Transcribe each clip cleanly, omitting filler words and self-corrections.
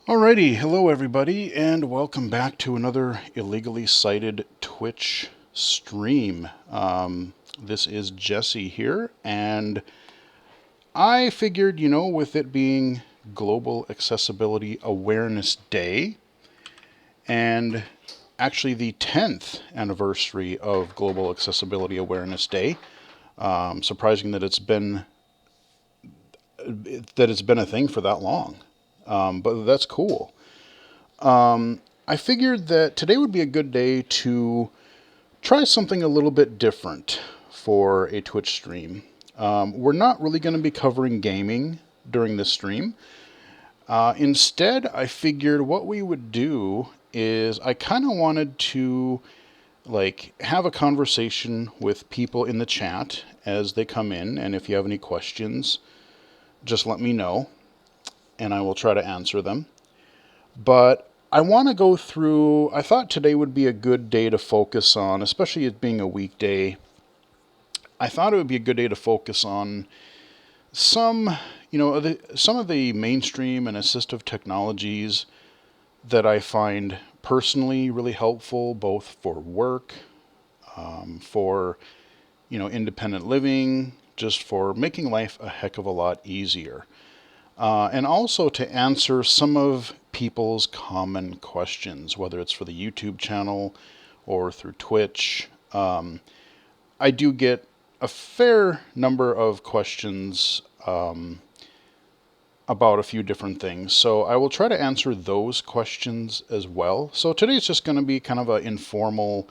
Alrighty, hello everybody, and welcome back to another illegally cited Twitch stream. This is Jesse here, and I figured, with it being Global Accessibility Awareness Day, and actually the 10th anniversary of Global Accessibility Awareness Day, surprising that it's been a thing for that long, but that's cool. I figured that today would be a good day to try something a little bit different for a Twitch stream. We're not really going to be covering gaming during this stream. Instead, I figured what we would do is I kind of wanted to have a conversation with people in the chat as they come in, and if you have any questions, just let me know, and I will try to answer them. But I want to go through, I thought today would be a good day to focus on, especially it being a weekday. I thought it would be a good day to focus on some of the mainstream and assistive technologies that I find personally really helpful, both for work, for, independent living, just for making life a heck of a lot easier. And also to answer some of people's common questions, whether it's for the YouTube channel or through Twitch. I do get a fair number of questions about a few different things, so I will try to answer those questions as well. So today's just going to be kind of an informal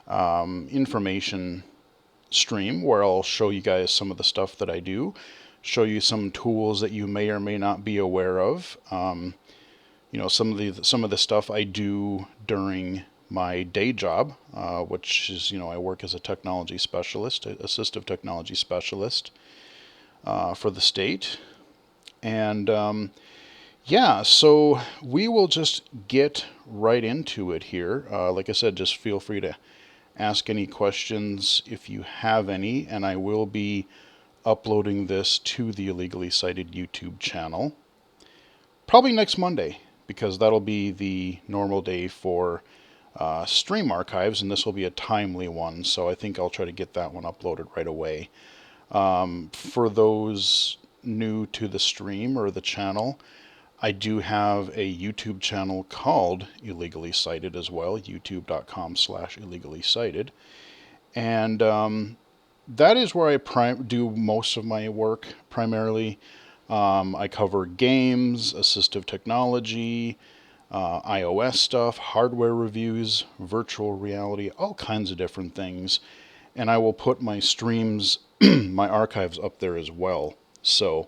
information stream where I'll show you guys some of the stuff that I do, show you some tools that you may or may not be aware of. Some of the stuff I do during my day job, which is, I work as a technology specialist, assistive technology specialist for the state. And so we will just get right into it here. Like I said, just feel free to ask any questions if you have any, and I will be uploading this to the Illegally Cited YouTube channel probably next Monday, because that'll be the normal day for stream archives, and this will be a timely one, so I think I'll try to get that one uploaded right away. For those new to the stream or the channel, I do have a YouTube channel called Illegally Cited as well, youtube.com/illegally cited. And that is where I do most of my work primarily. I cover games, assistive technology, iOS stuff, hardware reviews, virtual reality, all kinds of different things. And I will put my streams, my archives up there as well. So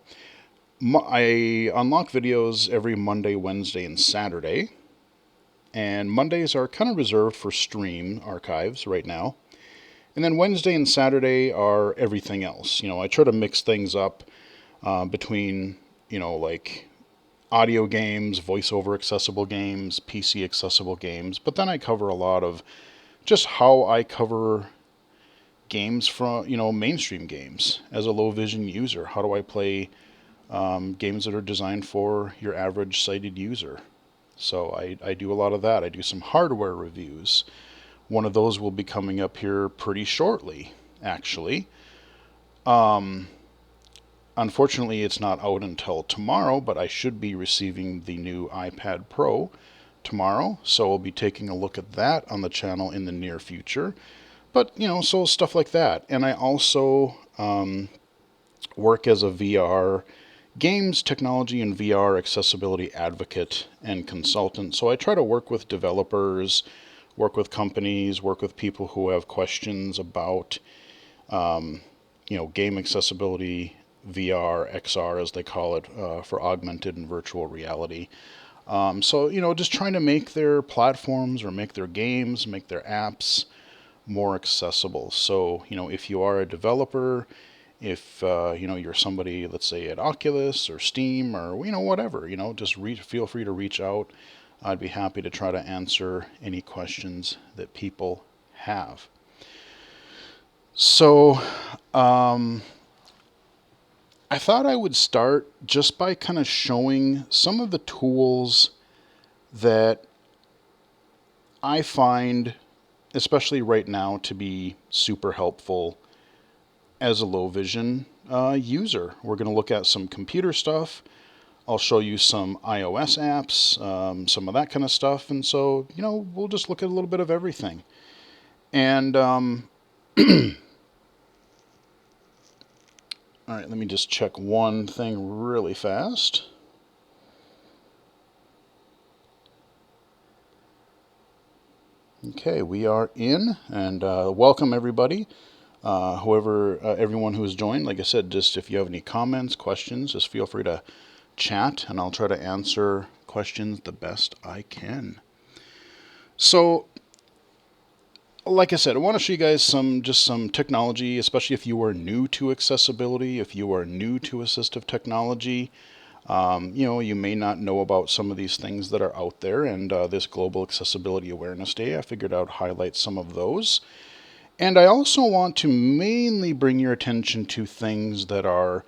I unlock videos every Monday, Wednesday, and Saturday. And Mondays are kind of reserved for stream archives right now. And then Wednesday and Saturday are everything else. I try to mix things up between, audio games, voiceover accessible games, PC accessible games. But then I cover a lot of just how I cover games from, mainstream games as a low vision user. How do I play games that are designed for your average sighted user? So I do a lot of that. I do some hardware reviews. One of those will be coming up here pretty shortly, actually. Unfortunately, it's not out until tomorrow, but I should be receiving the new iPad Pro tomorrow, so I'll be taking a look at that on the channel in the near future. But, so stuff like that. And I also work as a VR games, technology, and VR accessibility advocate and consultant. So I try to work with developers, work with companies, work with people who have questions about, game accessibility, VR, XR as they call it, for augmented and virtual reality. So, just trying to make their platforms or make their games, make their apps more accessible. So, if you are a developer, if, you're somebody, let's say at Oculus or Steam or, whatever, just feel free to reach out. I'd be happy to try to answer any questions that people have. So, I thought I would start just by kind of showing some of the tools that I find, especially right now, to be super helpful as a low vision user. We're going to look at some computer stuff. I'll show you some iOS apps, some of that kind of stuff. And so, we'll just look at a little bit of everything. And, all right, let me just check one thing really fast. Okay, we are in, and welcome everybody. Everyone who has joined. Like I said, just if you have any comments, questions, just feel free to chat, and I'll try to answer questions the best I can. So, like I said, I want to show you guys some technology, especially if you are new to accessibility, if you are new to assistive technology. You may not know about some of these things that are out there, and this Global Accessibility Awareness Day, I figured I'd highlight some of those. And I also want to mainly bring your attention to things that are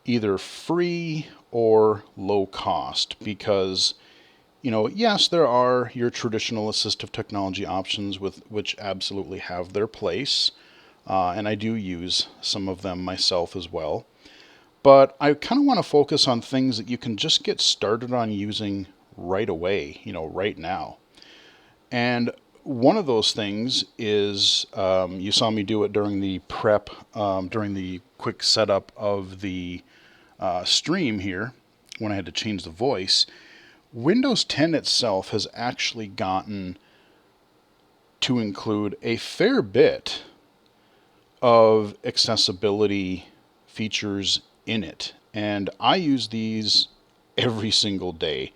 either free or low cost, because yes, there are your traditional assistive technology options which absolutely have their place, and I do use some of them myself as well. But I kind of want to focus on things that you can just get started on using right away, right now. And one of those things is, you saw me do it during the prep, during the quick setup of the stream here, when I had to change the voice. Windows 10 itself has actually gotten to include a fair bit of accessibility features in it. And I use these every single day,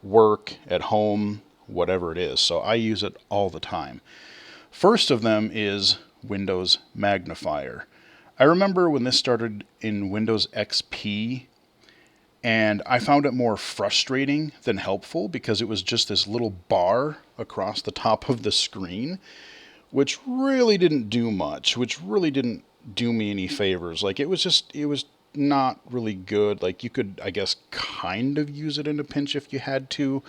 work, at home, whatever it is. So I use it all the time. First of them is Windows Magnifier. I remember when this started in Windows XP, and I found it more frustrating than helpful because it was just this little bar across the top of the screen, which really didn't do much, which really didn't do me any favors. Like, it was not really good. Like, you could, I guess, kind of use it in a pinch if you had to.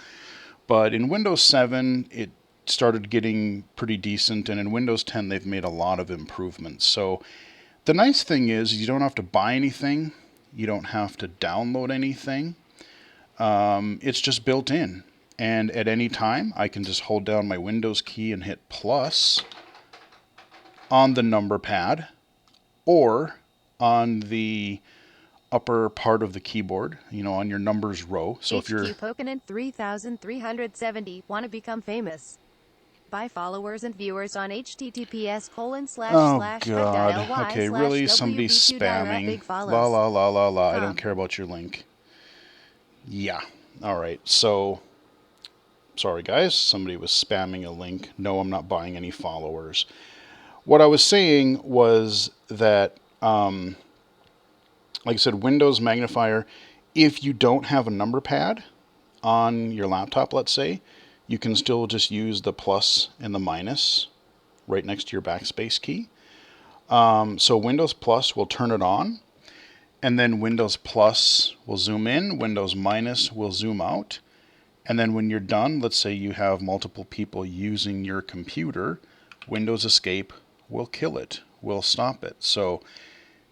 But in Windows 7, it started getting pretty decent, and in Windows 10, they've made a lot of improvements. So the nice thing is you don't have to buy anything. You don't have to download anything. It's just built in. And at any time, I can just hold down my Windows key and hit plus on the number pad or on the upper part of the keyboard, on your numbers row. So if you're Pokenin 3370 want to become famous. Buy followers and viewers on https:// Oh God. Okay, really? Somebody's spamming. La la la la la. I don't care about your link. Yeah. All right. So, sorry guys. Somebody was spamming a link. No, I'm not buying any followers. What I was saying was that, like I said, Windows Magnifier, if you don't have a number pad on your laptop, let's say, you can still just use the plus and the minus right next to your backspace key. So Windows Plus will turn it on, and then Windows Plus will zoom in, Windows Minus will zoom out, and then when you're done, let's say you have multiple people using your computer, Windows Escape will kill it, will stop it. So,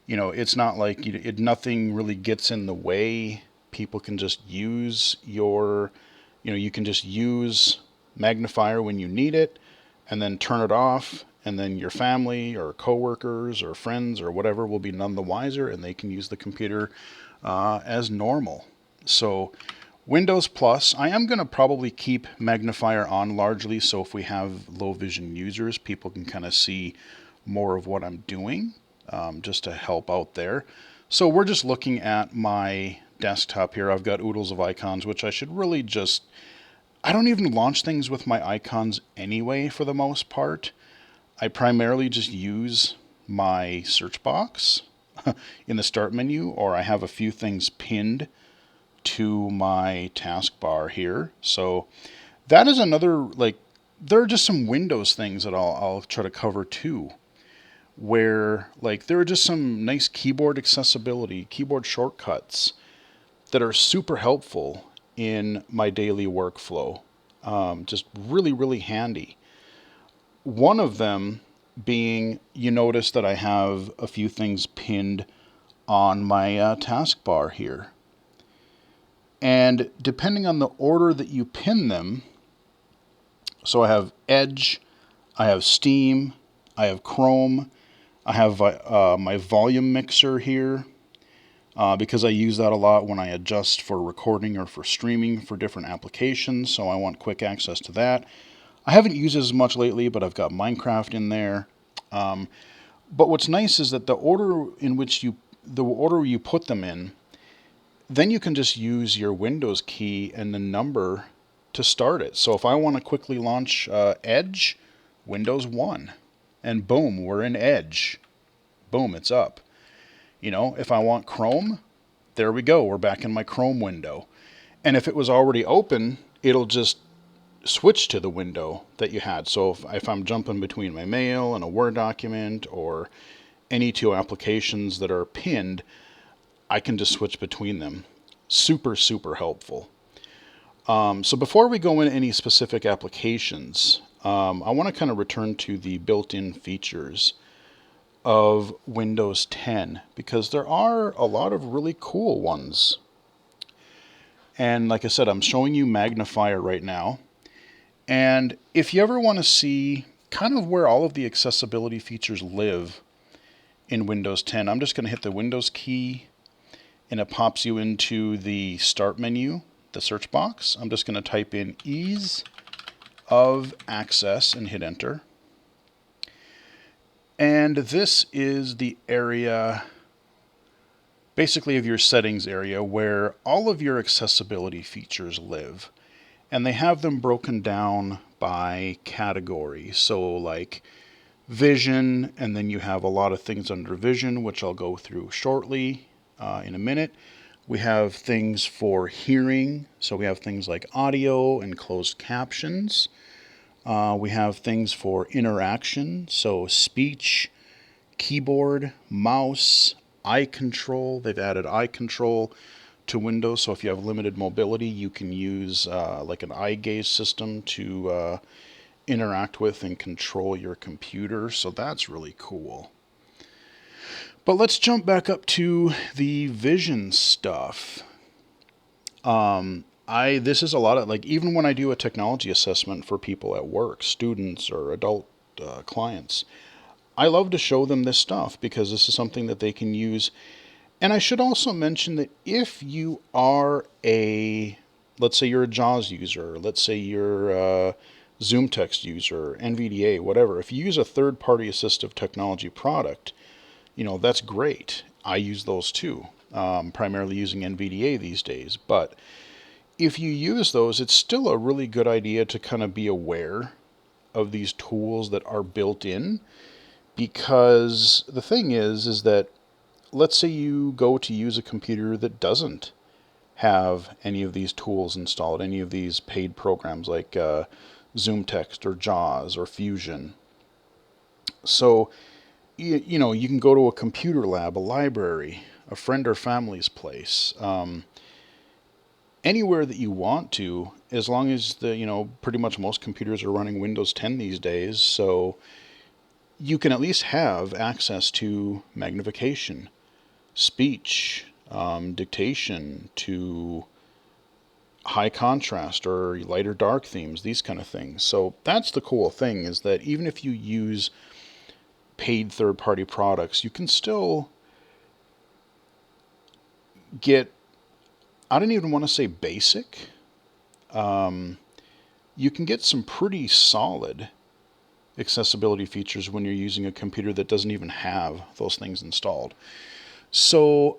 it's not like nothing really gets in the way. People can just use you can just use Magnifier when you need it, and then turn it off, and then your family or coworkers or friends or whatever will be none the wiser, and they can use the computer as normal. So Windows Plus, I am going to probably keep Magnifier on largely, so if we have low vision users, people can kind of see more of what I'm doing, just to help out there. So we're just looking at my desktop here. I've got oodles of icons, which I should really just... I don't even launch things with my icons anyway, for the most part. I primarily just use my search box in the start menu, or I have a few things pinned to my taskbar here. So that is another, there are just some Windows things that I'll try to cover too, where there are just some nice keyboard accessibility, keyboard shortcuts that are super helpful in my daily workflow. Just really, really handy. One of them being, you notice that I have a few things pinned on my taskbar here. And depending on the order that you pin them, so I have Edge, I have Steam, I have Chrome, I have my volume mixer here, because I use that a lot when I adjust for recording or for streaming for different applications, so I want quick access to that. I haven't used it as much lately, but I've got Minecraft in there. But what's nice is that the order you put them in, then you can just use your Windows key and the number to start it. So if I want to quickly launch Edge, Windows 1, and boom, we're in Edge. Boom, it's up. If I want Chrome, there we go. We're back in my Chrome window. And if it was already open, it'll just switch to the window that you had. So if I'm jumping between my mail and a Word document or any two applications that are pinned, I can just switch between them. Super, super helpful. So before we go into any specific applications, I want to kind of return to the built-in features of Windows 10 because there are a lot of really cool ones. And like I said, I'm showing you Magnifier right now. And if you ever want to see kind of where all of the accessibility features live in Windows 10, I'm just going to hit the Windows key and it pops you into the Start menu, the search box. I'm just going to type in ease of access and hit enter. And this is the area, basically of your settings area, where all of your accessibility features live. And they have them broken down by category. So like vision, and then you have a lot of things under vision, which I'll go through shortly in a minute. We have things for hearing. So we have things like audio and closed captions. We have things for interaction, so speech, keyboard, mouse, eye control. They've added eye control to Windows, so if you have limited mobility, you can use like an eye gaze system to interact with and control your computer, so that's really cool. But let's jump back up to the vision stuff. This is a lot of, like, even when I do a technology assessment for people at work, students or adult clients, I love to show them this stuff because this is something that they can use. And I should also mention that if you are let's say you're a JAWS user, let's say you're a Zoom Text user, Nvda, whatever, if you use a third-party assistive technology product, that's great. I use those too, primarily using Nvda these days. But if you use those, it's still a really good idea to kind of be aware of these tools that are built in, because the thing is that let's say you go to use a computer that doesn't have any of these tools installed, any of these paid programs like Zoom Text or JAWS or Fusion. So, you can go to a computer lab, a library, a friend or family's place, anywhere that you want to, as long as pretty much most computers are running Windows 10 these days, so you can at least have access to magnification, speech, dictation, to high contrast or light or dark themes, these kind of things. So that's the cool thing, is that even if you use paid third-party products, you can still get, I don't even want to say basic, you can get some pretty solid accessibility features when you're using a computer that doesn't even have those things installed. So,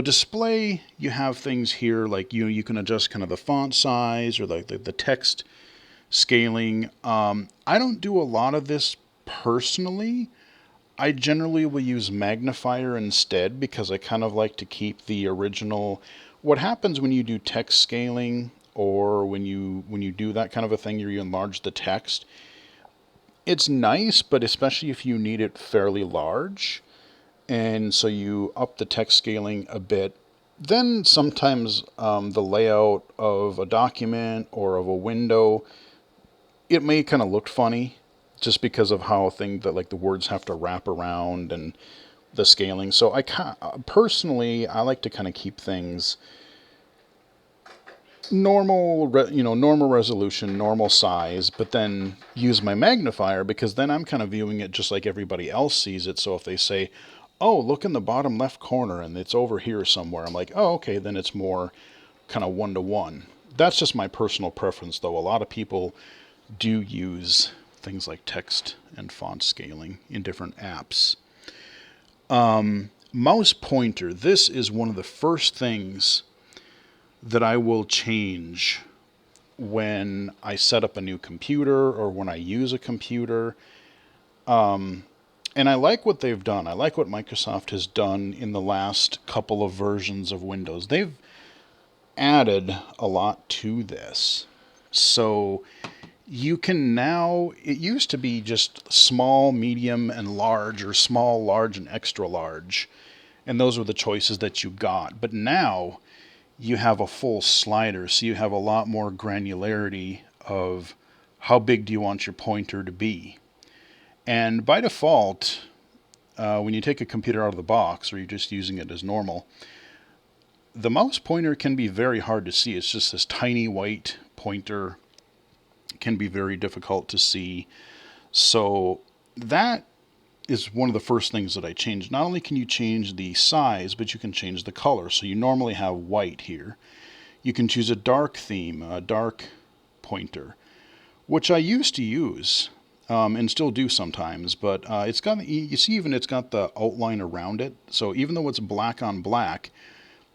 display, you have things here like, you can adjust kind of the font size or like the text scaling. I don't do a lot of this personally. I generally will use Magnifier instead because I kind of like to keep the original. What happens when you do text scaling, or when you do that kind of a thing, you enlarge the text, it's nice, but especially if you need it fairly large, and so you up the text scaling a bit, Then sometimes the layout of a document or of a window, it may kind of look funny just because of how like the words have to wrap around and the scaling. So personally, I like to kind of keep things normal, normal resolution, normal size, but then use my magnifier because then I'm kind of viewing it just like everybody else sees it. So if they say, oh, look in the bottom left corner and it's over here somewhere, I'm like, oh, okay, then it's more kind of one-to-one. That's just my personal preference, though. A lot of people do use things like text and font scaling in different apps. Mouse pointer. This is one of the first things that I will change when I set up a new computer or when I use a computer. And I like what they've done. I like what Microsoft has done in the last couple of versions of Windows. They've added a lot to this. So you can now, it used to be just small, medium, and large, or small, large, and extra large. And those were the choices that you got. But now you have a full slider, so you have a lot more granularity of how big do you want your pointer to be. And by default, when you take a computer out of the box or you're just using it as normal, the mouse pointer can be very hard to see. It's just this tiny white pointer, can be very difficult to see. So that is one of the first things that I changed. Not only can you change the size, but you can change the color. So you normally have white here. You can choose a dark theme, a dark pointer, which I used to use and still do sometimes. But it's got, you see, even it's got the outline around it. So even though it's black on black,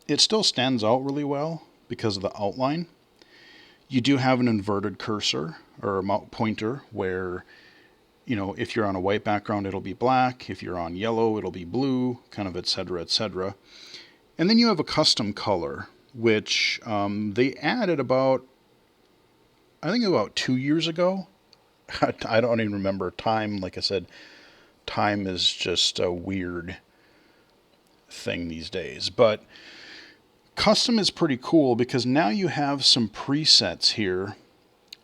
it still stands out really well because of the outline. You do have an inverted cursor or a pointer where, if you're on a white background, it'll be black. If you're on yellow, it'll be blue, kind of, etc., etc. And then you have a custom color, which they added about 2 years ago. I don't even remember. Time, like I said, time is just a weird thing these days. But custom is pretty cool because now you have some presets here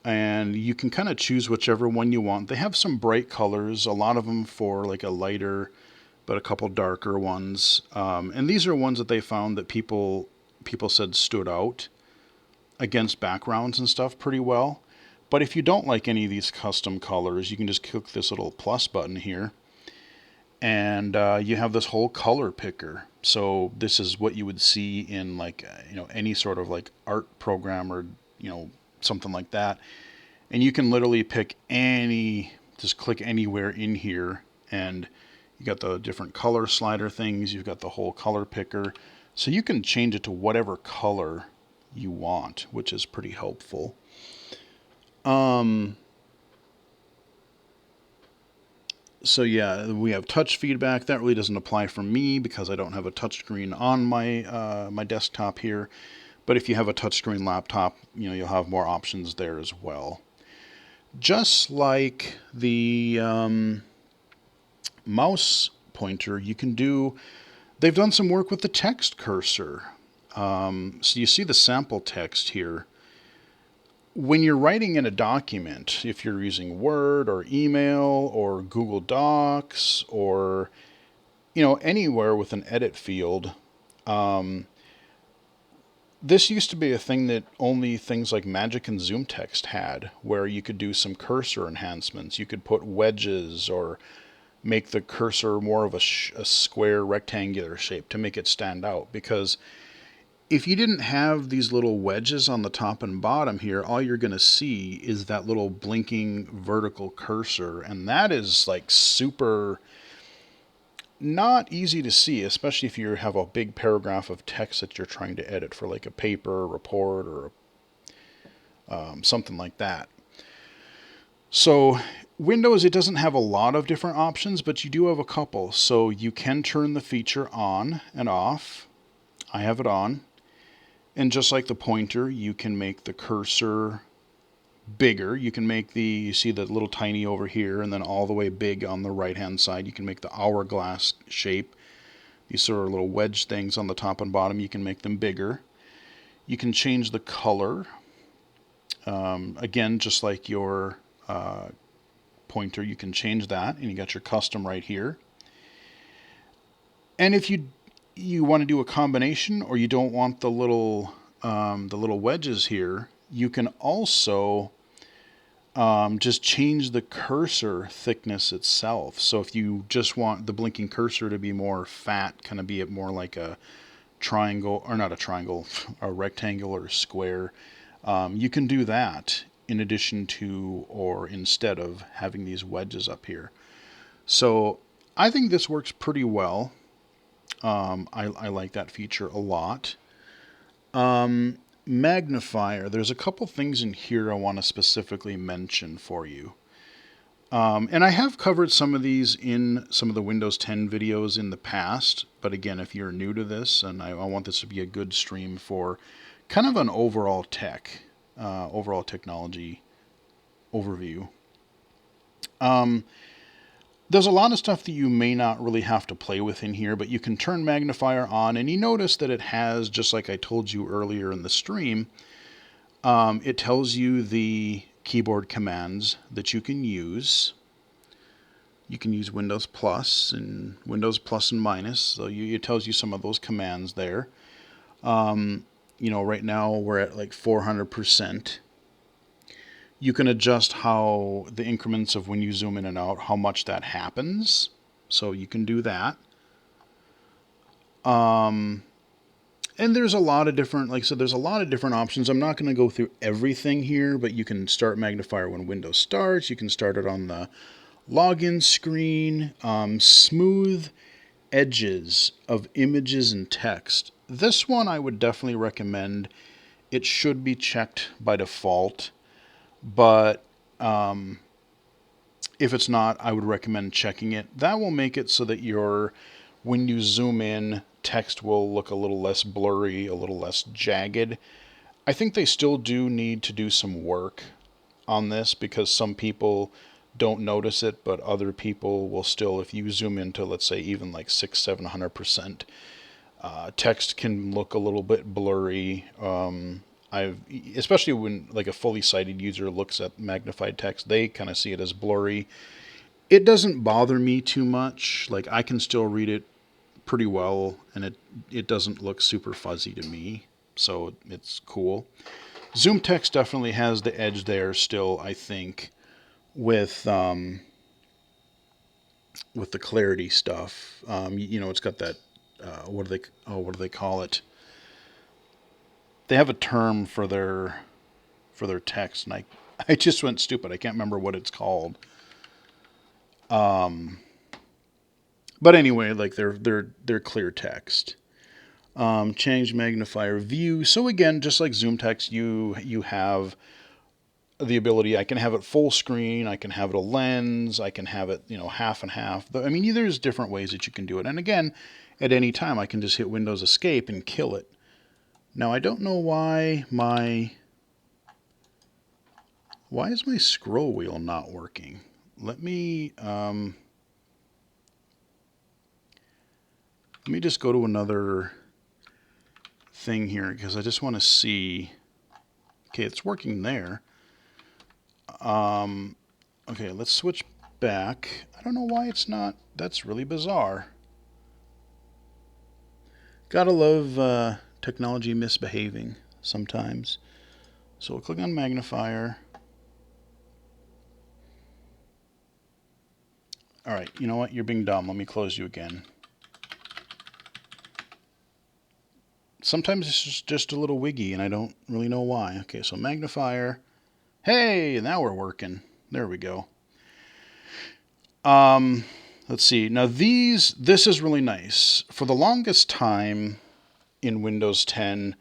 and you can kind of choose whichever one you want. They have some bright colors, a lot of them for like a lighter, but a couple darker ones. And these are ones that they found that people said stood out against backgrounds and stuff pretty well. But if you don't like any of these custom colors, you can just click this little plus button here. And you have this whole color picker. So this is what you would see in like, any sort of like art program or, something like that. And you can literally pick just click anywhere in here. And you got the different color slider things. You've got the whole color picker. So you can change it to whatever color you want, which is pretty helpful. So yeah, we have touch feedback. That really doesn't apply for me because I don't have a touchscreen on my my desktop here. But if you have a touchscreen laptop, you'll have more options there as well. Just like the mouse pointer, they've done some work with the text cursor. So you see the sample text here. When you're writing in a document, if you're using Word or email or Google Docs or, anywhere with an edit field, this used to be a thing that only things like Magic and Zoom Text had, where you could do some cursor enhancements. You could put wedges or make the cursor more of a square rectangular shape to make it stand out. Because if you didn't have these little wedges on the top and bottom here, all you're going to see is that little blinking vertical cursor. And that is like super not easy to see, especially if you have a big paragraph of text that you're trying to edit for like a paper, a report, or something like that. So Windows, it doesn't have a lot of different options, but you do have a couple. So you can turn the feature on and off. I have it on. And just like the pointer, you can make the cursor bigger. You can make you see the little tiny over here and then all the way big on the right hand side. You can make the hourglass shape these sort of little wedge things on the top and bottom. You can make them bigger. You can change the color. Again, just like your pointer, you can change that, and you got your custom right here. And if you want to do a combination, or you don't want the little wedges here, you can also just change the cursor thickness itself. So if you just want the blinking cursor to be more fat, kind of be it more like a triangle, or not a triangle, a rectangle or a square, you can do that in addition to, or instead of, having these wedges up here. So I think this works pretty well. I like that feature a lot. Magnifier. There's a couple things in here I want to specifically mention for you. And I have covered some of these in some of the Windows 10 videos in the past. But again, if you're new to this, and I want this to be a good stream for kind of an overall technology overview. There's a lot of stuff that you may not really have to play with in here, but you can turn Magnifier on, and you notice that it has, just like I told you earlier in the stream, it tells you the keyboard commands that you can use. You can use Windows Plus and Windows Plus and minus, so it tells you some of those commands there. Right now we're at like 400%. You can adjust how the increments of when you zoom in and out, how much that happens. So you can do that. And there's a lot of different, like I said, there's a lot of different options. I'm not going to go through everything here, but you can start Magnifier when Windows starts. You can start it on the login screen. Smooth edges of images and text. This one I would definitely recommend. It should be checked by default. But if it's not, I would recommend checking it. That will make it so that when you zoom in, text will look a little less blurry, a little less jagged. I think they still do need to do some work on this, because some people don't notice it, but other people will still, if you zoom into, let's say, even like 600-700%, text can look a little bit blurry. Especially when like a fully sighted user looks at magnified text, they kind of see it as blurry. It doesn't bother me too much. Like, I can still read it pretty well, and it doesn't look super fuzzy to me, so it's cool. Zoom text definitely has the edge there still, I think, with the clarity stuff. It's got that what do they call it? They have a term for their text, and I just went stupid. I can't remember what it's called. But anyway, like they're clear text. Change magnifier view. So again, just like zoom text, you have the ability. I can have it full screen. I can have it a lens. I can have it half and half. I mean, there's different ways that you can do it. And again, at any time, I can just hit Windows Escape and kill it. Now, I don't know why is my scroll wheel not working? Let me just go to another thing here, because I just want to see. Okay, it's working there. Okay, let's switch back. I don't know why it's not. That's really bizarre. Gotta love technology misbehaving sometimes. So we'll click on Magnifier. All right, you know what? You're being dumb. Let me close you again. Sometimes it's just a little wiggy, and I don't really know why. Okay, so Magnifier. Hey, now we're working. There we go. Let's see. Now this is really nice. For the longest time in Windows 10,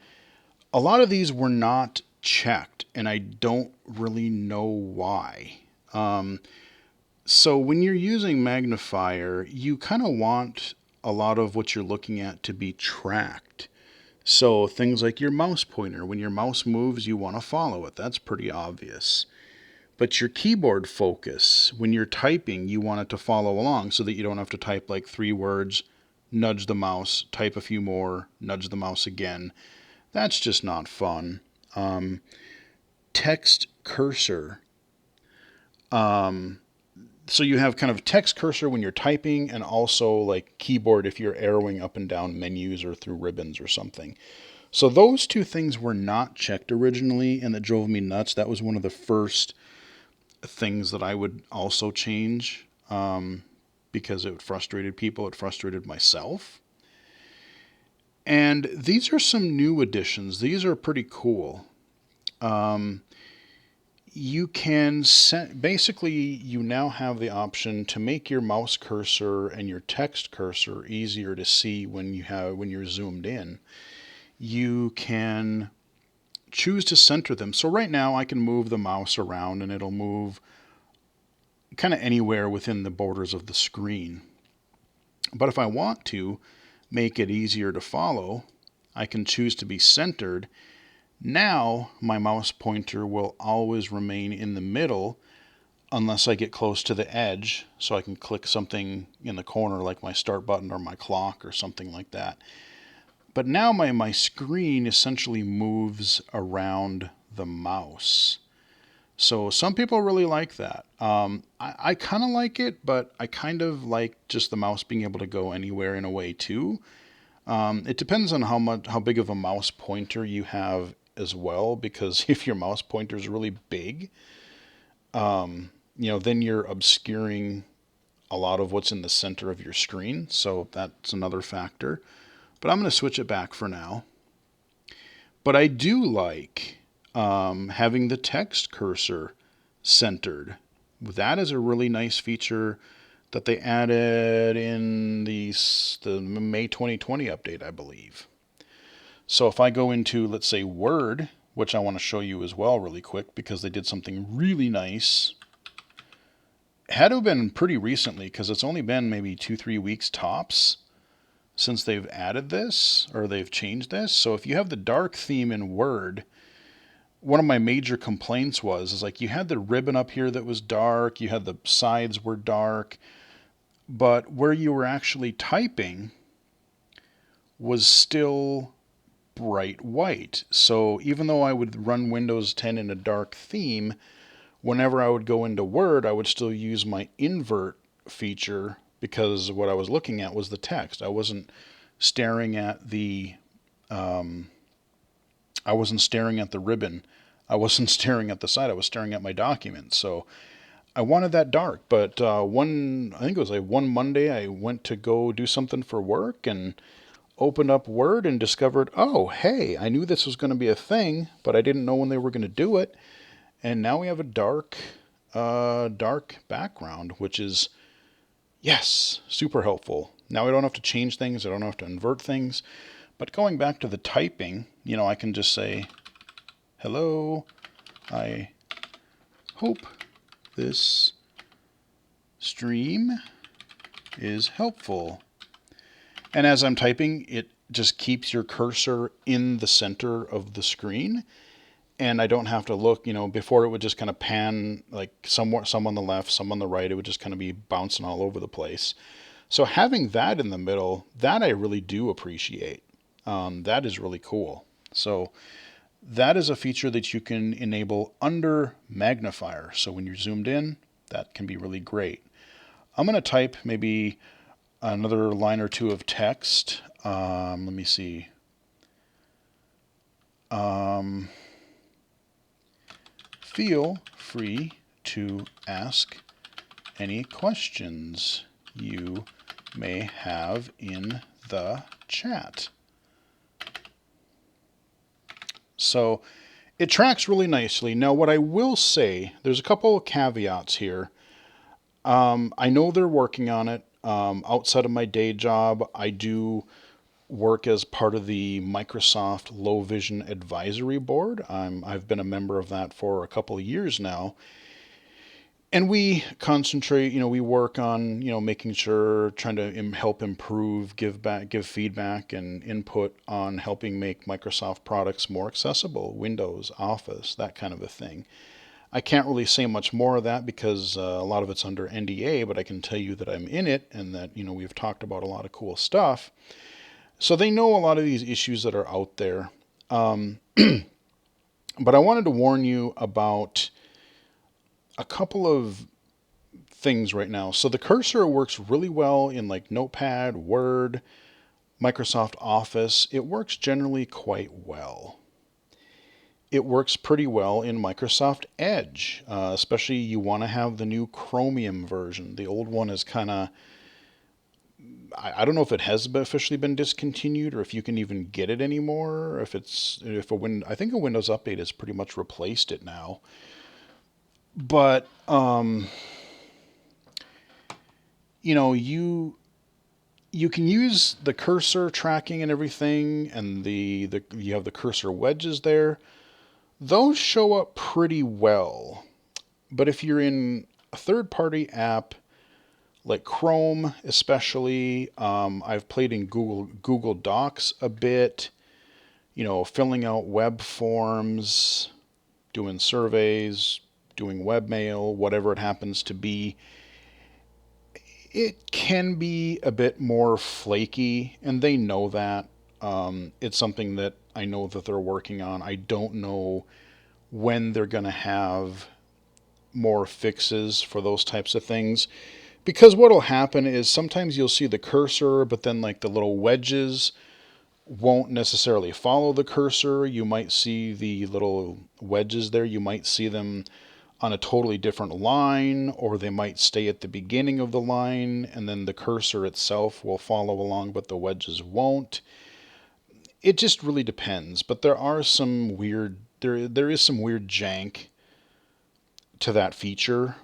a lot of these were not checked, and I don't really know why. So when you're using Magnifier, you kind of want a lot of what you're looking at to be tracked. So things like your mouse pointer, when your mouse moves, you want to follow it. That's pretty obvious. But your keyboard focus, when you're typing, you want it to follow along so that you don't have to type like 3 words, nudge the mouse, type a few more, nudge the mouse again. That's just not fun. Text cursor. So you have kind of text cursor when you're typing, and also like keyboard if you're arrowing up and down menus or through ribbons or something. So those two things were not checked originally, and that drove me nuts. That was one of the first things that I would also change, because it frustrated people. It frustrated myself. And these are some new additions. These are pretty cool. You can set, basically you now have the option to make your mouse cursor and your text cursor easier to see when you're zoomed in. You can choose to center them. So right now I can move the mouse around and it'll move kind of anywhere within the borders of the screen. But if I want to make it easier to follow, I can choose to be centered. Now my mouse pointer will always remain in the middle unless I get close to the edge, so I can click something in the corner like my start button or my clock or something like that. But now my screen essentially moves around the mouse. So some people really like that. I kind of like it, but I kind of like just the mouse being able to go anywhere in a way too. It depends on how big of a mouse pointer you have as well, because if your mouse pointer is really big, then you're obscuring a lot of what's in the center of your screen. So that's another factor. But I'm going to switch it back for now. But I do like having the text cursor centered. That is a really nice feature that they added in the May 2020 update, I believe. So if I go into, let's say, Word, which I want to show you as well really quick because they did something really nice. It had to have been pretty recently because it's only been maybe 2-3 weeks tops since they've added this or they've changed this. So if you have the dark theme in Word, one of my major complaints is like you had the ribbon up here that was dark, you had the sides were dark, but where you were actually typing was still bright white. So even though I would run Windows 10 in a dark theme, whenever I would go into Word, I would still use my invert feature because what I was looking at was the text. I wasn't staring at the ribbon. I wasn't staring staring at the side. I was staring at my document. So I wanted that dark. But I think it was like one Monday, I went to go do something for work and opened up Word and discovered, oh, hey, I knew this was going to be a thing, but I didn't know when they were going to do it. And now we have a dark background, which is, yes, super helpful. Now I don't have to change things. I don't have to invert things. But going back to the typing, I can just say, hello, I hope this stream is helpful. And as I'm typing, it just keeps your cursor in the center of the screen. And I don't have to look, before it would just kind of pan like some on the left, some on the right. It would just kind of be bouncing all over the place. So having that in the middle, that I really do appreciate. That is really cool. So that is a feature that you can enable under Magnifier. So when you're zoomed in, that can be really great. I'm going to type maybe another line or two of text. Let me see. Feel free to ask any questions you may have in the chat. So it tracks really nicely. Now, what I will say, there's a couple of caveats here. I know they're working on it. Outside of my day job, I do work as part of the Microsoft Low Vision Advisory Board. I've been a member of that for a couple of years now. And we concentrate, we work on, making sure, trying to help improve, give feedback and input on helping make Microsoft products more accessible, Windows, Office, that kind of a thing. I can't really say much more of that because a lot of it's under NDA, but I can tell you that I'm in it and that, we've talked about a lot of cool stuff. So they know a lot of these issues that are out there. But I wanted to warn you about a couple of things right now. So the cursor works really well in like Notepad, Word, Microsoft Office. It works generally quite well. It works pretty well in Microsoft Edge, especially you want to have the new Chromium version. The old one is kind of, I don't know if it has officially been discontinued or if you can even get it anymore. I think a Windows update has pretty much replaced it now. But you can use the cursor tracking and everything, and you have the cursor wedges there. Those show up pretty well. But if you're in a third-party app like Chrome, especially, I've played in Google Docs a bit. Filling out web forms, doing surveys, doing webmail, whatever it happens to be. It can be a bit more flaky, and they know that. It's something that I know that they're working on. I don't know when they're going to have more fixes for those types of things. Because what'll happen is sometimes you'll see the cursor, but then like the little wedges won't necessarily follow the cursor. You might see the little wedges there. You might see them on a totally different line, or they might stay at the beginning of the line, and then the cursor itself will follow along, but the wedges won't. It just really depends. But there is some weird jank to that feature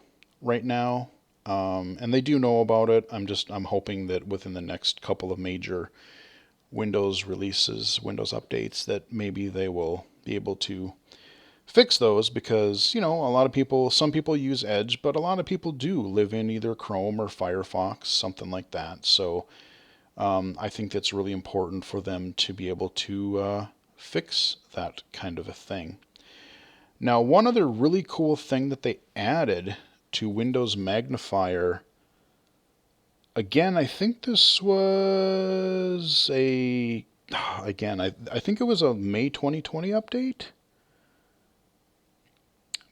right now. And they do know about it. I'm hoping that within the next couple of major Windows releases, Windows updates, that maybe they will be able to fix those, because some people use Edge, but a lot of people do live in either Chrome or Firefox, something like that. So I think that's really important for them to be able to fix that kind of a thing. Now, one other really cool thing that they added to Windows Magnifier, again, I think this was I think it was a May 2020 update.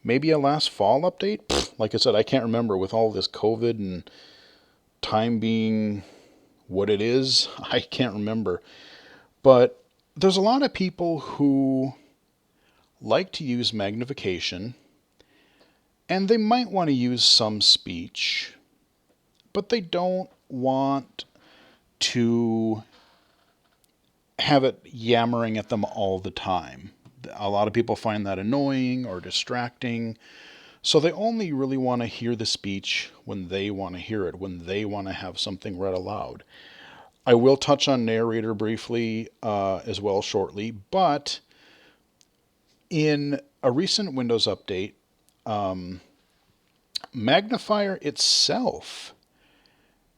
Maybe a last fall update? Like I said, I can't remember with all this COVID and time being what it is. I can't remember. But there's a lot of people who like to use magnification, and they might want to use some speech, but they don't want to have it yammering at them all the time. A lot of people find that annoying or distracting. So they only really want to hear the speech when they want to hear it, when they want to have something read aloud. I will touch on Narrator briefly as well shortly, but in a recent Windows update, Magnifier itself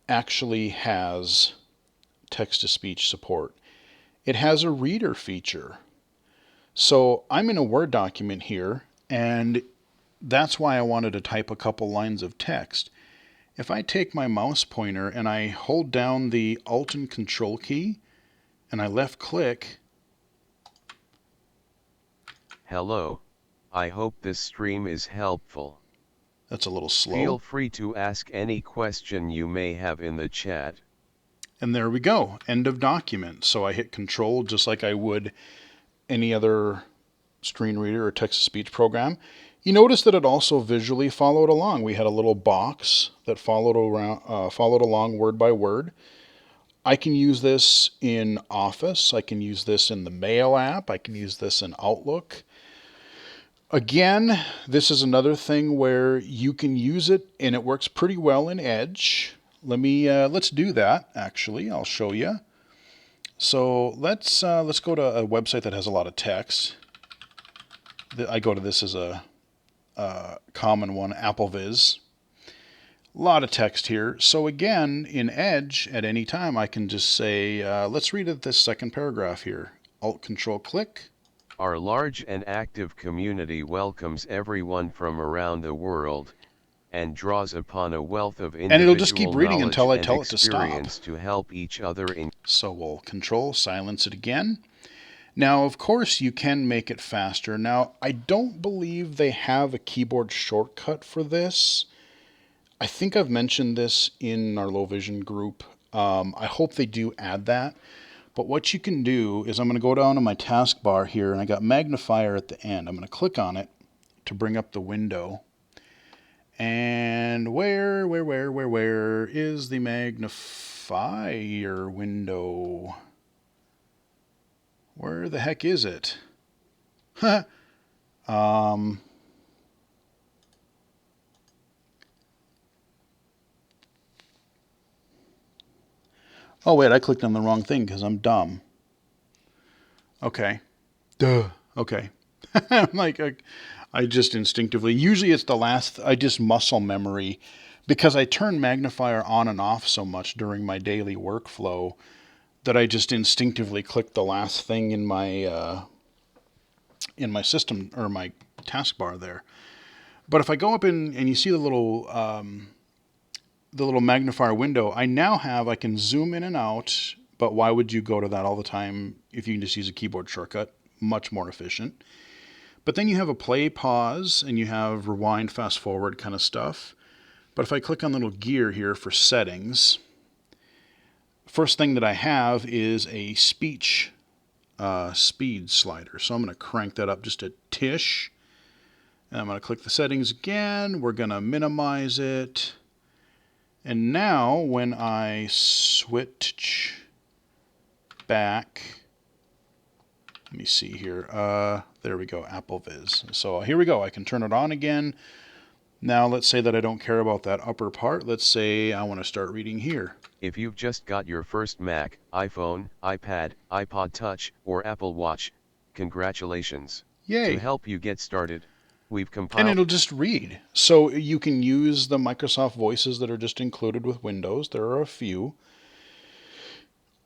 actually has text-to-speech support. It has a reader feature. So I'm in a Word document here, and that's why I wanted to type a couple lines of text. If I take my mouse pointer and I hold down the Alt and Control key, and I left click. Hello, I hope this stream is helpful. That's a little slow. Feel free to ask any question you may have in the chat. And there we go, end of document. So I hit Control just like I would any other screen reader or text-to-speech program. You notice that it also visually followed along. We had a little box that followed along word by word. I can use this in Office. I can use this in the Mail app. I can use this in Outlook. Again, this is another thing where you can use it, and it works pretty well in Edge. Let's do that. Actually, I'll show you. So let's go to a website that has a lot of text. I go to this as a common one, AppleVis. A lot of text here. So again, in Edge, at any time, I can just say, let's read this second paragraph here. Alt-Control-Click. Our large and active community welcomes everyone from around the world, and draws upon a wealth of And it'll just keep individual reading knowledge until I and tell it to stop. experience to help each other in. So we'll control silence it again. Now, of course, you can make it faster. Now, I don't believe they have a keyboard shortcut for this. I think I've mentioned this in our low vision group. I hope they do add that. But what you can do is I'm going to go down to my taskbar here, and I got Magnifier at the end. I'm going to click on it to bring up the window. And where is the magnifier window? Where the heck is it? Oh wait, I clicked on the wrong thing because I'm dumb. Okay. Duh. Okay. I'm like, I just instinctively, usually it's the last, I just muscle memory because I turn Magnifier on and off so much during my daily workflow that I just instinctively click the last thing in my system or my taskbar there. But if I go up and you see the little magnifier window, I can zoom in and out. But why would you go to that all the time if you can just use a keyboard shortcut? Much more efficient. But then you have a play, pause, and you have rewind, fast forward kind of stuff. But if I click on the little gear here for settings, first thing that I have is a speech speed slider. So I'm going to crank that up just a tish. And I'm going to click the settings again. We're going to minimize it. And now when I switch back, let me see here. There we go, Apple Viz. So here we go. I can turn it on again. Now let's say that I don't care about that upper part. Let's say I want to start reading here. If you've just got your first Mac, iPhone, iPad, iPod Touch, or Apple Watch, congratulations. Yay. To help you get started, we've compiled... And it'll just read. So you can use the Microsoft Voices that are just included with Windows. There are a few.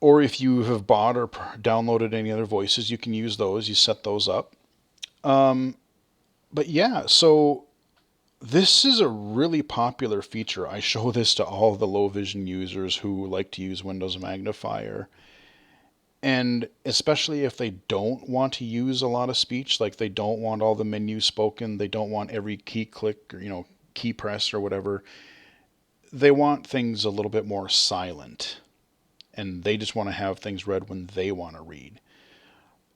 Or if you have bought or downloaded any other voices, you can use those. You set those up. But yeah, so this is a really popular feature. I show this to all the low vision users who like to use Windows Magnifier. And especially if they don't want to use a lot of speech, like they don't want all the menus spoken, they don't want every key click or, key press or whatever. They want things a little bit more silent. And they just want to have things read when they want to read.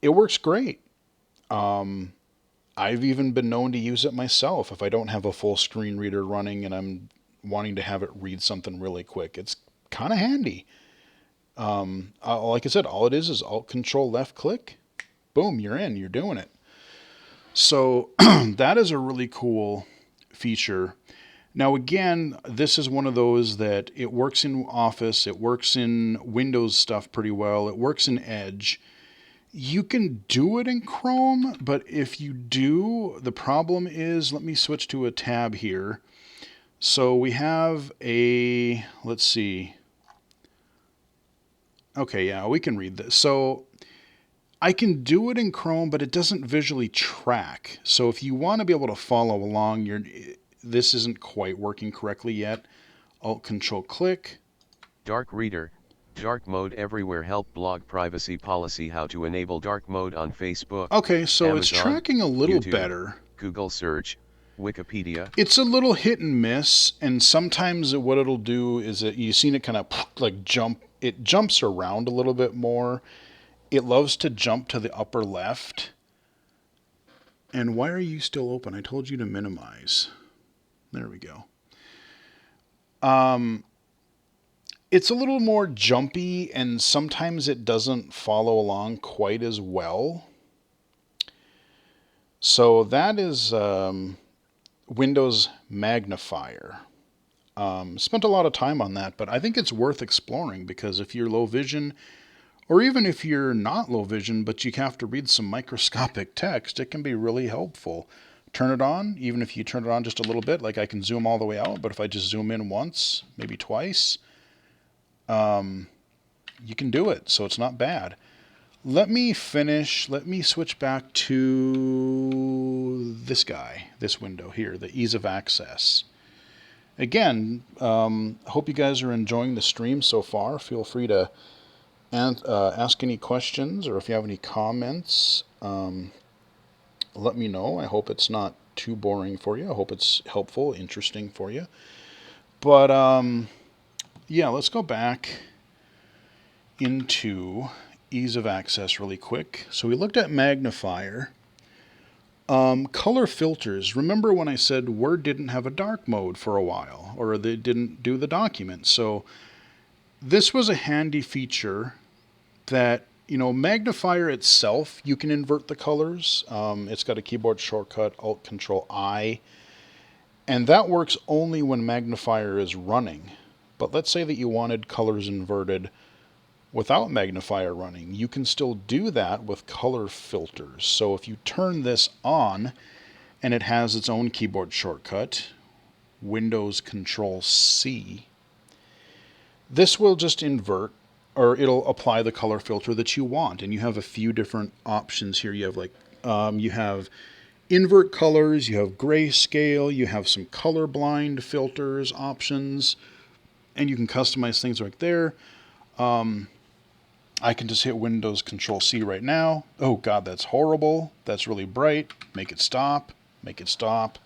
It works great. I've even been known to use it myself if I don't have a full screen reader running and I'm wanting to have it read something really quick. It's kind of handy. Like I said, all it is Alt-Control left click. Boom, you're in. You're doing it. So that is a really cool feature. Now again, this is one of those that it works in Office, it works in Windows stuff pretty well, it works in Edge. You can do it in Chrome, but if you do, the problem is, let me switch to a tab here. So we have let's see. Okay, yeah, we can read this. So I can do it in Chrome, but it doesn't visually track. So if you want to be able to follow along, this isn't quite working correctly yet. Alt-Control click. Dark Reader, Dark Mode Everywhere. Help blog privacy policy. How to enable dark mode on Facebook. Okay, so Amazon, it's tracking a little YouTube, better. Google search, Wikipedia. It's a little hit and miss, and sometimes what it'll do is that you've seen it kind of like jump. It jumps around a little bit more. It loves to jump to the upper left. And why are you still open? I told you to minimize. There we go. It's a little more jumpy, and sometimes it doesn't follow along quite as well. So that is Windows Magnifier. Spent a lot of time on that, but I think it's worth exploring because if you're low vision, or even if you're not low vision, but you have to read some microscopic text, it can be really helpful. Turn it on, even if you turn it on just a little bit, like I can zoom all the way out, but if I just zoom in once, maybe twice, you can do it, so it's not bad. Let me finish. Let me switch back to this guy, this window here, the ease of access. Again, hope you guys are enjoying the stream so far. Feel free to ask any questions, or if you have any comments, let me know. I hope it's not too boring for you. I hope it's helpful, interesting for you. But yeah, let's go back into ease of access really quick. So we looked at Magnifier. Color filters. Remember when I said Word didn't have a dark mode for a while, or they didn't do the document. So this was a handy feature that, Magnifier itself, you can invert the colors. It's got a keyboard shortcut, Alt-Control-I, and that works only when Magnifier is running. But let's say that you wanted colors inverted without Magnifier running. You can still do that with color filters. So if you turn this on, and it has its own keyboard shortcut, Windows Control-C, this will just invert, or it'll apply the color filter that you want. And you have a few different options here. You have you have invert colors, you have grayscale, you have some colorblind filters options, and you can customize things right there. I can just hit Windows Control-C right now. Oh God, that's horrible. That's really bright. Make it stop. Make it stop.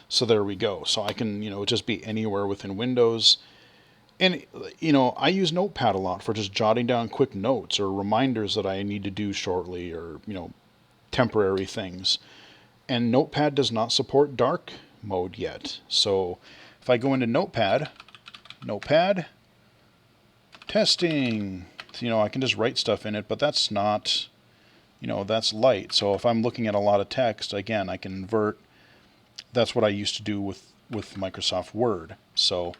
So there we go. So I can, just be anywhere within Windows. And, I use Notepad a lot for just jotting down quick notes or reminders that I need to do shortly, or, temporary things. And Notepad does not support dark mode yet. So if I go into Notepad, testing, I can just write stuff in it, but that's not, that's light. So if I'm looking at a lot of text, again, I can invert. That's what I used to do with Microsoft Word. So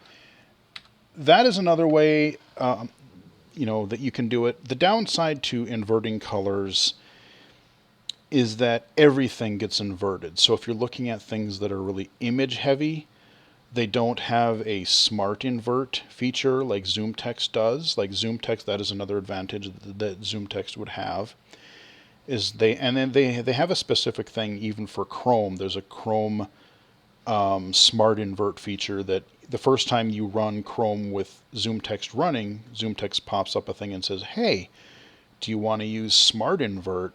that is another way, that you can do it. The downside to inverting colors is that everything gets inverted. So if you're looking at things that are really image heavy, they don't have a smart invert feature like Zoom Text does. Like Zoom Text, that is another advantage that Zoom Text would have. They have a specific thing even for Chrome. There's a Chrome smart invert feature that the first time you run Chrome with Zoom Text running, Zoom Text pops up a thing and says, "Hey, do you want to use smart invert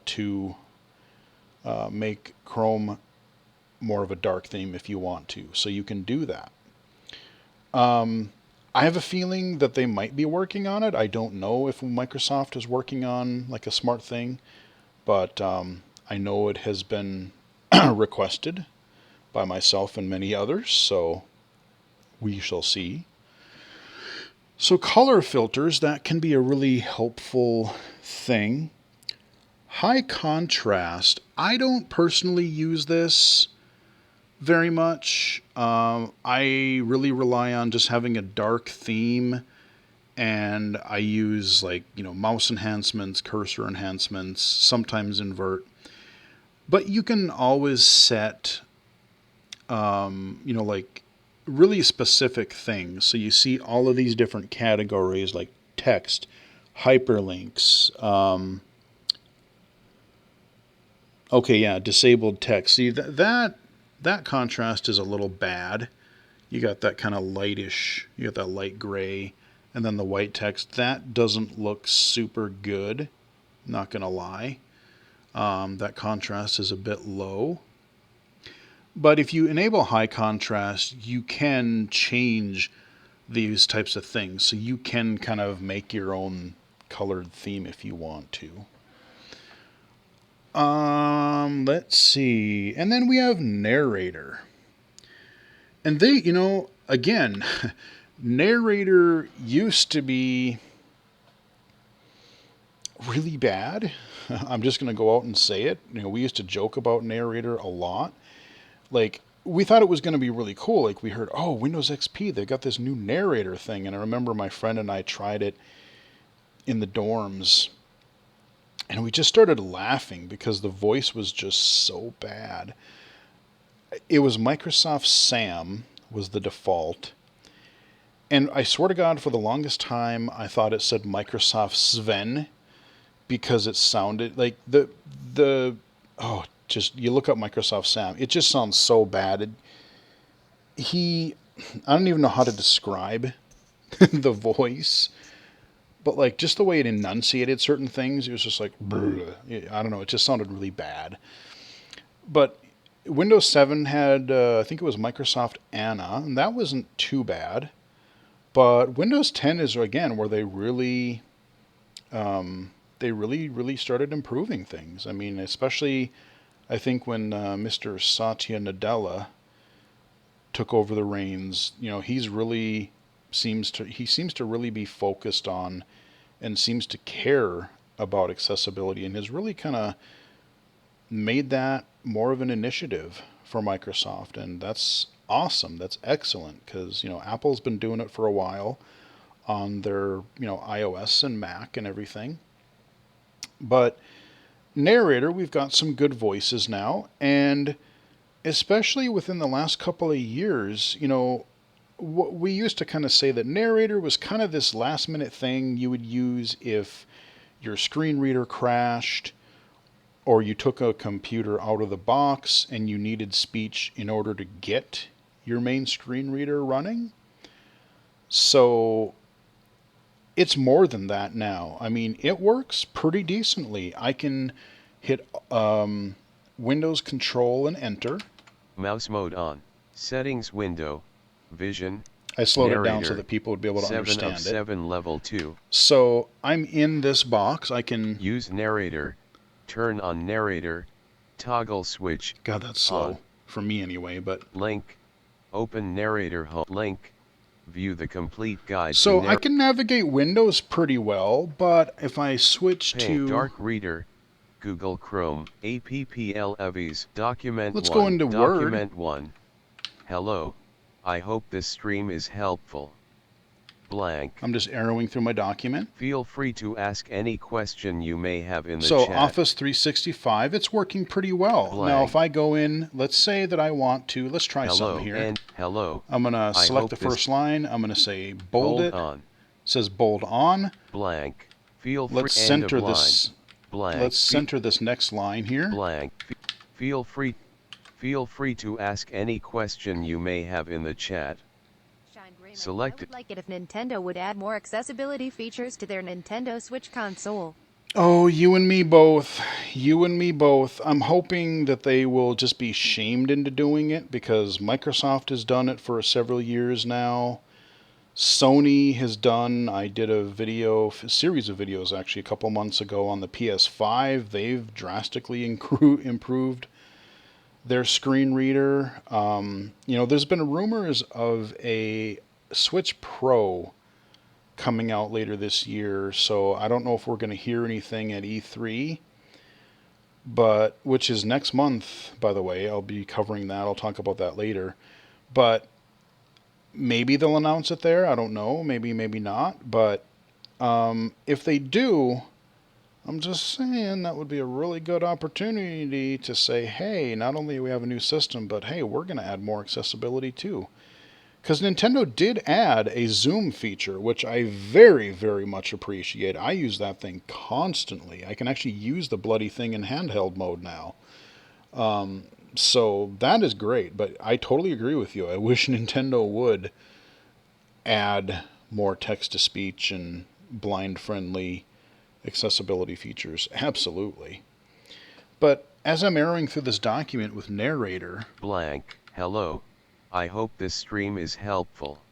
to make Chrome more of a dark theme if you want to?" So you can do that. I have a feeling that they might be working on it. I don't know if Microsoft is working on like a smart thing, but I know it has been requested by myself and many others, so we shall see. So color filters, that can be a really helpful thing. High contrast, I don't personally use this very much. I really rely on just having a dark theme, and I use mouse enhancements, cursor enhancements, sometimes invert. But you can always set, really specific things. So you see all of these different categories like text, hyperlinks, okay, yeah, disabled text. See, that contrast is a little bad. You got that kind of lightish, you got that light gray, and then the white text. That doesn't look super good, not gonna lie. That contrast is a bit low. But if you enable high contrast, you can change these types of things. So you can kind of make your own colored theme if you want to. Let's see. And then we have Narrator. And they, again, Narrator used to be really bad. I'm just going to go out and say it. We used to joke about Narrator a lot. We thought it was going to be really cool. We heard, oh, Windows XP, they got this new Narrator thing. And I remember my friend and I tried it in the dorms. And we just started laughing because the voice was just so bad. It was Microsoft Sam was the default. And I swear to God, for the longest time, I thought it said Microsoft Sven, because it sounded like oh, just you look up Microsoft Sam, it just sounds so bad. I don't even know how to describe the voice, but like just the way it enunciated certain things, it was just like, I don't know, it just sounded really bad. But Windows 7 had, I think it was Microsoft Anna, and that wasn't too bad. But Windows 10 is, again, where they really started improving things. I mean, especially, I think when Mr. Satya Nadella took over the reins, he seems to really be focused on and seems to care about accessibility, and has really kind of made that more of an initiative for Microsoft, and that's awesome. That's excellent, because Apple's been doing it for a while on their iOS and Mac and everything. But Narrator, we've got some good voices now, and especially within the last couple of years, we used to kind of say that Narrator was kind of this last minute thing you would use if your screen reader crashed, or you took a computer out of the box and you needed speech in order to get your main screen reader running. So it's more than that now. I mean, it works pretty decently. I can hit Windows Control and Enter. Mouse mode on. Settings window. Vision. I slowed Narrator, it down so that people would be able to 7 understand of it. 7 level 2. So I'm in this box. I can use Narrator. Turn on Narrator. Toggle switch. God, that's slow. On. For me anyway, but... Link. Open Narrator home. Link. View the complete guide. So I can navigate Windows pretty well, but if I switch to... Dark Reader. Google Chrome. APPL Evies. Document Let's 1. go into Word. Document 1. Hello. I hope this stream is helpful. Blank. I'm just arrowing through my document. Feel free to ask any question you may have in the chat. So Office 365, it's working pretty well. Blank. Now if I go in, let's say that I want to, let's try something here. And hello. I'm going to select the first line. I'm going to say bold it. On. It says bold on. Blank. Feel free. Let's center this. Blank. Let's center this next line here. Blank. Feel free to ask any question you may have in the chat. Select it. I would like it if Nintendo would add more accessibility features to their Nintendo Switch console. Oh, you and me both. You and me both. I'm hoping that they will just be shamed into doing it, because Microsoft has done it for several years now. Sony has done, I did a series of videos actually a couple months ago on the PS5. They've drastically improved their screen reader. There's been rumors of a Switch Pro coming out later this year, so I don't know if we're going to hear anything at E3, which is next month, by the way. I'll be covering that. I'll talk about that later. But maybe they'll announce it there. I don't know. Maybe not. But if they do, I'm just saying that would be a really good opportunity to say, hey, not only do we have a new system, but hey, we're going to add more accessibility too. Because Nintendo did add a zoom feature, which I very, very much appreciate. I use that thing constantly. I can actually use the bloody thing in handheld mode now. So that is great, but I totally agree with you. I wish Nintendo would add more text-to-speech and blind-friendly accessibility features. Absolutely. But as I'm arrowing through this document with Narrator... Blank. Hello. I hope this stream is helpful.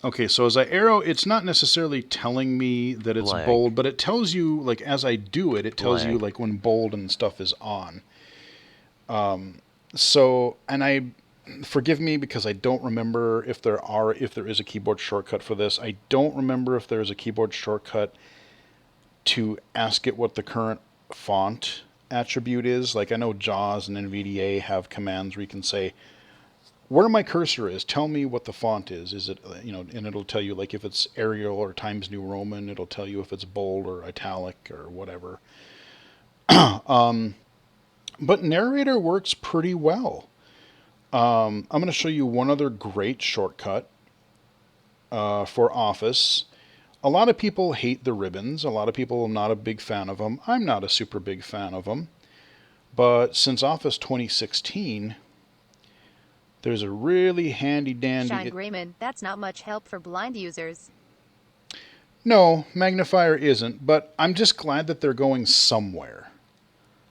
Okay, so as I arrow, it's not necessarily telling me that it's Blank. bold, but it tells you, like, as I do it, it tells Blank. you, like, when bold and stuff is on. Forgive me because I don't remember if there is a keyboard shortcut for this. I don't remember if there is a keyboard shortcut to ask it what the current font attribute is. Like, I know JAWS and Nvda have commands where you can say, where my cursor is, tell me what the font is. Is it, and it'll tell you, like, if it's Arial or Times New Roman. It'll tell you if it's bold or italic or whatever. But Narrator works pretty well. I'm going to show you one other great shortcut for Office. A lot of people hate the ribbons. A lot of people are not a big fan of them. I'm not a super big fan of them. But since Office 2016, there's a really handy dandy... Shine Grayman, that's not much help for blind users. No, Magnifier isn't, but I'm just glad that they're going somewhere.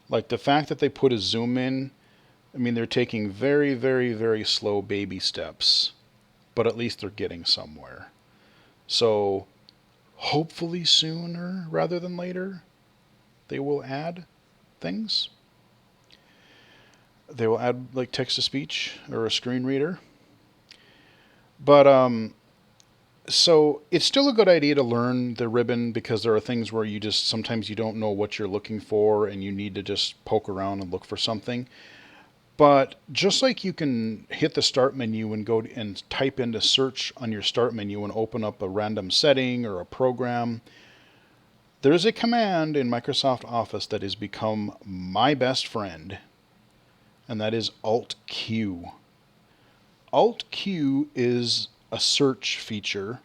Like the fact that they put a zoom in, I mean, they're taking very, very, very slow baby steps, but at least they're getting somewhere. So hopefully sooner rather than later, they will add things. They will add like text-to-speech or a screen reader. But so it's still a good idea to learn the ribbon, because there are things where you just sometimes you don't know what you're looking for and you need to just poke around and look for something. But just like you can hit the start menu and go and type into search on your start menu and open up a random setting or a program, there's a command in Microsoft Office that has become my best friend, and that is Alt-Q. Alt-Q is a search feature.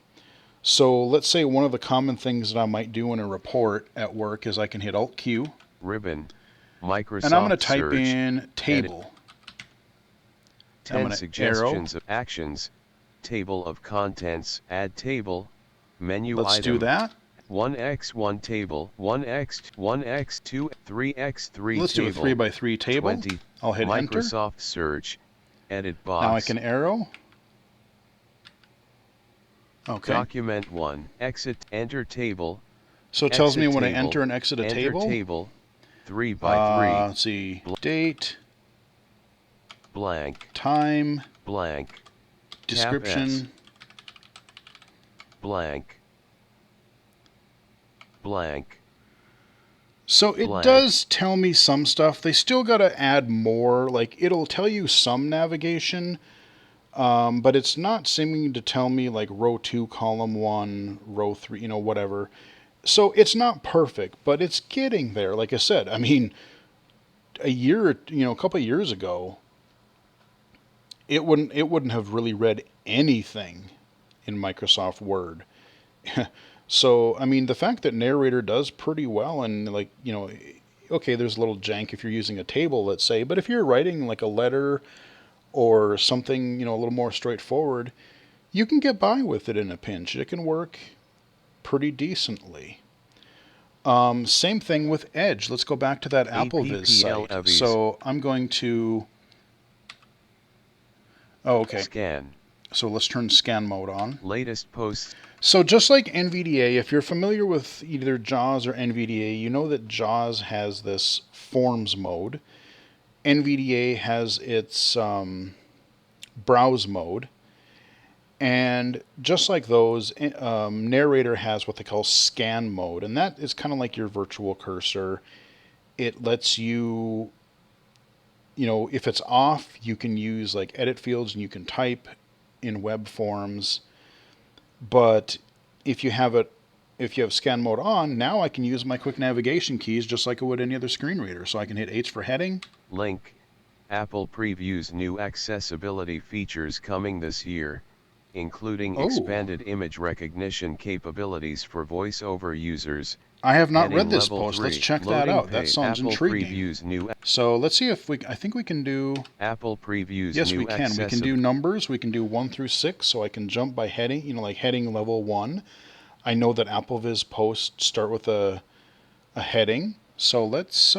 So let's say one of the common things that I might do in a report at work is I can hit Alt-Q. Ribbon. Microsoft and I'm going to type search, in table. Edit. 10 gonna suggestions arrow. of actions. Table of contents. Add table. Menu Let's item. do that. 1x1 table. 1x2 3x3 Let's table. do a 3x3 table. 20. I'll hit enter. Microsoft search. Edit box. Now I can arrow. Okay. Document 1. Exit. Enter table. So it tells me Exit when I table. enter and exit a Enter table. table. 3x3. Let's see. Date. Blank. Time. Blank. Description. Tab S. Blank. Blank. So it Blank. does tell me some stuff. They still got to add more. Like, it'll tell you some navigation, but it's not seeming to tell me like row 2, column 1, row 3, you know, whatever. So it's not perfect, but it's getting there. Like I said, I mean, a couple of years ago, it wouldn't have really read anything in Microsoft Word. So, I mean, the fact that Narrator does pretty well, and like, you know, okay, there's a little jank if you're using a table, let's say, but if you're writing like a letter or something, you know, a little more straightforward, you can get by with it in a pinch. It can work pretty decently. Same thing with Edge. Let's go back to that AppleVis site. AppleVis. So I'm going to... Oh, okay. Scan. So let's turn scan mode on. Latest posts. So just like Nvda, if you're familiar with either JAWS or Nvda, you know that JAWS has this forms mode. Nvda has its browse mode. And just like those, Narrator has what they call scan mode. And that is kind of like your virtual cursor. It lets you, you know, if it's off, you can use like edit fields and you can type in web forms. But if you have scan mode on, now I can use my quick navigation keys just like I would any other screen reader. So I can hit H for heading. Link. Apple previews new accessibility features coming this year, including expanded image recognition capabilities for voiceover users. I have not Heading read this level post. 3. Let's check that Loading out. That page. sounds Apple intriguing. Previews new. So let's see if I think we can do... Apple previews Yes, new we can. We can do numbers. We can do 1 through 6. So I can jump by heading, you know, like heading level 1. I know that AppleVis posts start with a heading. So let's...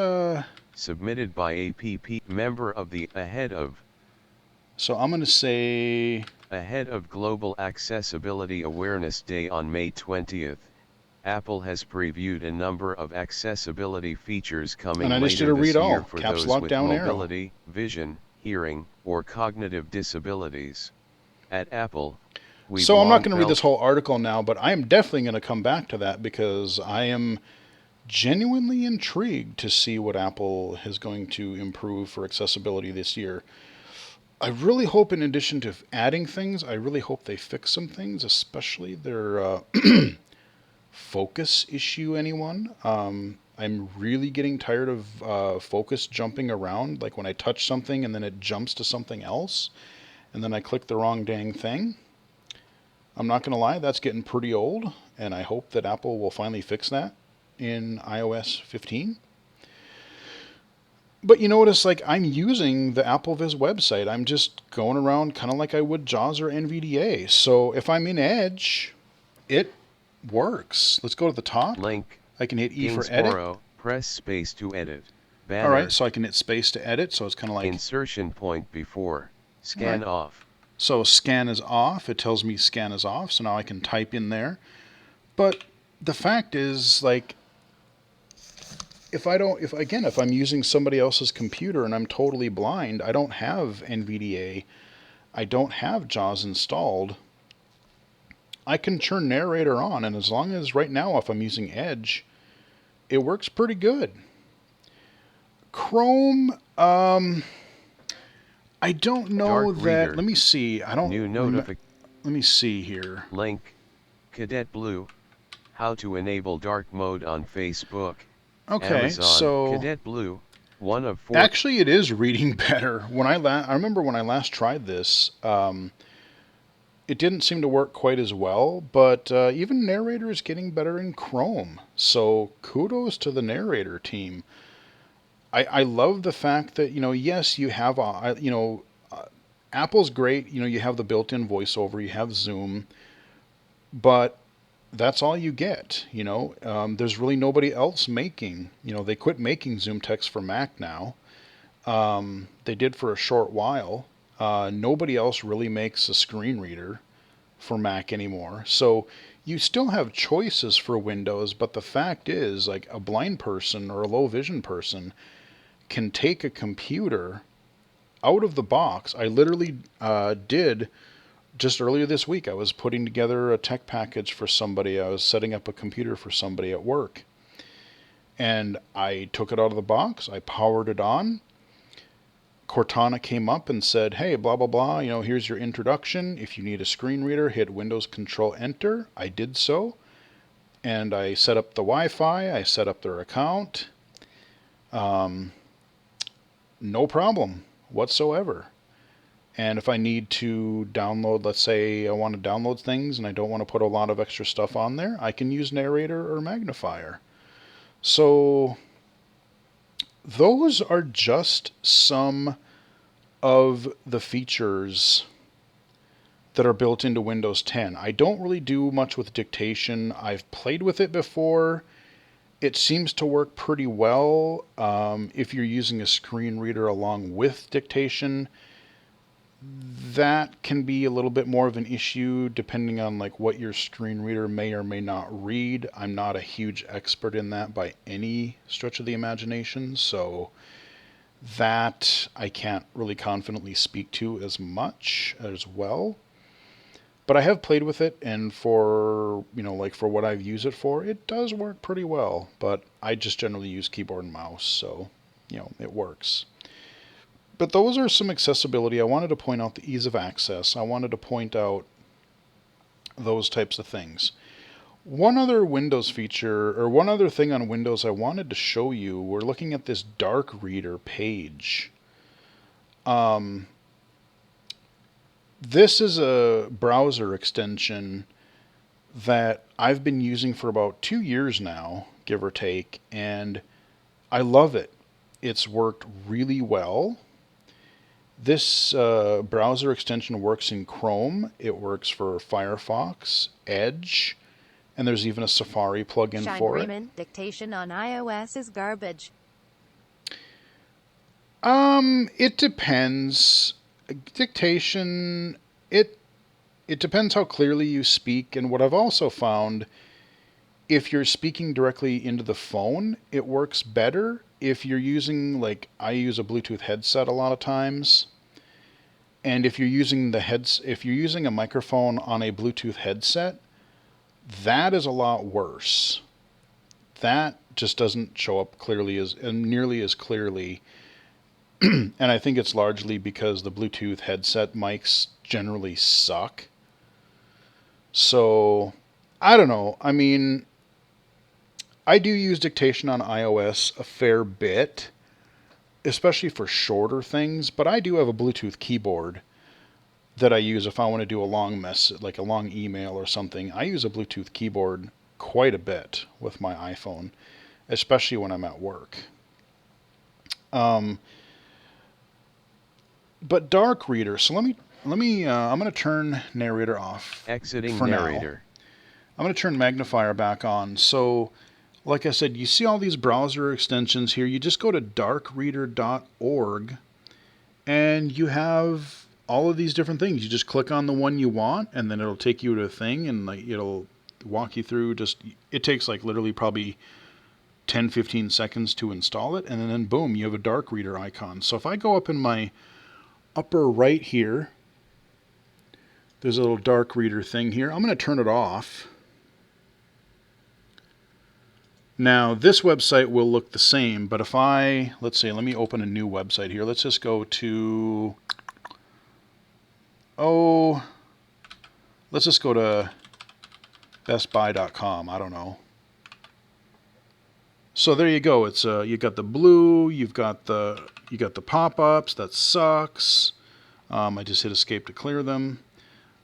Submitted by APP member of the Ahead of. So I'm going to say... Ahead of Global Accessibility Awareness Day on May 20th, Apple has previewed a number of accessibility features coming And I just did later a this read all. year for Caps those lock with down arrow. mobility, vision, hearing, or cognitive disabilities. At Apple, we've So I'm not long going to read felt- this whole article now, but I am definitely going to come back to that because I am genuinely intrigued to see what Apple is going to improve for accessibility this year. I really hope, in addition to adding things, I really hope they fix some things, especially their focus issue, anyone. I'm really getting tired of focus jumping around, like when I touch something and then it jumps to something else, and then I click the wrong dang thing. I'm not going to lie, that's getting pretty old, and I hope that Apple will finally fix that in iOS 15. But you notice, like, I'm using the AppleVis website. I'm just going around kind of like I would JAWS or NVDA. So if I'm in Edge, it works. Let's go to the top. Link. I can hit E for edit. Gainsborough, press space to edit. Banner. All right, so I can hit space to edit. So it's kind of like insertion point before. Scan right. off. So scan is off. It tells me scan is off. So now I can type in there. But the fact is, like, if I'm using somebody else's computer and I'm totally blind, I don't have NVDA, I don't have JAWS installed, I can turn Narrator on, and as long as right now, if I'm using Edge, it works pretty good. Chrome, I don't know Dark that. Reader. Let me see. I don't. New notification. Let me see here. Link. Cadet Blue. How to enable dark mode on Facebook. Okay, Amazon, so Cadet Blue, one of 4. Actually, it is reading better. When I remember when I last tried this, it didn't seem to work quite as well. But even Narrator is getting better in Chrome. So kudos to the Narrator team. I love the fact that yes, you have Apple's great. You have the built-in voiceover, you have Zoom, but that's all you get. There's really nobody else making. They quit making Zoom text for Mac now. They did for a short while. Nobody else really makes a screen reader for Mac anymore. So you still have choices for Windows, but the fact is, like, a blind person or a low vision person can take a computer out of the box. I literally did. Just earlier this week, I was putting together a tech package for somebody. I was setting up a computer for somebody at work. And I took it out of the box. I powered it on. Cortana came up and said, hey, blah, blah, blah. Here's your introduction. If you need a screen reader, hit Windows Control Enter. I did so. And I set up the Wi-Fi. I set up their account. No problem whatsoever. And if I need to download, let's say I want to download things and I don't want to put a lot of extra stuff on there, I can use Narrator or Magnifier. So those are just some of the features that are built into Windows 10. I don't really do much with dictation. I've played with it before. It seems to work pretty well if you're using a screen reader along with dictation. That can be a little bit more of an issue depending on like what your screen reader may or may not read. I'm not a huge expert in that by any stretch of the imagination, so that I can't really confidently speak to as much as well. But I have played with it, and for for what I've used it for, it does work pretty well. But I just generally use keyboard and mouse, so it works. But those are some accessibility. I wanted to point out the ease of access. I wanted to point out those types of things. One other Windows feature, or one other thing on Windows I wanted to show you, we're looking at this Dark Reader page. This is a browser extension that I've been using for about 2 years now, give or take, and I love it. It's worked really well. This browser extension works in Chrome. It works for Firefox, Edge, and there's even a Safari plugin for it. Dictation on iOS is garbage. It depends. Dictation, it depends how clearly you speak, and what I've also found, if you're speaking directly into the phone, it works better. If you're using, like, I use a Bluetooth headset a lot of times, and if you're using a microphone on a Bluetooth headset, that is a lot worse. That just doesn't show up nearly as clearly. And I think it's largely because the Bluetooth headset mics generally suck. So, I don't know. I mean, I do use dictation on iOS a fair bit, especially for shorter things, but I do have a Bluetooth keyboard. that I use if I want to do a long like a long email or something. I use a Bluetooth keyboard quite a bit with my iPhone, especially when I'm at work. But Dark Reader. So let me. I'm going to turn Narrator off Exiting for now. Narrator. I'm going to turn Magnifier back on. So, like I said, you see all these browser extensions here. You just go to darkreader.org, and you have all of these different things. You just click on the one you want, and then it'll take you to a thing, and like it'll walk you through. It takes like literally probably 10-15 seconds to install it, and then boom, you have a Dark Reader icon. So if I go up in my upper right here, there's a little Dark Reader thing here. I'm going to turn it off. Now, this website will look the same, but if let's say, let me open a new website here. Let's just go to, let's just go to bestbuy.com. I don't know. So there you go. It's you got the blue, you got the pop-ups. That sucks. I just hit escape to clear them.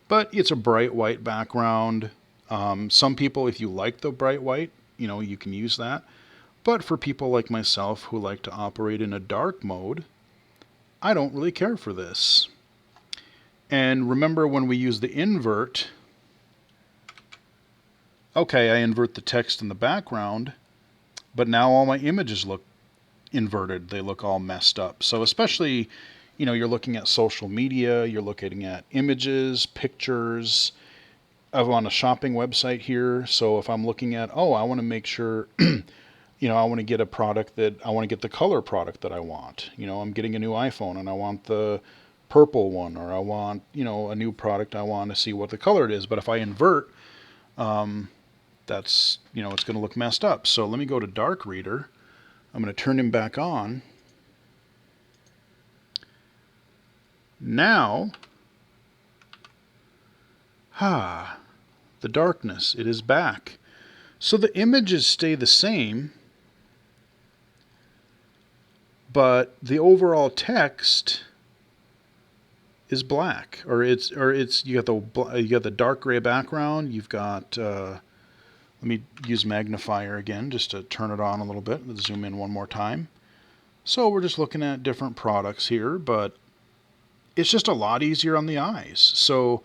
But it's a bright white background. Some people, if you like the bright white, you can use that. But for people like myself who like to operate in a dark mode, I don't really care for this. And remember when we use the invert, okay, I invert the text in the background, but now all my images look inverted. They look all messed up. So especially, you're looking at social media, you're looking at images, pictures. I'm on a shopping website here, so if I'm looking at, I want to make sure, I want to get a product I want to get the color product that I want. I'm getting a new iPhone and I want the purple one, or I want, a new product, I want to see what the color it is. But if I invert, that's, it's going to look messed up. So let me go to Dark Reader. I'm going to turn him back on. Now, the darkness, it is back. So the images stay the same, but the overall text is black, or it's you got the dark gray background. You've got let me use Magnifier again just to turn it on a little bit. Let's zoom in one more time. So we're just looking at different products here, but it's just a lot easier on the eyes. So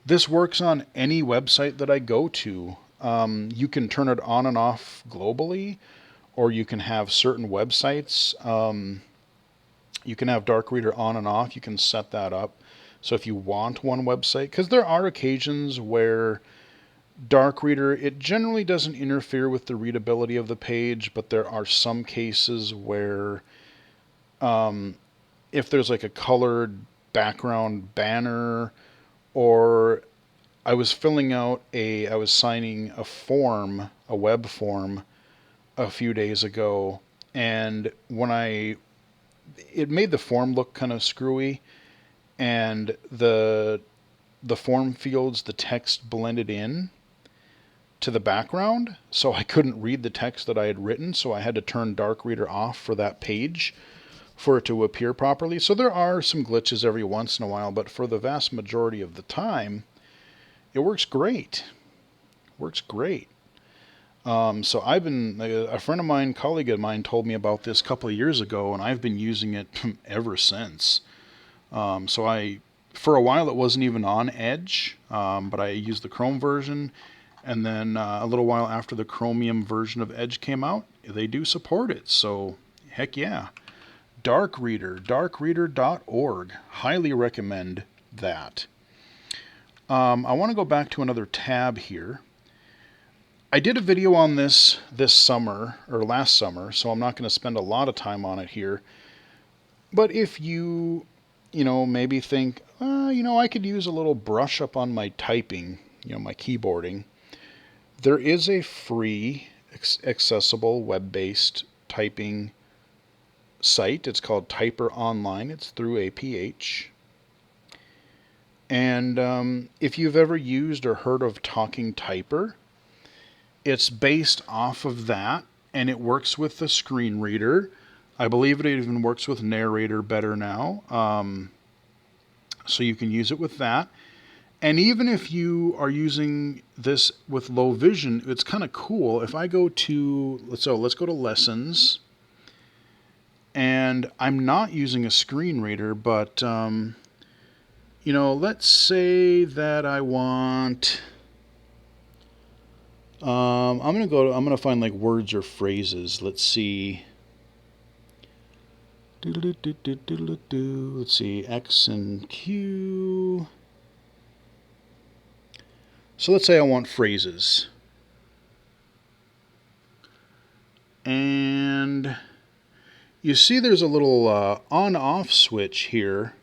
this works on any website that I go to. You can turn it on and off globally, or you can have certain websites. You can have Dark Reader on and off. You can set that up. So if you want one website, because there are occasions where Dark Reader, it generally doesn't interfere with the readability of the page, but there are some cases where if there's like a colored background banner, or I was signing a form, a web form, a few days ago, and when it made the form look kind of screwy, and the form fields, the text blended in to the background, so I couldn't read the text that I had written, so I had to turn Dark Reader off for that page for it to appear properly. So there are some glitches every once in a while, but for the vast majority of the time, it works great. Works great. So I've been, a friend of mine, colleague of mine, told me about this a couple of years ago, and I've been using it ever since. For a while it wasn't even on Edge, but I used the Chrome version, and then a little while after the Chromium version of Edge came out, they do support it. So heck yeah. Dark Reader, darkreader.org. Highly recommend that. I want to go back to another tab here. I did a video on this summer, or last summer, so I'm not going to spend a lot of time on it here. But if you maybe think, I could use a little brush up on my typing, my keyboarding, there is a free, accessible, web-based typing site. It's called Typer Online. It's through APH. And if you've ever used or heard of Talking Typer, it's based off of that, and it works with the screen reader. I believe it even works with Narrator better now. So you can use it with that. And even if you are using this with low vision, it's kind of cool. If I go to, let's go to lessons, and I'm not using a screen reader, but let's say that I want. I'm gonna find like words or phrases. Let's see. Let's see, X and Q. So let's say I want phrases. And you see there's a little on-off switch here.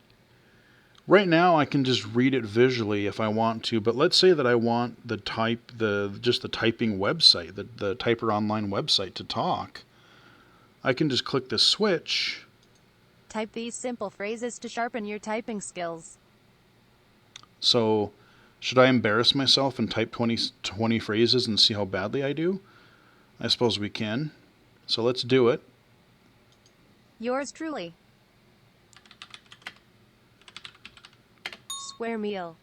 Right now I can just read it visually if I want to, but let's say that I want the typing website, the Typer Online website to talk. I can just click the switch. Type these simple phrases to sharpen your typing skills. So, should I embarrass myself and type 20 phrases and see how badly I do? I suppose we can. So let's do it. Yours truly. Square meal.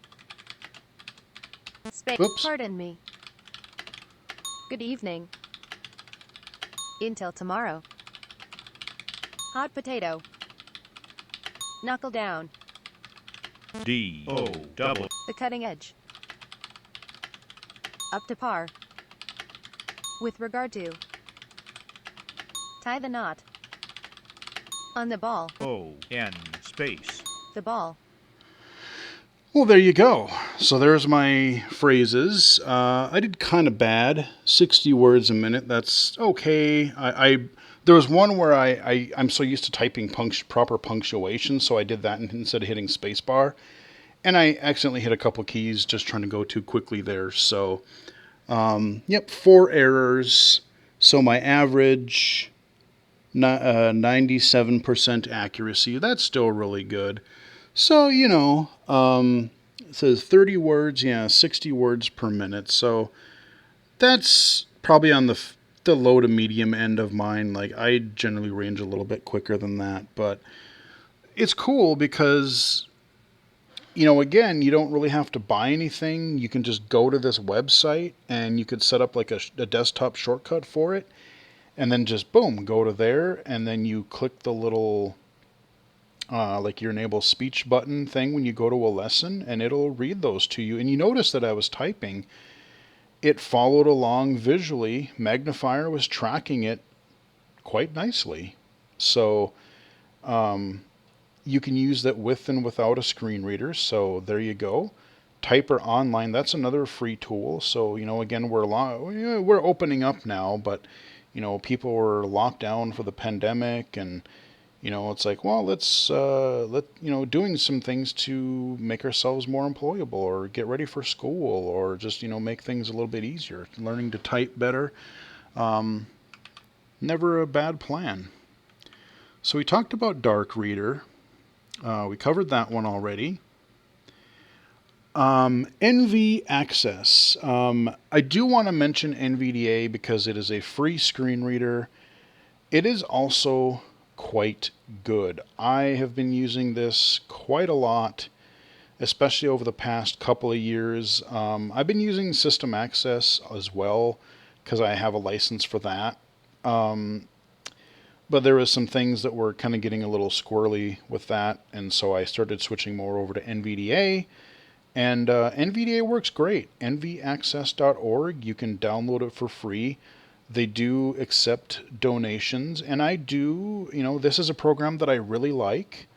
Oops. Pardon me. Good evening. Until tomorrow. Hot potato. Knuckle down. D-O-double. The cutting edge. Up to par. With regard to. Tie the knot. On the ball. O-N space. The ball. Well, there you go. So there's my phrases. I did kind of bad. 60 words a minute. That's okay. There was one where I'm so used to typing proper punctuation, so I did that instead of hitting spacebar. And I accidentally hit a couple keys just trying to go too quickly there. So, 4 errors. So my average, 97% accuracy. That's still really good. So, it says 30 words, 60 words per minute. So that's probably on the low to medium end of mine. Like, I generally range a little bit quicker than that. But it's cool because, again, you don't really have to buy anything. You can just go to this website and you could set up like a desktop shortcut for it. And then just, boom, go to there. And then you click the little... like your enable speech button thing when you go to a lesson, and it'll read those to you. And you notice that I was typing, it followed along visually. Magnifier was tracking it quite nicely. So you can use that with and without a screen reader. So there you go. Typer Online, that's another free tool. So, again, we're opening up now, but, people were locked down for the pandemic, and it's like, well, let's doing some things to make ourselves more employable, or get ready for school, or just make things a little bit easier. Learning to type better, never a bad plan. So we talked about Dark Reader. We covered that one already. NV Access. I do want to mention Nvda because it is a free screen reader. It is also quite good. I have been using this quite a lot, especially over the past couple of years. I've been using System Access as well because I have a license for that. But there was some things that were kind of getting a little squirrely with that, and so I started switching more over to Nvda. And Nvda works great. nvaccess.org, you can download it for free. They do accept donations, and I do, this is a program that I really like.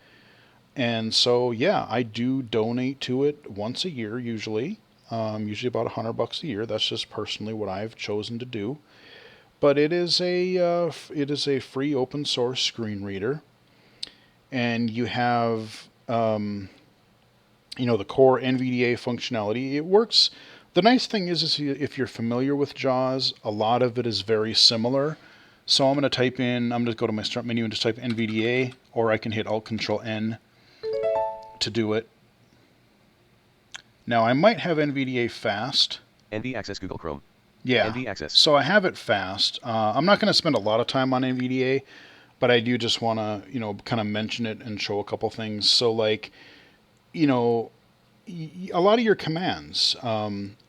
And so, I do donate to it once a year, usually about $100 a year. That's just personally what I've chosen to do. But it is a free open source screen reader, and you have the core Nvda functionality. It works. The nice thing is if you're familiar with JAWS, a lot of it is very similar. So I'm going to go to my start menu and just type Nvda, or I can hit Alt-Control-N to do it. Now I might have Nvda fast. NV Access Google Chrome. Yeah. NV Access. So I have it fast. I'm not going to spend a lot of time on Nvda, but I do just want to, kind of mention it and show a couple things. So like, you know, a lot of your commands,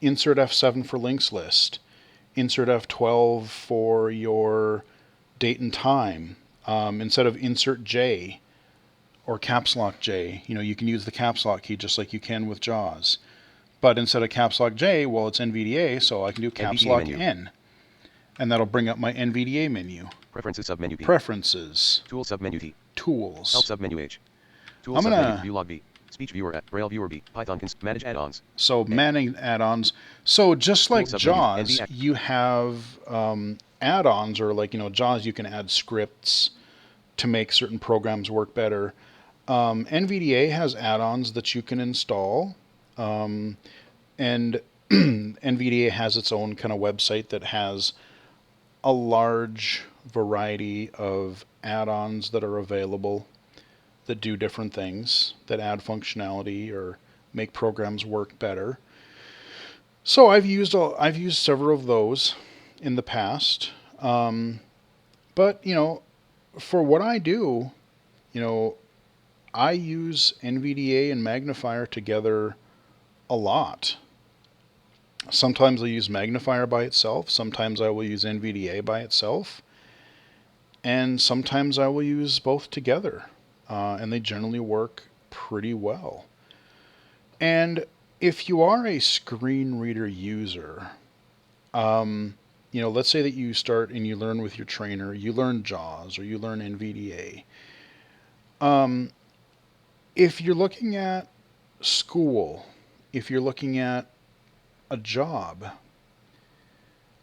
insert F7 for links list, insert F12 for your date and time, instead of insert J or caps lock J, you can use the caps lock key just like you can with JAWS. But instead of caps lock J, well, it's Nvda, so I can do caps NVDA lock menu. N. And that'll bring up my Nvda menu. Preferences submenu P. Preferences. Tool submenu T. Tools. Help submenu H. Tool I'm submenu gonna View log B. Speech viewer at Braille viewer B. Python manage add-ons. So manage add-ons. So just like submenu, JAWS, NVDA. you have add-ons, or like JAWS, you can add scripts to make certain programs work better. NVDA has add-ons that you can install, and NVDA has its own kind of website that has a large variety of add-ons that are available that do different things, that add functionality or make programs work better. So I've used several of those in the past, but for what I do, I use Nvda and Magnifier together a lot. Sometimes I'll use Magnifier by itself, sometimes I will use Nvda by itself, and sometimes I will use both together, and they generally work pretty well. And if you are a screen reader user, let's say that you start and you learn with your trainer, you learn JAWS or you learn Nvda. If you're looking at school, if you're looking at a job,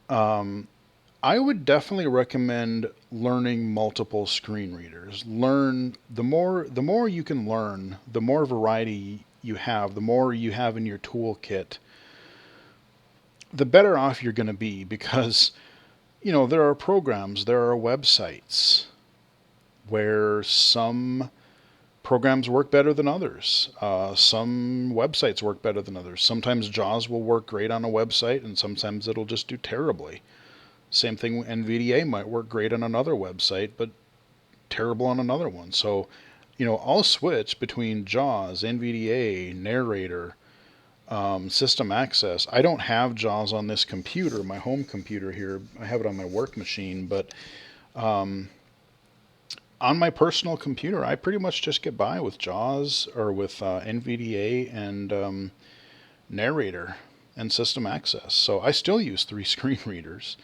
I would definitely recommend learning multiple screen readers. The more you can learn, the more variety you have, the more you have in your toolkit, the better off you're going to be, because there are programs, there are websites where some programs work better than others. Some websites work better than others. Sometimes JAWS will work great on a website, and sometimes it'll just do terribly. Same thing, Nvda might work great on another website, but terrible on another one. So, I'll switch between JAWS, Nvda, Narrator, System Access. I don't have JAWS on this computer, my home computer here. I have it on my work machine, but on my personal computer, I pretty much just get by with JAWS or with Nvda and Narrator and System Access. So I still use 3 screen readers.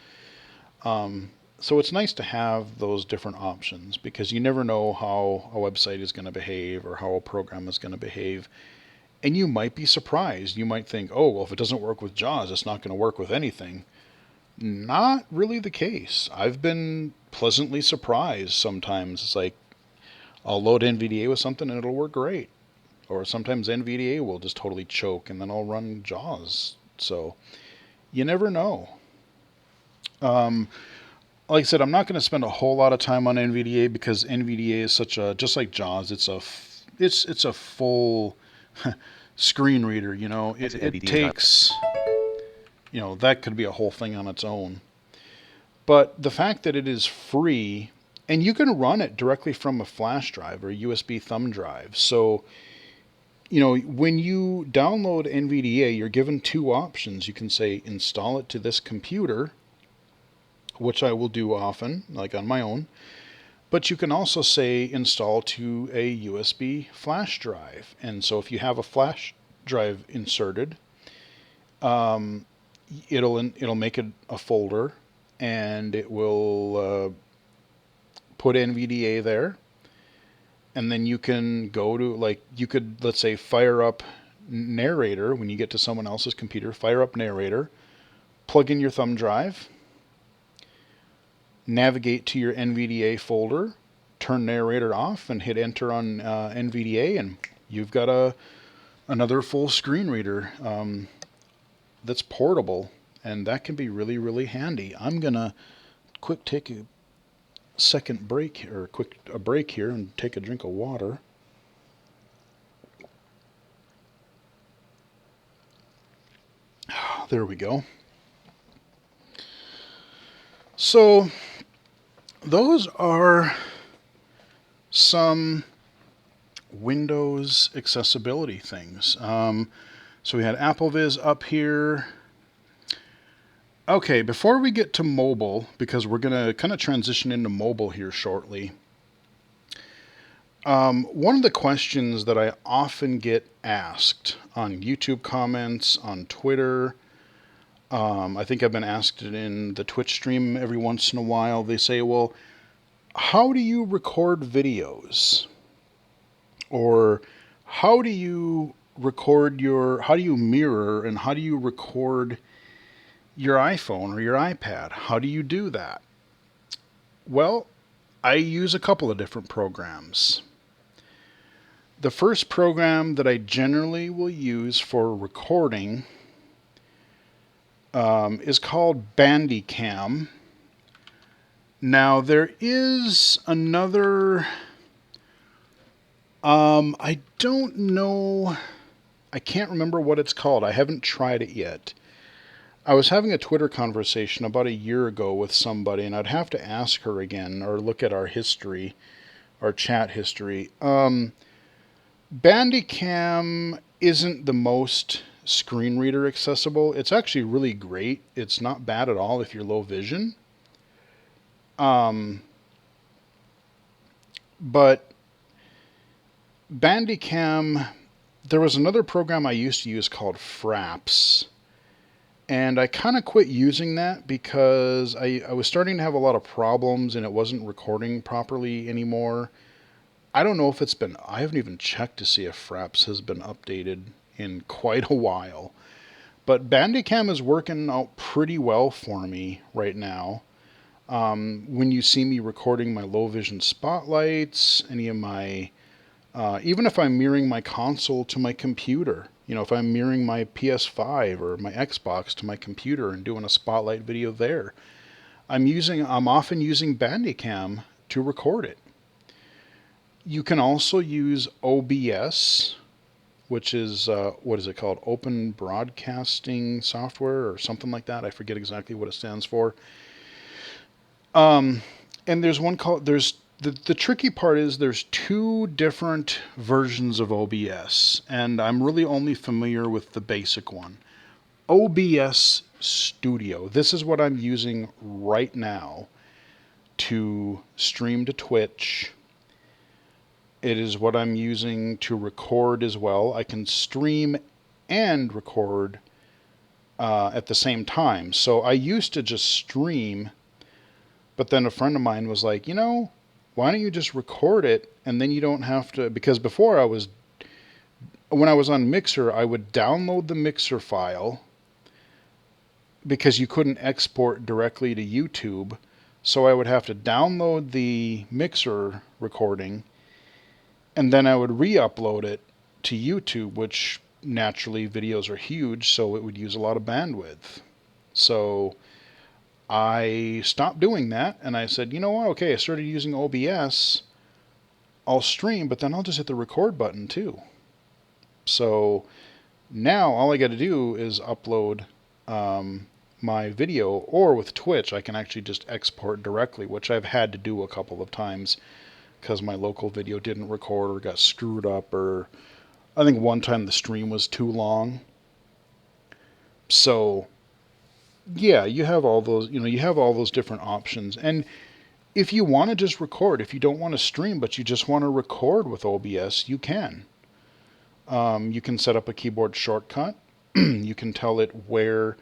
So it's nice to have those different options, because you never know how a website is going to behave or how a program is going to behave. And you might be surprised. You might think, oh, well, if it doesn't work with JAWS, it's not going to work with anything. Not really the case. I've been pleasantly surprised sometimes. It's like, I'll load Nvda with something and it'll work great. Or sometimes Nvda will just totally choke and then I'll run JAWS. So you never know. Like I said, I'm not going to spend a whole lot of time on Nvda, because Nvda is just like JAWS, it's a full screen reader, it takes, that could be a whole thing on its own. But the fact that it is free, and you can run it directly from a flash drive or a USB thumb drive. So, when you download Nvda, you're given 2 options. You can say install it to this computer, which I will do often, like on my own. But you can also say install to a USB flash drive. And so if you have a flash drive inserted, it'll make it a folder, and it will put Nvda there. And then you can go to, let's say, fire up Narrator. When you get to someone else's computer, fire up Narrator, plug in your thumb drive, navigate to your Nvda folder, turn Narrator off, and hit enter on Nvda, and you've got another full screen reader that's portable, and that can be really, really handy. I'm gonna take a second break, or a break here, and take a drink of water. There we go. So those are some Windows accessibility things. So we had AppleVis up here. Okay, before we get to mobile, because we're going to kind of transition into mobile here shortly, one of the questions that I often get asked on YouTube comments, on Twitter, I think I've been asked it in the Twitch stream every once in a while. They say, well, how do you record videos? Or how do you how do you mirror and how do you record your iPhone or your iPad? How do you do that? Well, I use a couple of different programs. The first program that I generally will use for recording is called Bandicam. Now, there is another... I don't know... I can't remember what it's called. I haven't tried it yet. I was having a Twitter conversation about a year ago with somebody, and I'd have to ask her again, or look at our history, our chat history. Bandicam isn't the most screen reader accessible. It's actually really great. It's not bad at all if you're low vision. But Bandicam, there was another program I used to use called Fraps. And I kind of quit using that because I was starting to have a lot of problems and it wasn't recording properly anymore. I don't know if it's been... I haven't even checked to see if Fraps has been updated in quite a while. But Bandicam is working out pretty well for me right now. When you see me recording my low vision spotlights, any of my... even if I'm mirroring my console to my computer, you know, if I'm mirroring my PS5 or my Xbox to my computer and doing a spotlight video there, I'm often using Bandicam to record it. You can also use OBS, which is, what is it called? Open Broadcasting Software or something like that. I forget exactly what it stands for. And there's one called, the tricky part is there's two different versions of OBS, and I'm really only familiar with the basic one. OBS Studio. This is what I'm using right now to stream to Twitch. It is what I'm using to record as well. I can stream and record at the same time. So I used to just stream, but then a friend of mine was like, you know, why don't you just record it and then you don't have to... Because before when I was on Mixer, I would download the Mixer file because you couldn't export directly to YouTube. So I would have to download the Mixer recording and then I would re-upload it to YouTube, which naturally videos are huge, so it would use a lot of bandwidth. So I stopped doing that, and I said, you know what, okay, I started using OBS, I'll stream, but then I'll just hit the record button too. So now all I got to do is upload my video, or with Twitch, I can actually just export directly, which I've had to do a couple of times because my local video didn't record or got screwed up, or I think one time the stream was too long. So yeah, you have all those different options. And if you want to just record, if you don't want to stream but you just want to record with OBS, you can. You can set up a keyboard shortcut. You can tell it where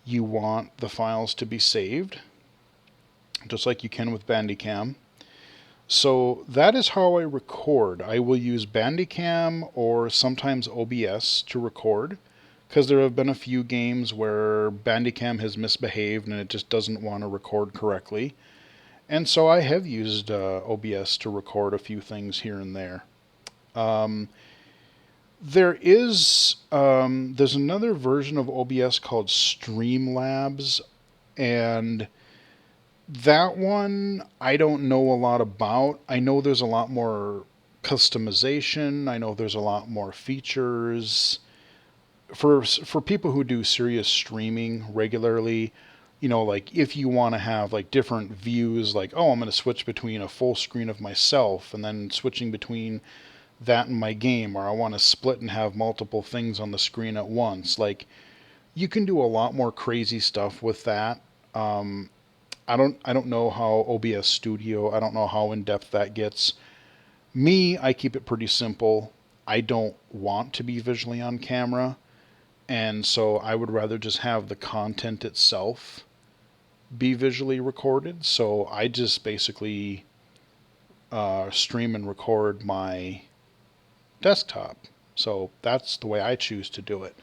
you want the files to be saved, just like you can with Bandicam. So that is how I record. I will use Bandicam or sometimes OBS to record, because there have been a few games where Bandicam has misbehaved and it just doesn't want to record correctly. And so I have used OBS to record a few things here and there. There's another version of OBS called Streamlabs, and that one I don't know a lot about. I know there's a lot more customization. I know there's a lot more features. For people who do serious streaming regularly, you know, like if you want to have like different views, like, oh, I'm going to switch between a full screen of myself and then switching between that in my game, or I want to split and have multiple things on the screen at once. Like, you can do a lot more crazy stuff with that. I don't know how OBS Studio, I don't know how in depth that gets. Me, I keep it pretty simple. I don't want to be visually on camera, and so I would rather just have the content itself be visually recorded. So I just basically stream and record my desktop. So that's the way I choose to do it.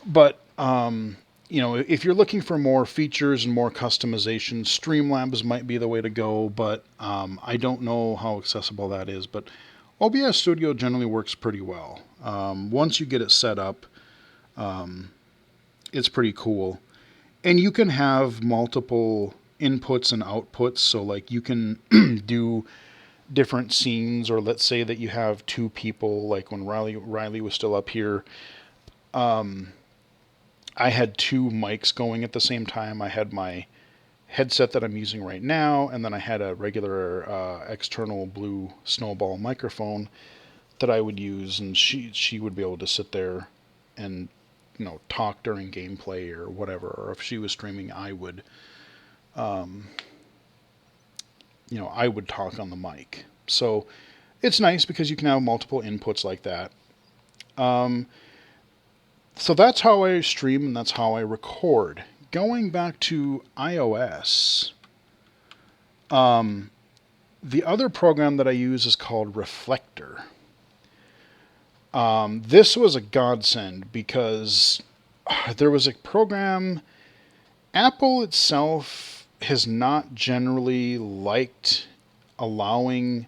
But if you're looking for more features and more customization, Streamlabs might be the way to go, but I don't know how accessible that is. But OBS Studio generally works pretty well. Once you get it set up, it's pretty cool. And you can have multiple inputs and outputs. So like you can do different scenes, or let's say that you have two people, like when Riley was still up here, I had two mics going at the same time. I had my headset that I'm using right now, and then I had a regular external blue snowball microphone that I would use, and she would be able to sit there and talk during gameplay or whatever. Or if she was streaming, I would I would talk on the mic. So it's nice because you can have multiple inputs like that. So that's how I stream and that's how I record. Going back to iOS, the other program that I use is called Reflector. This was a godsend because there was a program. Apple itself has not generally liked allowing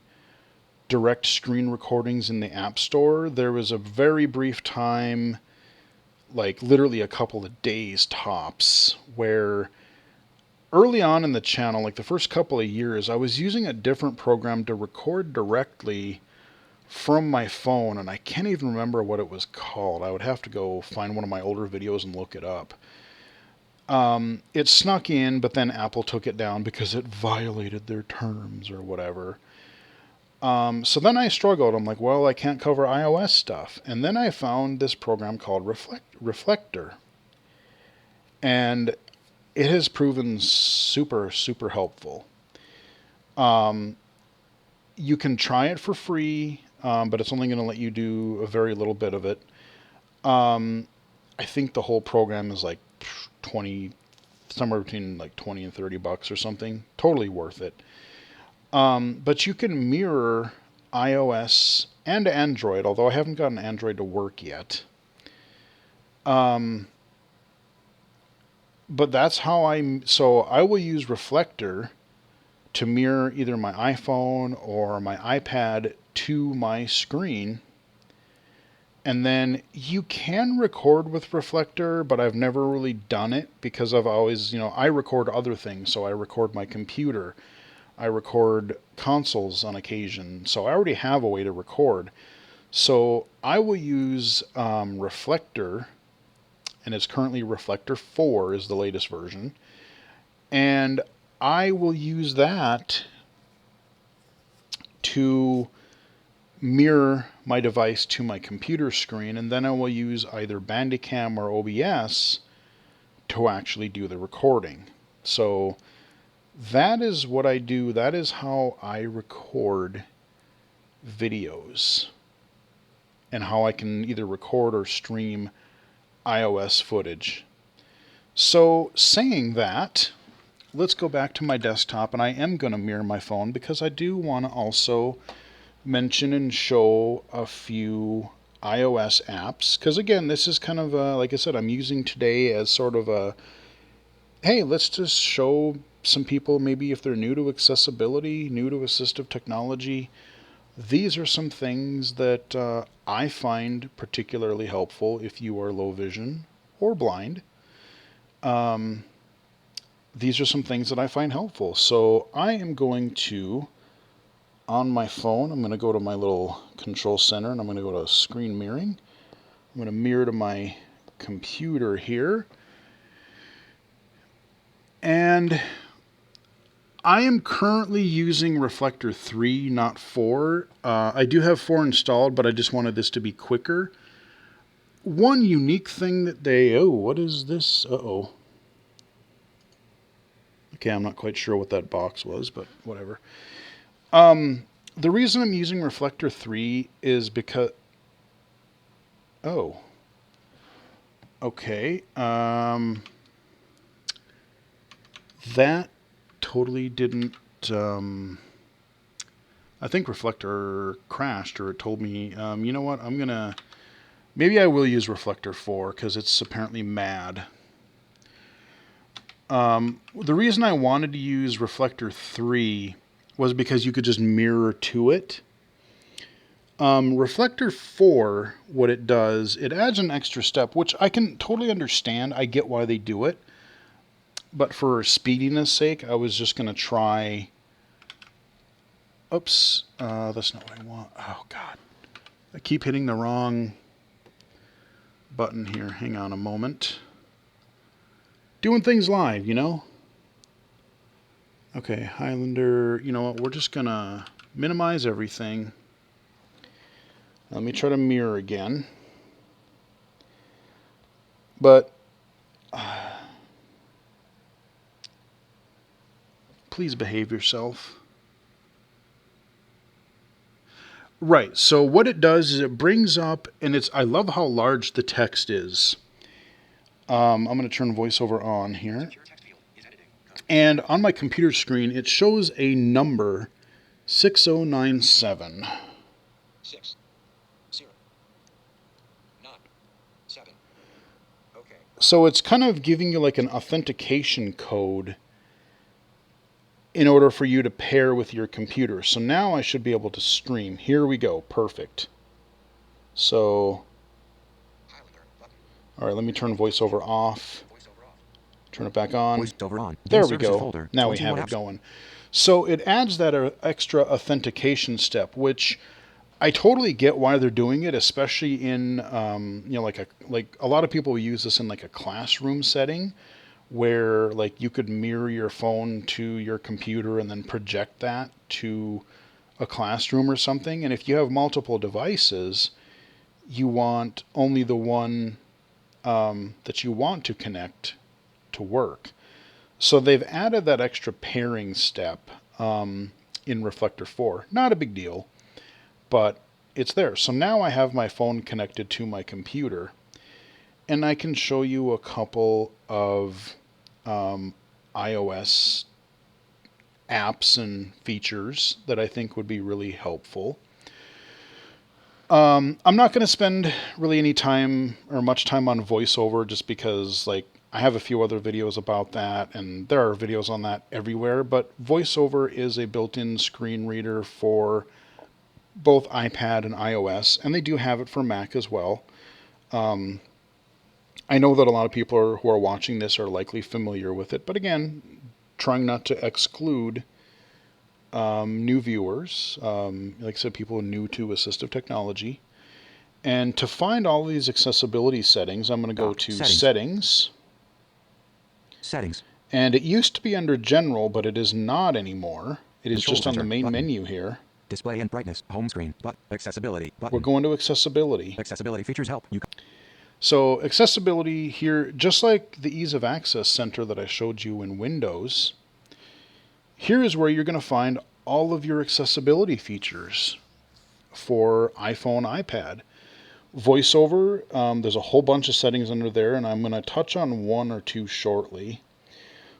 direct screen recordings in the App Store. There was a very brief time, like literally a couple of days tops, where early on in the channel, like the first couple of years, I was using a different program to record directly from my phone, and I can't even remember what it was called. I would have to go find one of my older videos and look it up. It snuck in, but then Apple took it down because it violated their terms or whatever. So then I struggled. I'm like, well, I can't cover iOS stuff. And then I found this program called Reflector. And it has proven super, super helpful. You can try it for free, but it's only going to let you do a very little bit of it. I think the whole program is like 20, somewhere between like 20 and $30 or something. Totally worth it. But you can mirror iOS and Android, although I haven't gotten Android to work yet. But that's how so I will use Reflector to mirror either my iPhone or my iPad to my screen. And then you can record with Reflector, but I've never really done it because I've always, I record other things. So I record my computer. I record consoles on occasion. So I already have a way to record. So I will use Reflector, and it's currently Reflector 4 is the latest version. And I will use that to mirror my device to my computer screen, and then I will use either Bandicam or OBS to actually do the recording. So that is what I do. That is how I record videos, and how I can either record or stream iOS footage. So saying that, let's go back to my desktop, and I am going to mirror my phone because I do want to also mention and show a few iOS apps, because again, this is kind of like I said, I'm using today as sort of a, hey, let's just show some people, maybe if they're new to accessibility, new to assistive technology, these are some things that I find particularly helpful if you are low vision or blind. These are some things that I find helpful. So I am going to, on my phone, I'm going to go to my little control center, and I'm going to go to screen mirroring. I'm going to mirror to my computer here. And I am currently using Reflector 3, not 4. I do have 4 installed, but I just wanted this to be quicker. One unique thing that they... Oh, what is this? Uh-oh. Okay, I'm not quite sure what that box was, but whatever. The reason I'm using Reflector 3 is because... Oh. Okay. That totally didn't... I think Reflector crashed, or it told me, you know what, I'm going to... Maybe I will use Reflector 4, because it's apparently mad. The reason I wanted to use Reflector 3 was because you could just mirror to it. Reflector 4, what it does, it adds an extra step, which I can totally understand. I get why they do it. But for speediness sake, I was just going to try... Oops, that's not what I want. Oh, God. I keep hitting the wrong button here. Hang on a moment. Doing things live, you know? Okay, Highlander, you know what? We're just going to minimize everything. Let me try to mirror again. But... please behave yourself. Right, so what it does is it brings up, and it's, I love how large the text is. I'm going to turn VoiceOver on here. And on my computer screen, it shows a number, 6097. 6, 0, 9, 7. Okay. So it's kind of giving you like an authentication code in order for you to pair with your computer. So now I should be able to stream. Here we go. Perfect. So, all right, let me turn VoiceOver off. Turn it back on. VoiceOver on. There we go. Now we have it going. So it adds that extra authentication step, which I totally get why they're doing it, especially in you know, like a lot of people use this in like a classroom setting, where like you could mirror your phone to your computer and then project that to a classroom or something. And if you have multiple devices, you want only the one that you want to connect to work. So they've added that extra pairing step in Reflector 4. Not a big deal, but it's there. So now I have my phone connected to my computer, and I can show you a couple of iOS apps and features that I think would be really helpful. I'm not going to spend really any time or much time on VoiceOver, just because like I have a few other videos about that, and there are videos on that everywhere, but VoiceOver is a built-in screen reader for both iPad and iOS, and they do have it for Mac as well. I know that a lot of people who are watching this are likely familiar with it, but again, trying not to exclude new viewers, like I said, people new to assistive technology. And to find all these accessibility settings, I'm going to go to Settings. And it used to be under General, but it is not anymore. It is just on the main menu here. Display and brightness, home screen, accessibility button. We're going to accessibility. Accessibility features help. So accessibility here, just like the ease of access center that I showed you in Windows, here is where you're going to find all of your accessibility features for iPhone, iPad. VoiceOver, there's a whole bunch of settings under there, and I'm going to touch on one or two shortly.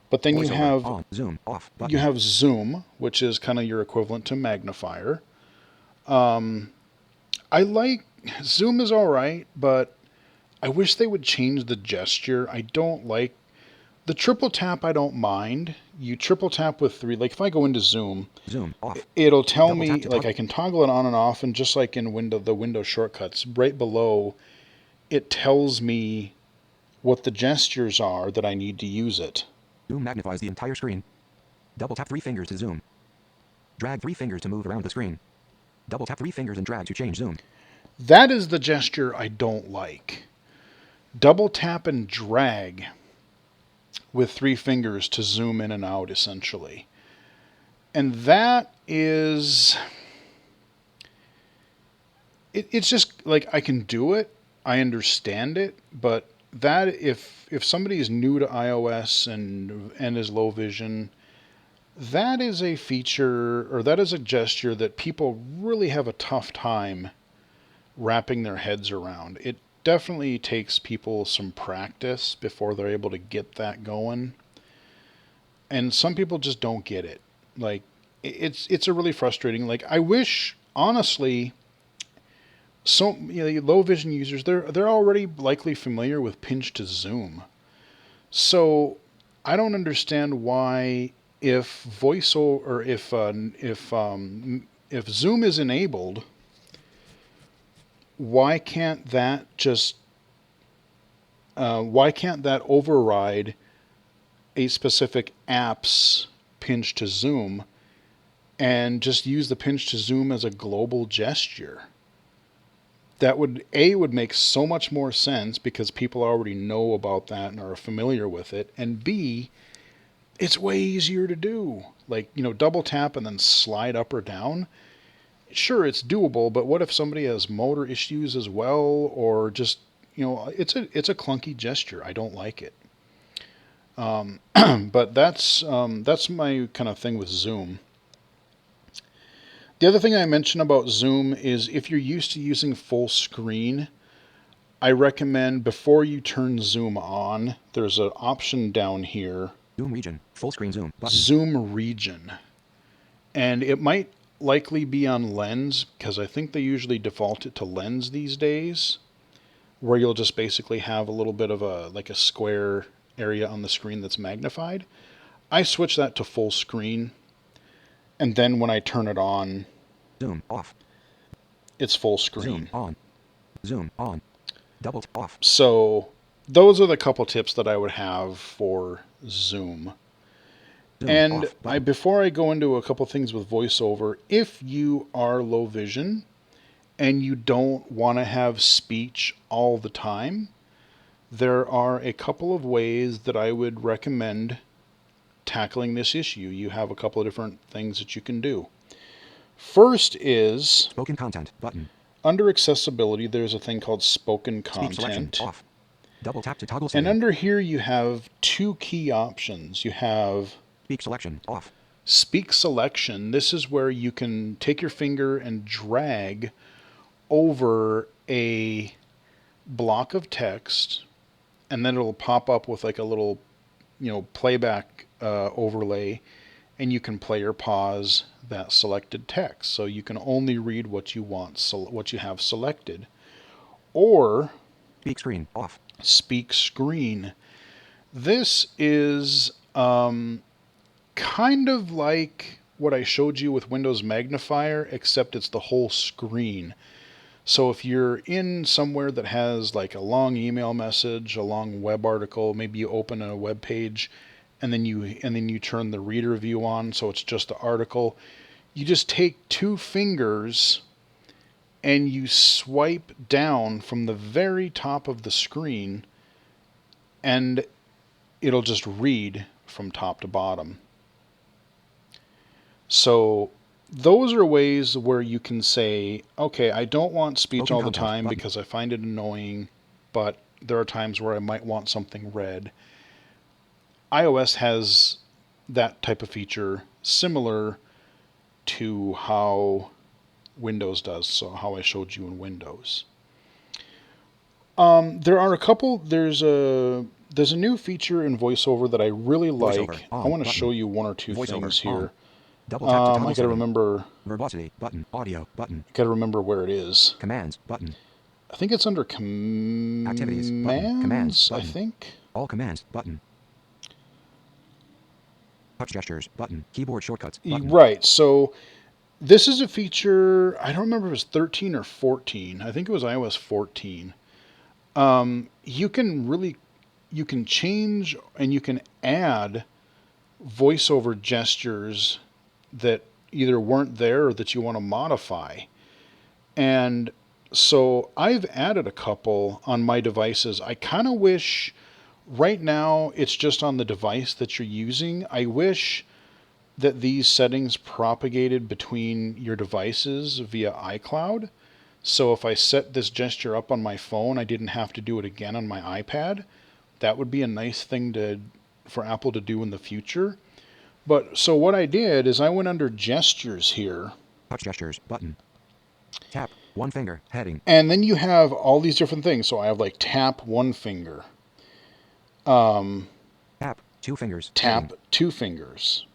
But then you have on, zoom, off, you have Zoom, which is kind of your equivalent to Magnifier. I like Zoom is all right, but I wish they would change the gesture. I don't like the triple tap. I don't mind. You triple tap with 3. Like if I go into Zoom off. It'll tell me like I can toggle it on and off, and just like in the Windows shortcuts, right below, it tells me what the gestures are that I need to use it. Zoom magnifies the entire screen. Double tap 3 fingers to zoom. Drag 3 fingers to move around the screen. Double tap 3 fingers and drag to change zoom. That is the gesture I don't like. Double tap and drag with 3 fingers to zoom in and out, essentially. And that is, it's just like, I can do it, I understand it, but that if somebody is new to iOS and is low vision, that is a feature, or that is a gesture that people really have a tough time wrapping their heads around. It definitely takes people some practice before they're able to get that going. And some people just don't get it. Like, it's a really frustrating. Like, I wish, honestly, so low vision users, they're already likely familiar with pinch to zoom. So I don't understand why, if voiceover, or if zoom is enabled, why can't that override a specific app's pinch to zoom and just use the pinch to zoom as a global gesture? That would make so much more sense, because people already know about that and are familiar with it, and B, it's way easier to do. Like, double tap and then slide up or down. Sure, it's doable, but what if somebody has motor issues as well, or just, it's a clunky gesture. I don't like it. But that's my kind of thing with Zoom. The other thing I mentioned about Zoom is, if you're used to using full screen, I recommend, before you turn Zoom on, there's an option down here. Zoom region, full screen zoom button. Zoom region. And it might likely be on Lens, because I think they usually default it to Lens these days, where you'll just basically have a little bit of a square area on the screen that's magnified. I switch that to full screen, and then when I turn it on, zoom off, it's full screen. Zoom on, zoom on, double off. So those are the couple tips that I would have for Zoom. Zoom And off before I go into a couple things with VoiceOver, if you are low vision and you don't want to have speech all the time, there are a couple of ways that I would recommend tackling this issue. You have a couple of different things that you can do. First is spoken content button. Under accessibility, there's a thing called spoken Speech selection content. off. Double tap to toggle And setting. under here you have two key options. You have Speak selection off. speak selection. This is where you can take your finger and drag over a block of text, and then it'll pop up with like a little, playback overlay, and you can play or pause that selected text. So you can only read what you want, what you have selected. Or speak screen off. Speak screen. This is kind of like what I showed you with Windows Magnifier, except it's the whole screen. So if you're in somewhere that has like a long email message, a long web article, maybe you open a web page and then you turn the reader view on, so it's just the article. You just take two fingers and you swipe down from the very top of the screen, and it'll just read from top to bottom. So those are ways where you can say, okay, I don't want speech spoken all the content time button. because I find it annoying, but there are times where I might want something read. iOS has that type of feature, similar to how Windows does, so how I showed you in Windows. There are a couple. There's a new feature in VoiceOver that I really like. VoiceOver on I want to button. show you one or two VoiceOver things on. here. Double tap to toggle I gotta setting. remember. Verbosity button. Audio button. Gotta remember where it is. Commands button. I think it's under Activities button. commands. Commands I button. think. All commands button. Touch gestures button. Keyboard shortcuts button. Right. So this is a feature. I don't remember if it was 13 or 14. I think it was iOS 14. You can change and you can add VoiceOver gestures that either weren't there or that you want to modify. And so I've added a couple on my devices. I kind of wish right now it's just on the device that you're using. I wish that these settings propagated between your devices via iCloud. So if I set this gesture up on my phone, I didn't have to do it again on my iPad. That would be a nice thing for Apple to do in the future. But so what I did is I went under gestures here. Touch gestures button. Tap one finger heading. And then you have all these different things. So I have like tap one finger. Tap two fingers. Tap heading. two fingers.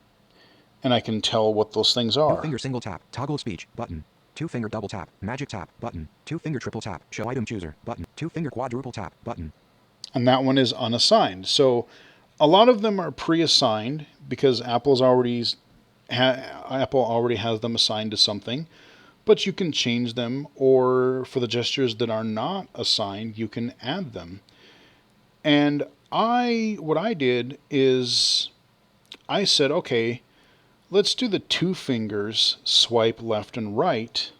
And I can tell what those things are. Two finger single tap. Toggle speech button. Two finger double tap. Magic tap button. Two finger triple tap. Show item chooser button. Two finger quadruple tap button. And that one is unassigned. So a lot of them are pre-assigned because Apple already has them assigned to something. But you can change them, or for the gestures that are not assigned, you can add them. And what I did is I said, okay, let's do the two fingers swipe left and right.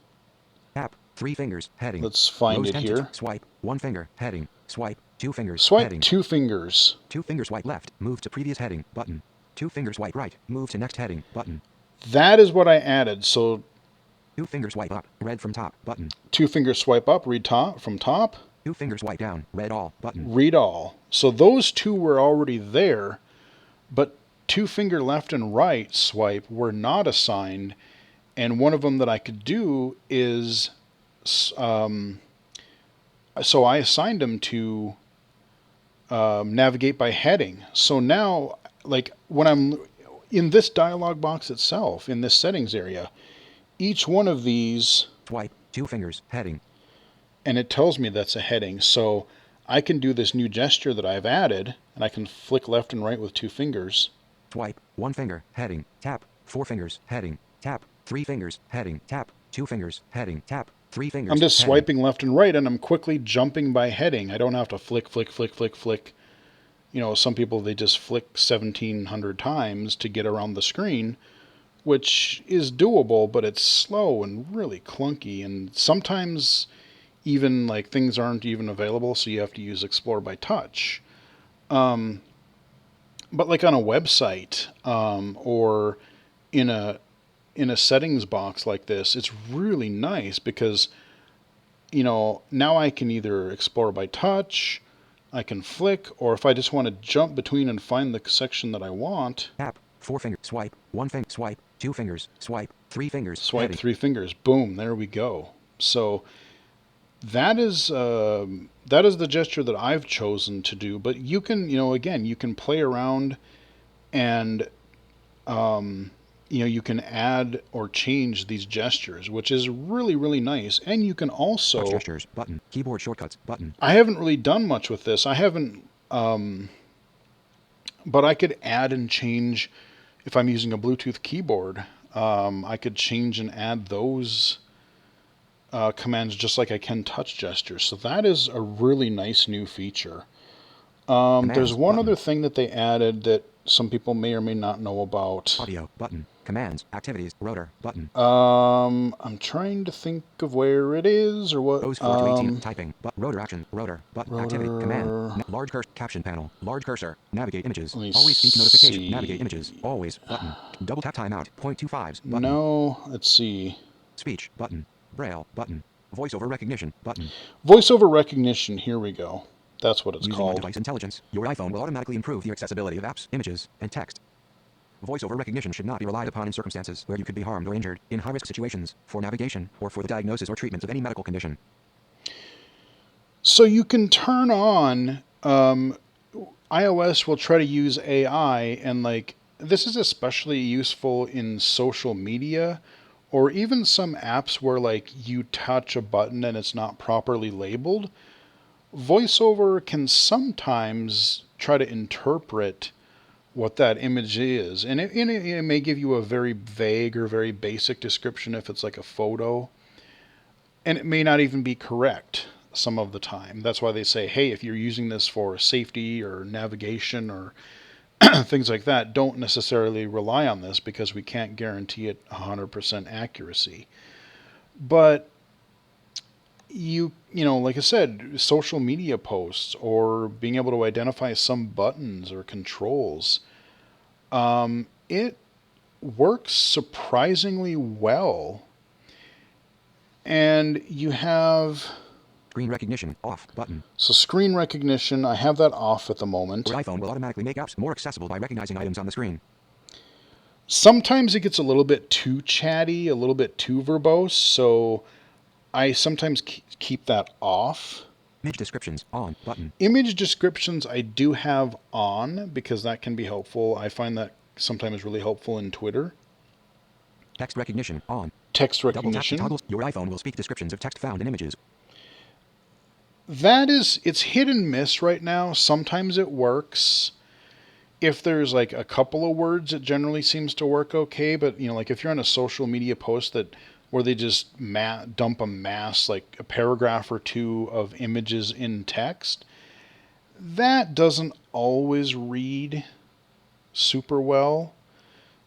Tap three fingers heading. Let's find Rose it tenses, here. Swipe one finger heading. Swipe two fingers Swipe heading. two fingers. Two finger swipe left. Move to previous heading button. Two finger swipe right. Move to next heading button. That is what I added. So two finger swipe up. Read from top button. Two finger swipe up. Read top from top. Two finger swipe down. Read all button. Read all. So those two were already there, but two finger left and right swipe were not assigned. And one of them that I could do is, so I assigned them to navigate by heading. So now, like when I'm in this dialog box itself, in this settings area, each one of these, swipe two fingers heading, and it tells me that's a heading. So I can do this new gesture that I've added, and I can flick left and right with two fingers. Swipe one finger heading. Tap four fingers heading. Tap three fingers heading. Tap two fingers heading. Tap three fingers. I'm just heading. swiping left and right, and I'm quickly jumping by heading. I don't have to flick, flick, flick, flick, flick. You know, some people, they just flick 1,700 times to get around the screen, which is doable, but it's slow and really clunky. And sometimes even like things aren't even available, so you have to use Explore by Touch. But like on a website or in a settings box like this, it's really nice because, you know, now I can either Explore by Touch, I can flick, or if I just want to jump between and find the section that I want. Tap four fingers, swipe one finger, swipe two fingers, swipe three fingers, swipe heading. Three fingers, boom, there we go. So that is the gesture that I've chosen to do. But you can, you know, again, you can play around and you know, you can add or change these gestures, which is really, really nice. And you can also touch gestures button, keyboard shortcuts button. I haven't really done much with this. I haven't, but I could add and change if I'm using a Bluetooth keyboard. I could change and add those commands just like I can touch gestures. So that is a really nice new feature. There's one other thing that they added that some people may or may not know about. Audio button, commands, activities, rotor button. I'm trying to think of where it is or what. Goes 4 to 18, typing, but rotor action, rotor, button, activity, command, large cursor, caption panel, large cursor, navigate images, always speak notification, navigate images, always, button, double tap timeout, 0.25s, button. No, let's see. Speech, button, braille, button, voiceover recognition, button. Voiceover recognition, here we go. That's what it's Using called. device intelligence, your iPhone will automatically improve the accessibility of apps, images, and text. Voiceover recognition should not be relied upon in circumstances where you could be harmed or injured, in high-risk situations, for navigation, or for the diagnosis or treatment of any medical condition. So you can turn on, iOS will try to use AI, and like, this is especially useful in social media, or even some apps where like you touch a button and it's not properly labeled. Voiceover can sometimes try to interpret what that image is. And it may give you a very vague or very basic description if it's like a photo. And it may not even be correct some of the time. That's why they say, hey, if you're using this for safety or navigation or things like that, don't necessarily rely on this because we can't guarantee it 100% accuracy. But you know, like I said, social media posts or being able to identify some buttons or controls, it works surprisingly well. And you have... Screen recognition off button. So screen recognition, I have that off at the moment. Your iPhone will automatically make apps more accessible by recognizing items on the screen. Sometimes it gets a little bit too chatty, a little bit too verbose, so I sometimes keep that off. Image descriptions on button. Image descriptions I do have on because that can be helpful. I find that sometimes really helpful in Twitter. Text recognition on. Text Double tap to recognition. toggle. Your iPhone will speak descriptions of text found in images. It's hit and miss right now. Sometimes it works. If there's like a couple of words, it generally seems to work okay. But, you know, like if you're on a social media post where they just dump a mass, like a paragraph or two of images in text, that doesn't always read super well.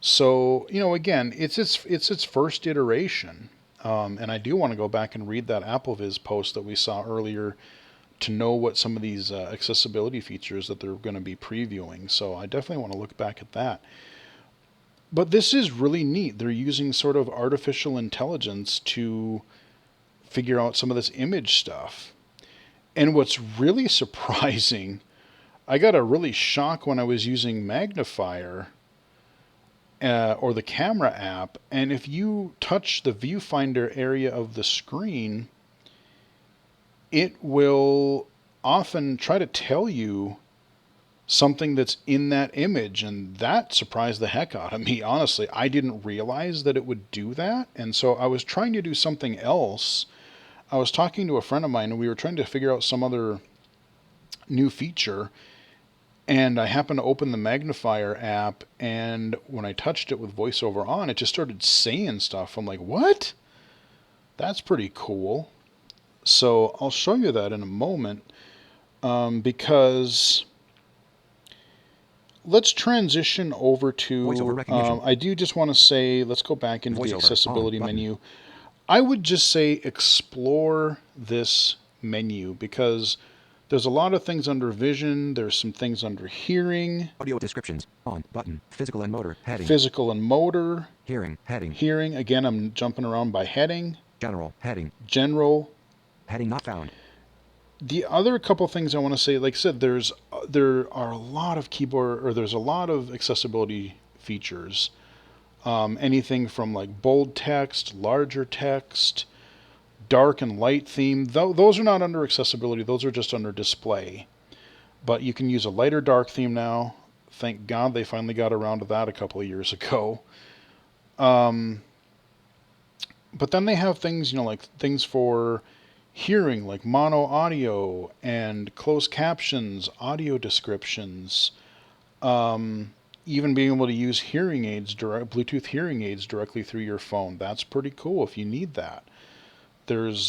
So, you know, again, it's its first iteration. And I do want to go back and read that AppleViz post that we saw earlier to know what some of these accessibility features that they're going to be previewing. So I definitely want to look back at that. But this is really neat. They're using sort of artificial intelligence to figure out some of this image stuff. And what's really surprising, I got a really shock when I was using Magnifier or the camera app, and if you touch the viewfinder area of the screen, it will often try to tell you something that's in that image, and that surprised the heck out of me. Honestly, I didn't realize that it would do that, and so I was trying to do something else. I was talking to a friend of mine, and we were trying to figure out some other new feature, and I happened to open the Magnifier app, and when I touched it with VoiceOver on, it just started saying stuff. I'm like, what? That's pretty cool. So I'll show you that in a moment, because let's transition over to, I do just want to say, let's go back into the accessibility menu. I would just say explore this menu because there's a lot of things under vision. There's some things under hearing. Audio descriptions on button. Physical and motor heading. Physical and motor. Hearing heading. Hearing. Again, I'm jumping around by heading. General heading. General. Heading not found. The other couple things I want to say, like I said, there are a lot of there's a lot of accessibility features. Anything from like bold text, larger text, dark and light theme. Those are not under accessibility. Those are just under display. But you can use a lighter dark theme now. Thank God they finally got around to that a couple of years ago. But then they have things, like things for hearing, like mono audio and closed captions, audio descriptions, even being able to use hearing aids, Bluetooth hearing aids directly through your phone. That's pretty cool if you need that. There's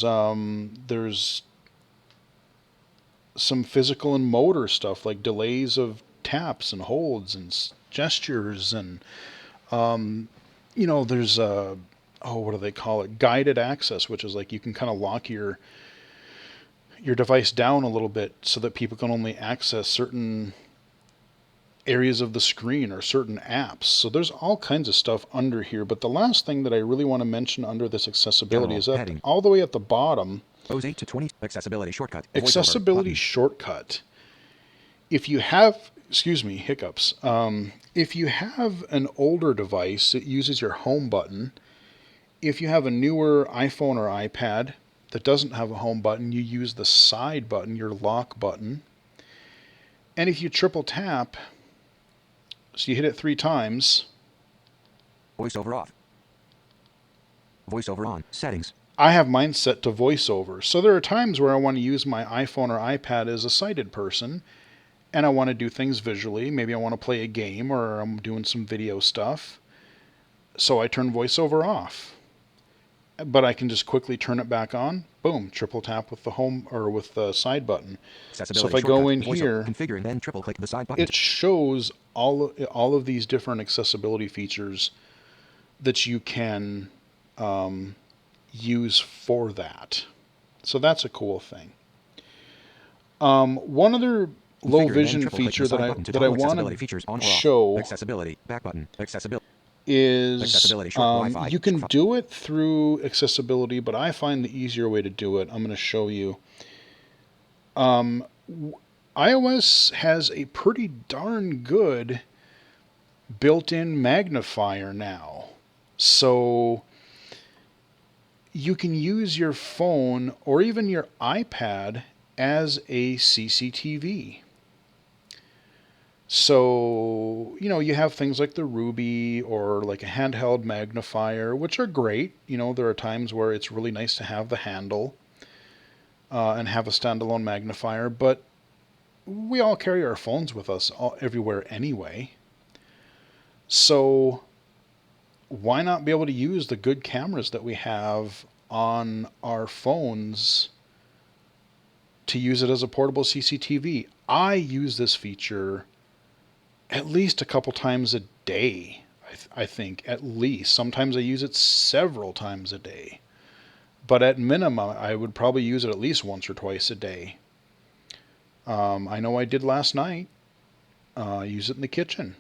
some physical and motor stuff like delays of taps and holds and gestures and there's what do they call it? Guided access, which is like you can kind of lock your device down a little bit so that people can only access certain areas of the screen or certain apps. So there's all kinds of stuff under here. But the last thing that I really want to mention under this accessibility is that all the way at the bottom, O's 8 to 20 accessibility shortcut. Accessibility shortcut. If you have, hiccups. If you have an older device, it uses your home button. If you have a newer iPhone or iPad that doesn't have a home button, you use the side button, your lock button. And if you triple tap, so you hit it 3 times. VoiceOver off. VoiceOver on. Settings. I have mine set to VoiceOver. So there are times where I want to use my iPhone or iPad as a sighted person, and I want to do things visually. Maybe I want to play a game or I'm doing some video stuff. So I turn VoiceOver off. But I can just quickly turn it back on. Boom, triple tap with the home or with the side button. So if I go in here, configure and then triple click the side button. It shows all of these different accessibility features that you can use for that. So that's a cool thing. One other low vision feature that I want to show. Accessibility back button. Accessibility. is Accessibility, short Wi-Fi. you can do it through accessibility, but I find the easier way to do it. I'm going to show you. iOS has a pretty darn good built-in magnifier now. So you can use your phone or even your iPad as a CCTV. So, you know, you have things like the Ruby or like a handheld magnifier, which are great. You know, there are times where it's really nice to have the handle and have a standalone magnifier, but we all carry our phones with us everywhere anyway. So why not be able to use the good cameras that we have on our phones to use it as a portable CCTV? I use this feature at least a couple times a day, I think, at least. Sometimes I use it several times a day. But at minimum, I would probably use it at least once or twice a day. I know I did last night. Use it in the kitchen.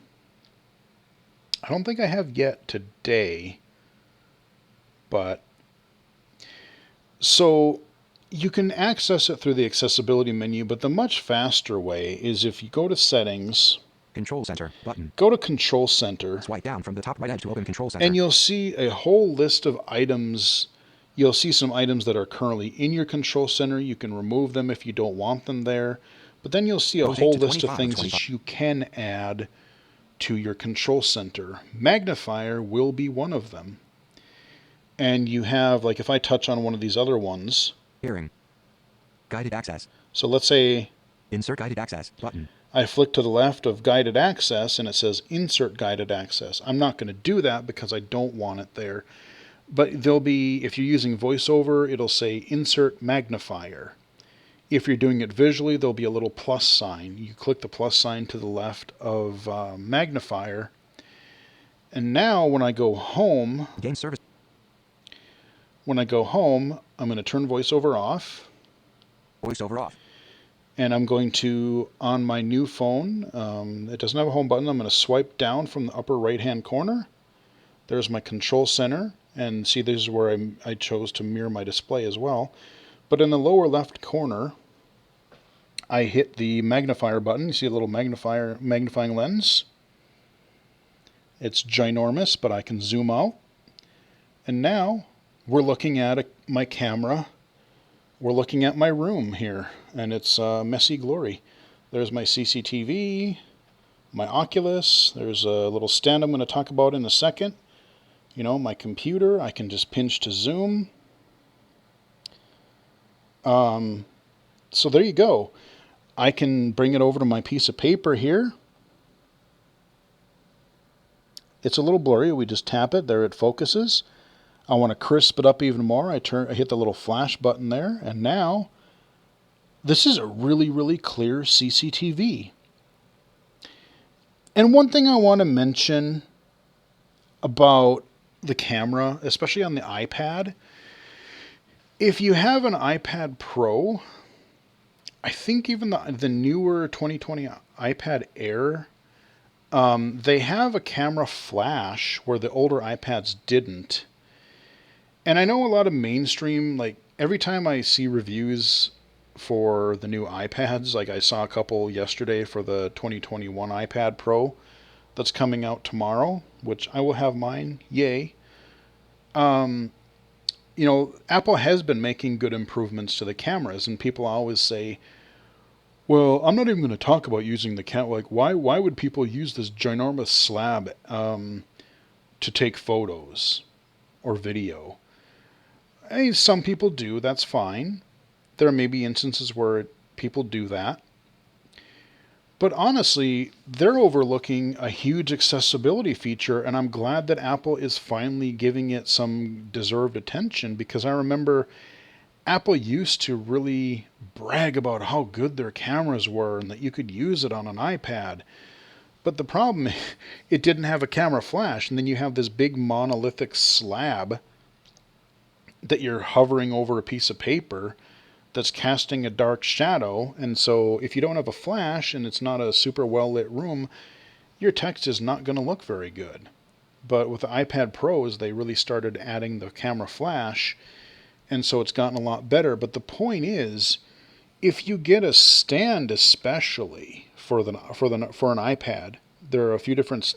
I don't think I have yet today. But so you can access it through the accessibility menu, but the much faster way is if you go to Settings, Control Center button. go to Control Center, Swipe down from the top right edge to open Control Center. and you'll see a whole list of items. You'll see some items that are currently in your Control Center. You can remove them if you don't want them there. But then you'll see a Rotate whole to list of 25, things 25. that you can add to your Control Center. Magnifier will be one of them. And you have, like if I touch on one of these other ones. Hearing. Guided access. So let's say Insert guided access button. I flick to the left of guided access and it says insert guided access. I'm not going to do that because I don't want it there. But there'll be, if you're using Voiceover, it'll say insert magnifier. If you're doing it visually, there'll be a little plus sign. You click the plus sign to the left of magnifier. And now when I go home, Game service. I'm going to turn Voiceover off. Voiceover off. And I'm going to, on my new phone, it doesn't have a home button, I'm going to swipe down from the upper right-hand corner. There's my Control Center. And see, this is where I chose to mirror my display as well. But in the lower left corner, I hit the magnifier button. You see a little magnifying lens. It's ginormous, but I can zoom out. And now we're looking at my camera. We're looking at my room here, and it's messy glory. There's my CCTV, my Oculus. There's a little stand I'm going to talk about in a second. You know, my computer. I can just pinch to zoom. So there you go. I can bring it over to my piece of paper here. It's a little blurry. We just tap it. There it focuses. I want to crisp it up even more. I hit the little flash button there, and now this is a really, really clear CCTV. And one thing I want to mention about the camera, especially on the iPad, if you have an iPad Pro, I think even the newer 2020 iPad Air, they have a camera flash where the older iPads didn't. And I know a lot of mainstream, like every time I see reviews for the new iPads, like I saw a couple yesterday for the 2021 iPad Pro that's coming out tomorrow, which I will have mine, yay. You know, Apple has been making good improvements to the cameras, and people always say, well, I'm not even going to talk about using the camera. Like, why would people use this ginormous slab to take photos or video? Hey, some people do. That's fine. There may be instances where people do that. But honestly, they're overlooking a huge accessibility feature, and I'm glad that Apple is finally giving it some deserved attention, because I remember Apple used to really brag about how good their cameras were and that you could use it on an iPad. But the problem, it didn't have a camera flash, and then you have this big monolithic slab that you're hovering over a piece of paper that's casting a dark shadow. And so if you don't have a flash and it's not a super well lit room, your text is not going to look very good. But with the iPad Pros, they really started adding the camera flash, and so it's gotten a lot better. But the point is, if you get a stand, especially for an iPad, there are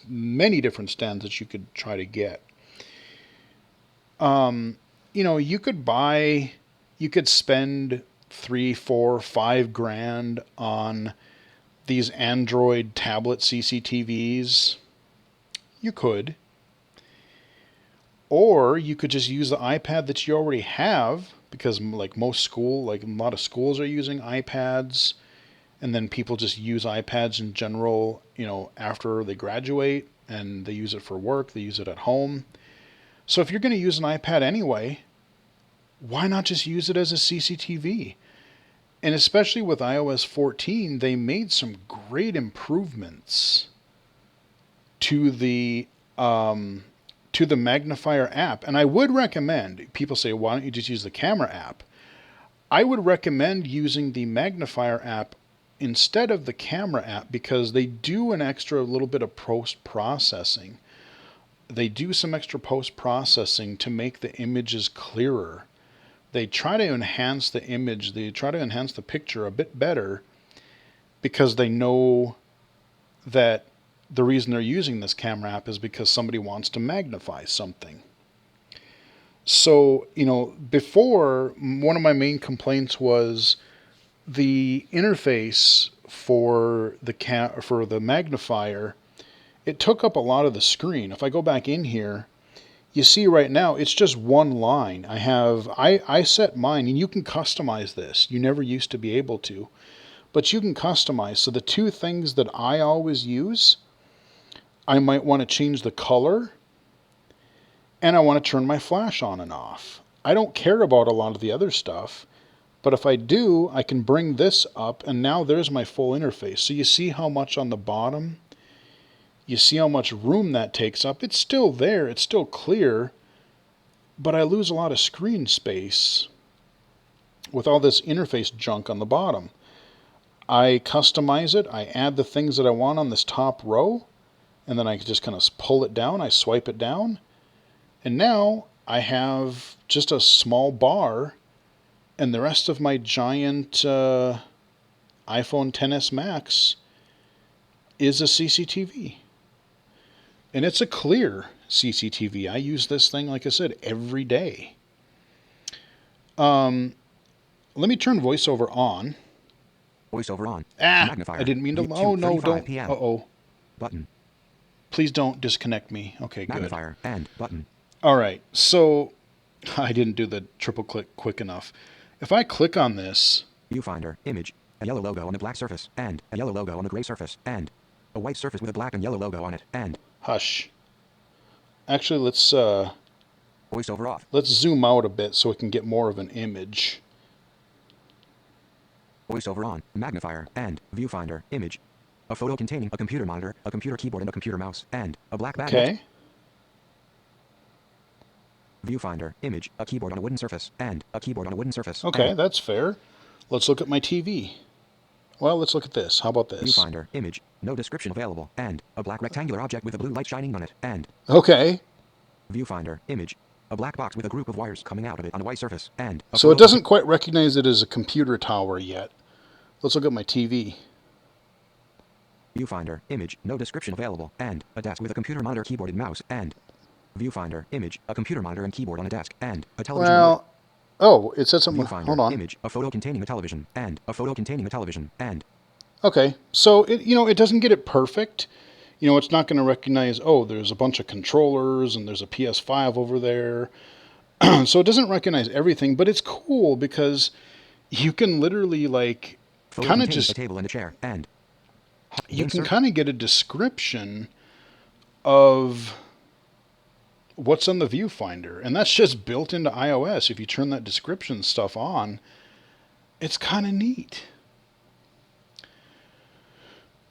many different stands that you could try to get. You could spend 3, 4, 5 grand on these Android tablet CCTVs. You could. Or you could just use the iPad that you already have, because a lot of schools are using iPads, and then people just use iPads in general, after they graduate, and they use it for work, they use it at home. So if you're going to use an iPad anyway, why not just use it as a CCTV? And especially with iOS 14, they made some great improvements to the Magnifier app. And I would recommend, people say, why don't you just use the camera app? I would recommend using the Magnifier app instead of the camera app, because they do an extra little bit of post-processing. They do some extra post-processing to make the images clearer. They try to enhance the image, they try to enhance the picture a bit better, because they know that the reason they're using this camera app is because somebody wants to magnify something. So, before, one of my main complaints was the interface for the magnifier. It took up a lot of the screen. If I go back in here, you see right now it's just one line. I set mine, and you can customize this. You never used to be able to, but you can customize. So the two things that I always use, I might want to change the color, and I want to turn my flash on and off. I don't care about a lot of the other stuff, but if I do, I can bring this up, and now there's my full interface. So you see how much on the bottom? You see how much room that takes up? It's still there, it's still clear, but I lose a lot of screen space with all this interface junk on the bottom. I customize it, I add the things that I want on this top row, and then I can just kind of pull it down, I swipe it down, and now I have just a small bar, and the rest of my giant iPhone XS Max is a CCTV. And it's a clear CCTV. I use this thing, like I said, every day. Let me turn VoiceOver on. VoiceOver on. Magnifier. I didn't mean to. Oh, no, don't. PM. Uh-oh. Button. Please don't disconnect me. Okay, good. Magnifier and button. All right, so I didn't do the triple click quick enough. If I click on this... Viewfinder, image, a yellow logo on the black surface, and a yellow logo on the gray surface, and a white surface with a black and yellow logo on it, and... Hush. Actually, let's... VoiceOver off. Let's zoom out a bit so we can get more of an image. VoiceOver on, magnifier, and viewfinder, image. A photo containing a computer monitor, a computer keyboard and a computer mouse, and a black background. Okay. Viewfinder, image, a keyboard on a wooden surface, and a keyboard on a wooden surface. Okay, that's fair. Let's look at my TV. Well, let's look at this. How about this? Viewfinder, image, no description available, and a black rectangular object with a blue light shining on it, and... Okay. Viewfinder, image, a black box with a group of wires coming out of it on a white surface, and... So it doesn't quite recognize it as a computer tower yet. Let's look at my TV. Viewfinder, image, no description available, and a desk with a computer monitor, keyboard, and mouse, and... Viewfinder, image, a computer monitor and keyboard on a desk, and a television... Well... Oh, it said something. Viewfinder, hold on. Image, a photo containing a television, and a photo containing a television, and... Okay, so it doesn't get it perfect. It's not going to recognize, oh, there's a bunch of controllers and there's a PS5 over there. So it doesn't recognize everything, but it's cool because you can literally kind of just... a table and a chair, and... You can kind of get a description of what's on the viewfinder, and that's just built into iOS. If you turn that description stuff on, it's kind of neat.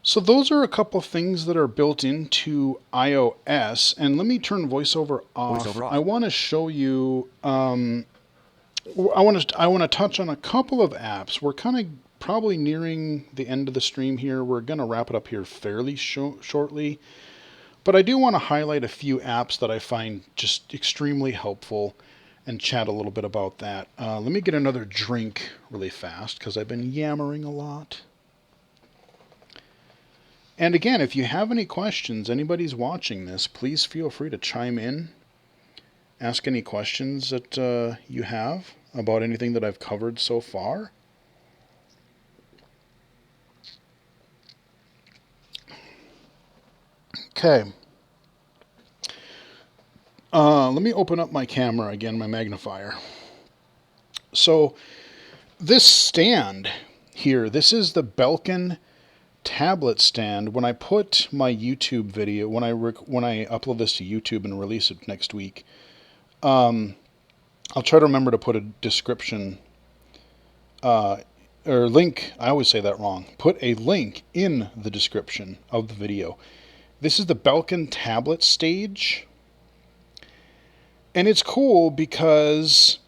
So those are a couple of things that are built into iOS, and let me turn VoiceOver off. VoiceOver off. I want to show you. I want to touch on a couple of apps. We're kind of probably nearing the end of the stream here. We're going to wrap it up here fairly shortly. But I do want to highlight a few apps that I find just extremely helpful and chat a little bit about that. Let me get another drink really fast because I've been yammering a lot. And again, if you have any questions, anybody's watching this, please feel free to chime in. Ask any questions that you have about anything that I've covered so far. Okay. Let me open up my camera again, my magnifier. So this stand here, this is the Belkin tablet stand. When I put my YouTube video, when I upload this to YouTube and release it next week, I'll try to remember to put a description or link. I always say that wrong. Put a link in the description of the video. This is the Belkin tablet stage. And it's cool because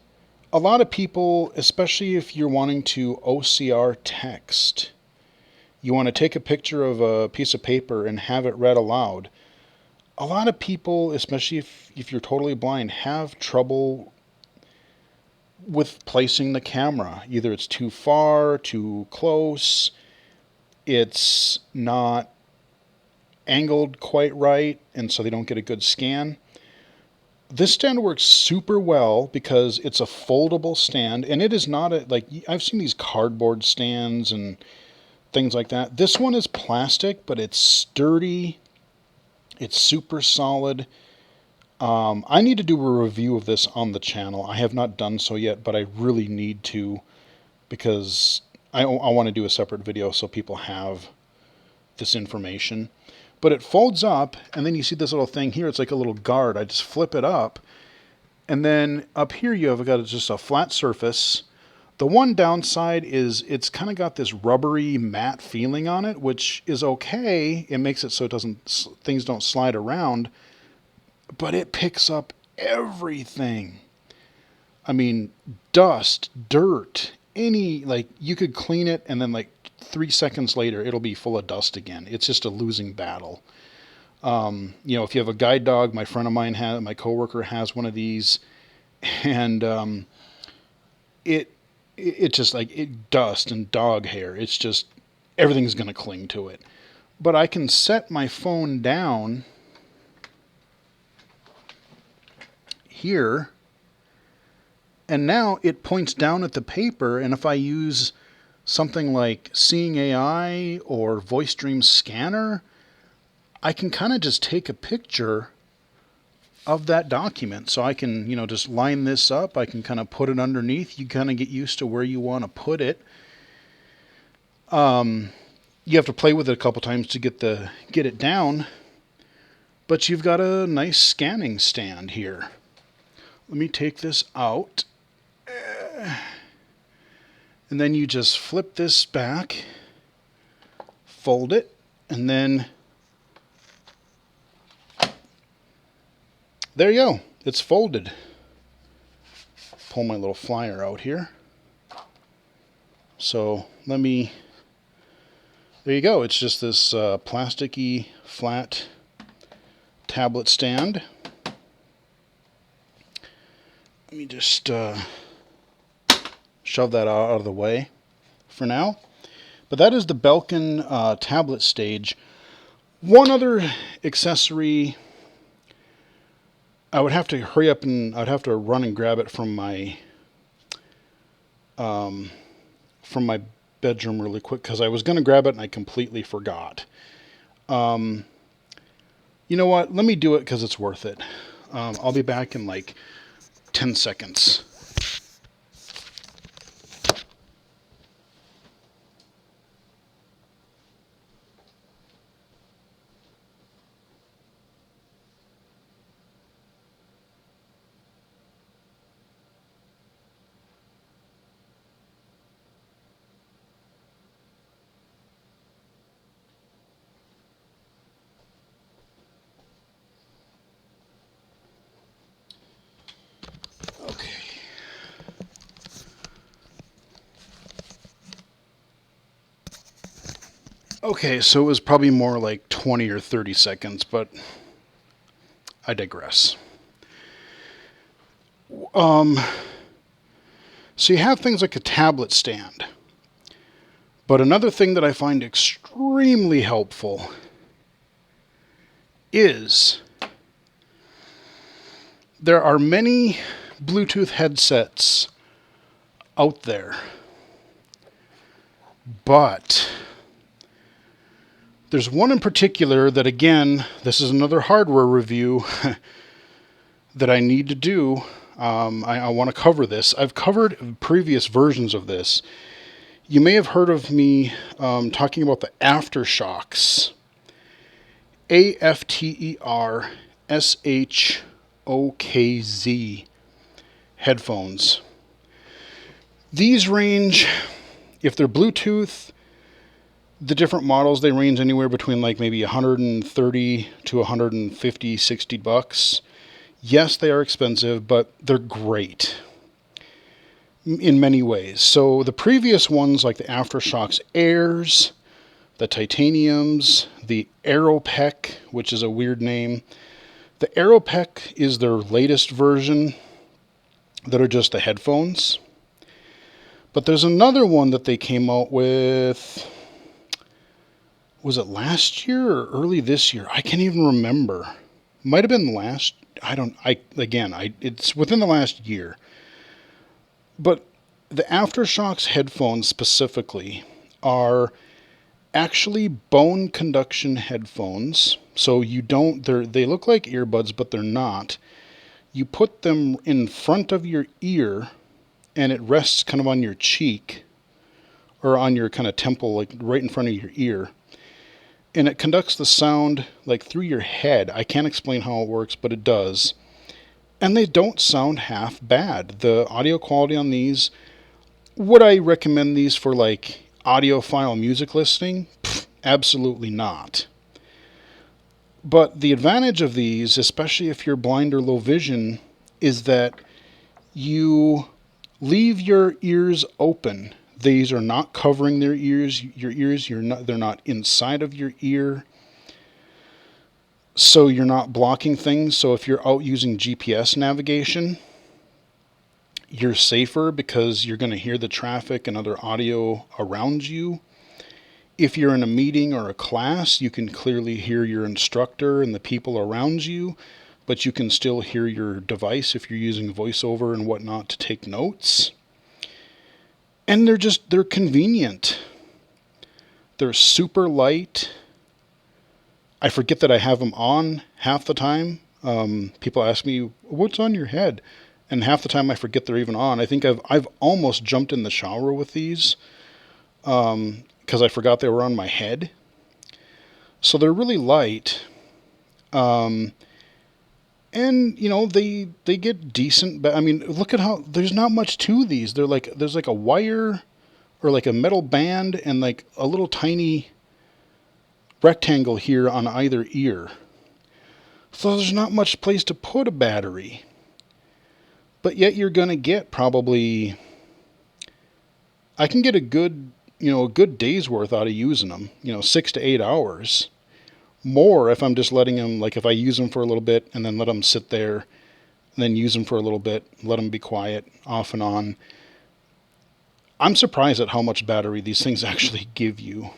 a lot of people, especially if you're wanting to OCR text, you want to take a picture of a piece of paper and have it read aloud. A lot of people, especially if you're totally blind, have trouble with placing the camera. Either it's too far, too close, it's not angled quite right, and so they don't get a good scan. This stand works super well because it's a foldable stand, and it is not like, I've seen these cardboard stands and things like that. This one is plastic, but it's sturdy. It's super solid. I need to do a review of this on the channel. I have not done so yet, but I really need to because I want to do a separate video so people have this information. But it folds up, and then you see this little thing here. It's like a little guard. I just flip it up, and then up here you have got just a flat surface. The one downside is it's kind of got this rubbery matte feeling on it, which is okay. It makes it so things don't slide around, but it picks up everything. I mean, dust, dirt, you could clean it, and then like 3 seconds later, it'll be full of dust again. It's just a losing battle. If you have a guide dog, my coworker has one of these, and it just dust and dog hair. It's just, everything's going to cling to it. But I can set my phone down here, and now it points down at the paper, and if I use something like Seeing AI or VoiceDream Scanner, I can kind of just take a picture of that document. So I can, just line this up. I can kind of put it underneath. You kind of get used to where you want to put it. You have to play with it a couple times to get it down. But you've got a nice scanning stand here. Let me take this out. And then you just flip this back, fold it, and then there you go. It's folded. Pull my little flyer out here. So there you go. It's just this plasticky flat tablet stand. Let me just shove that out of the way for now. But that is the Belkin tablet stage. One other accessory, I would have to hurry up and I'd have to run and grab it from my bedroom really quick because I was going to grab it and I completely forgot. You know what? Let me do it because it's worth it. I'll be back in like 10 seconds. Okay, so it was probably more like 20 or 30 seconds, but I digress. So you have things like a tablet stand. But another thing that I find extremely helpful is there are many Bluetooth headsets out there, but there's one in particular that, again, this is another hardware review that I need to do. I want to cover this. I've covered previous versions of this. You may have heard of me talking about the Aftershokz. AFTERSHOKZ headphones. These range, if they're Bluetooth, the different models, they range anywhere between like maybe 130 to 150, 60 bucks. Yes, they are expensive, but they're great in many ways. So the previous ones, like the Aftershokz Airs, the Titaniums, the Aeropec, which is a weird name. The Aeropec is their latest version that are just the headphones. But there's another one that they came out with, was it last year or early this year? I can't even remember. Might have been it's within the last year. But the Aftershokz headphones specifically are actually bone conduction headphones. So they look like earbuds, but they're not. You put them in front of your ear and it rests kind of on your cheek or on your kind of temple, like right in front of your ear. And it conducts the sound like through your head. I can't explain how it works, but it does. And they don't sound half bad. The audio quality on these, would I recommend these for like audiophile music listening? Absolutely not. But the advantage of these, especially if you're blind or low vision, is that you leave your ears open. These are not covering your ears. They're not inside of your ear. So you're not blocking things. So if you're out using GPS navigation, you're safer because you're going to hear the traffic and other audio around you. If you're in a meeting or a class, you can clearly hear your instructor and the people around you, but you can still hear your device if you're using Voiceover and whatnot to take notes. And they're convenient. They're super light. I forget that I have them on half the time. People ask me, what's on your head? And half the time I forget they're even on. I think I've almost jumped in the shower with these because I forgot they were on my head. So they're really light. And, they get decent. But I mean, look at how there's not much to these. There's like a wire or like a metal band and like a little tiny rectangle here on either ear. So there's not much place to put a battery. But yet you're going to get probably, I can get a good day's worth out of using them, 6 to 8 hours. More if I'm just letting them, like if I use them for a little bit and then let them sit there and then use them for a little bit, let them be quiet off and on. I'm surprised at how much battery these things actually give you.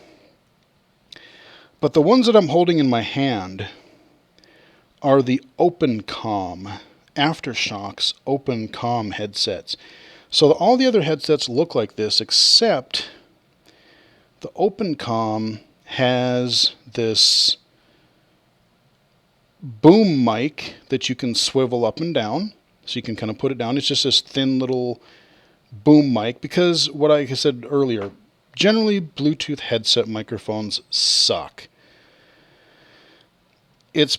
But the ones that I'm holding in my hand are the OpenCom, Aftershokz OpenCom headsets. So all the other headsets look like this, except the OpenCom has this boom mic that you can swivel up and down. So you can kind of put it down. It's just this thin little boom mic because like I said earlier, generally Bluetooth headset microphones suck. It's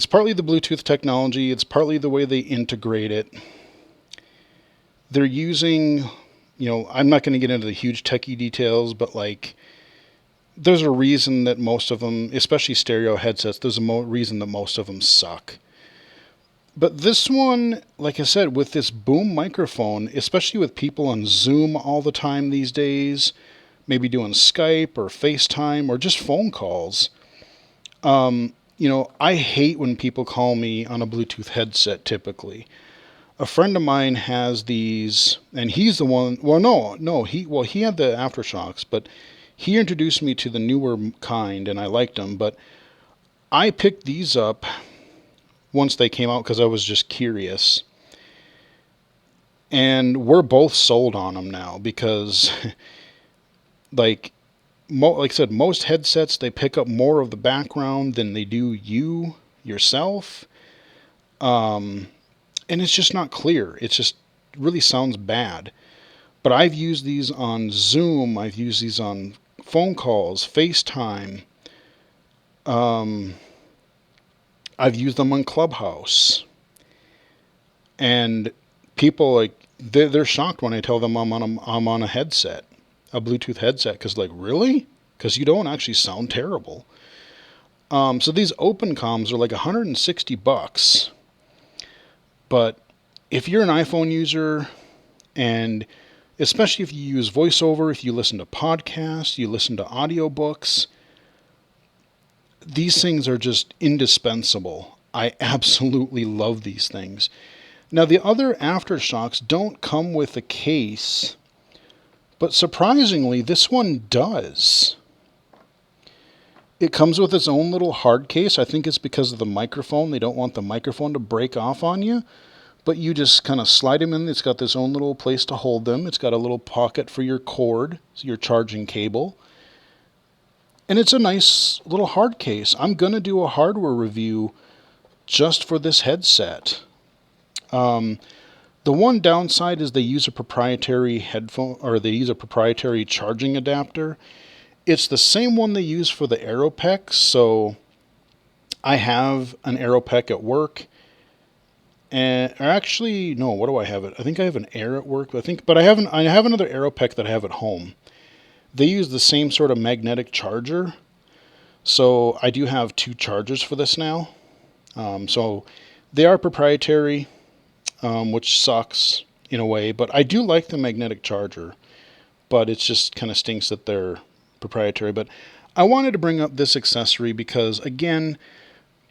partly the Bluetooth technology. It's partly the way they integrate it. They're using, I'm not going to get into the huge techie details, but like, there's a reason that most of them, especially stereo headsets, there's a reason that most of them suck. But this one, like I said, with this boom microphone, especially with people on Zoom all the time these days, maybe doing Skype or FaceTime or just phone calls, I hate when people call me on a Bluetooth headset typically. A friend of mine has these, and he's the one, he had the Aftershocks, but he introduced me to the newer kind, and I liked them, but I picked these up once they came out because I was just curious. And we're both sold on them now because, like I said, most headsets, they pick up more of the background than they do you yourself. And it's just not clear. It just really sounds bad. But I've used these on Zoom. I've used these on phone calls, FaceTime. I've used them on Clubhouse. And people, like, they're shocked when I tell them I'm on a headset, a Bluetooth headset, because, like, really? Because you don't actually sound terrible. So these open comms are like $160. But if you're an iPhone user, and especially if you use VoiceOver, if you listen to podcasts, you listen to audiobooks, these things are just indispensable. I absolutely love these things. Now, the other Aftershocks don't come with a case, but surprisingly, this one does. It comes with its own little hard case. I think it's because of the microphone. They don't want the microphone to break off on you. But you just kind of slide them in. It's got this own little place to hold them. It's got a little pocket for your cord, so your charging cable. And it's a nice little hard case. I'm going to do a hardware review just for this headset. The one downside is they use a proprietary headphone, or they use a proprietary charging adapter. It's the same one they use for the AeroPex, so I have an AeroPec at work. And actually, no, what do I have it? I think I have an Air at work, but I have another AeroPec that I have at home. They use the same sort of magnetic charger, so I do have two chargers for this now. So they are proprietary, which sucks in a way, but I do like the magnetic charger, but it just kind of stinks that they're proprietary. But I wanted to bring up this accessory because, again,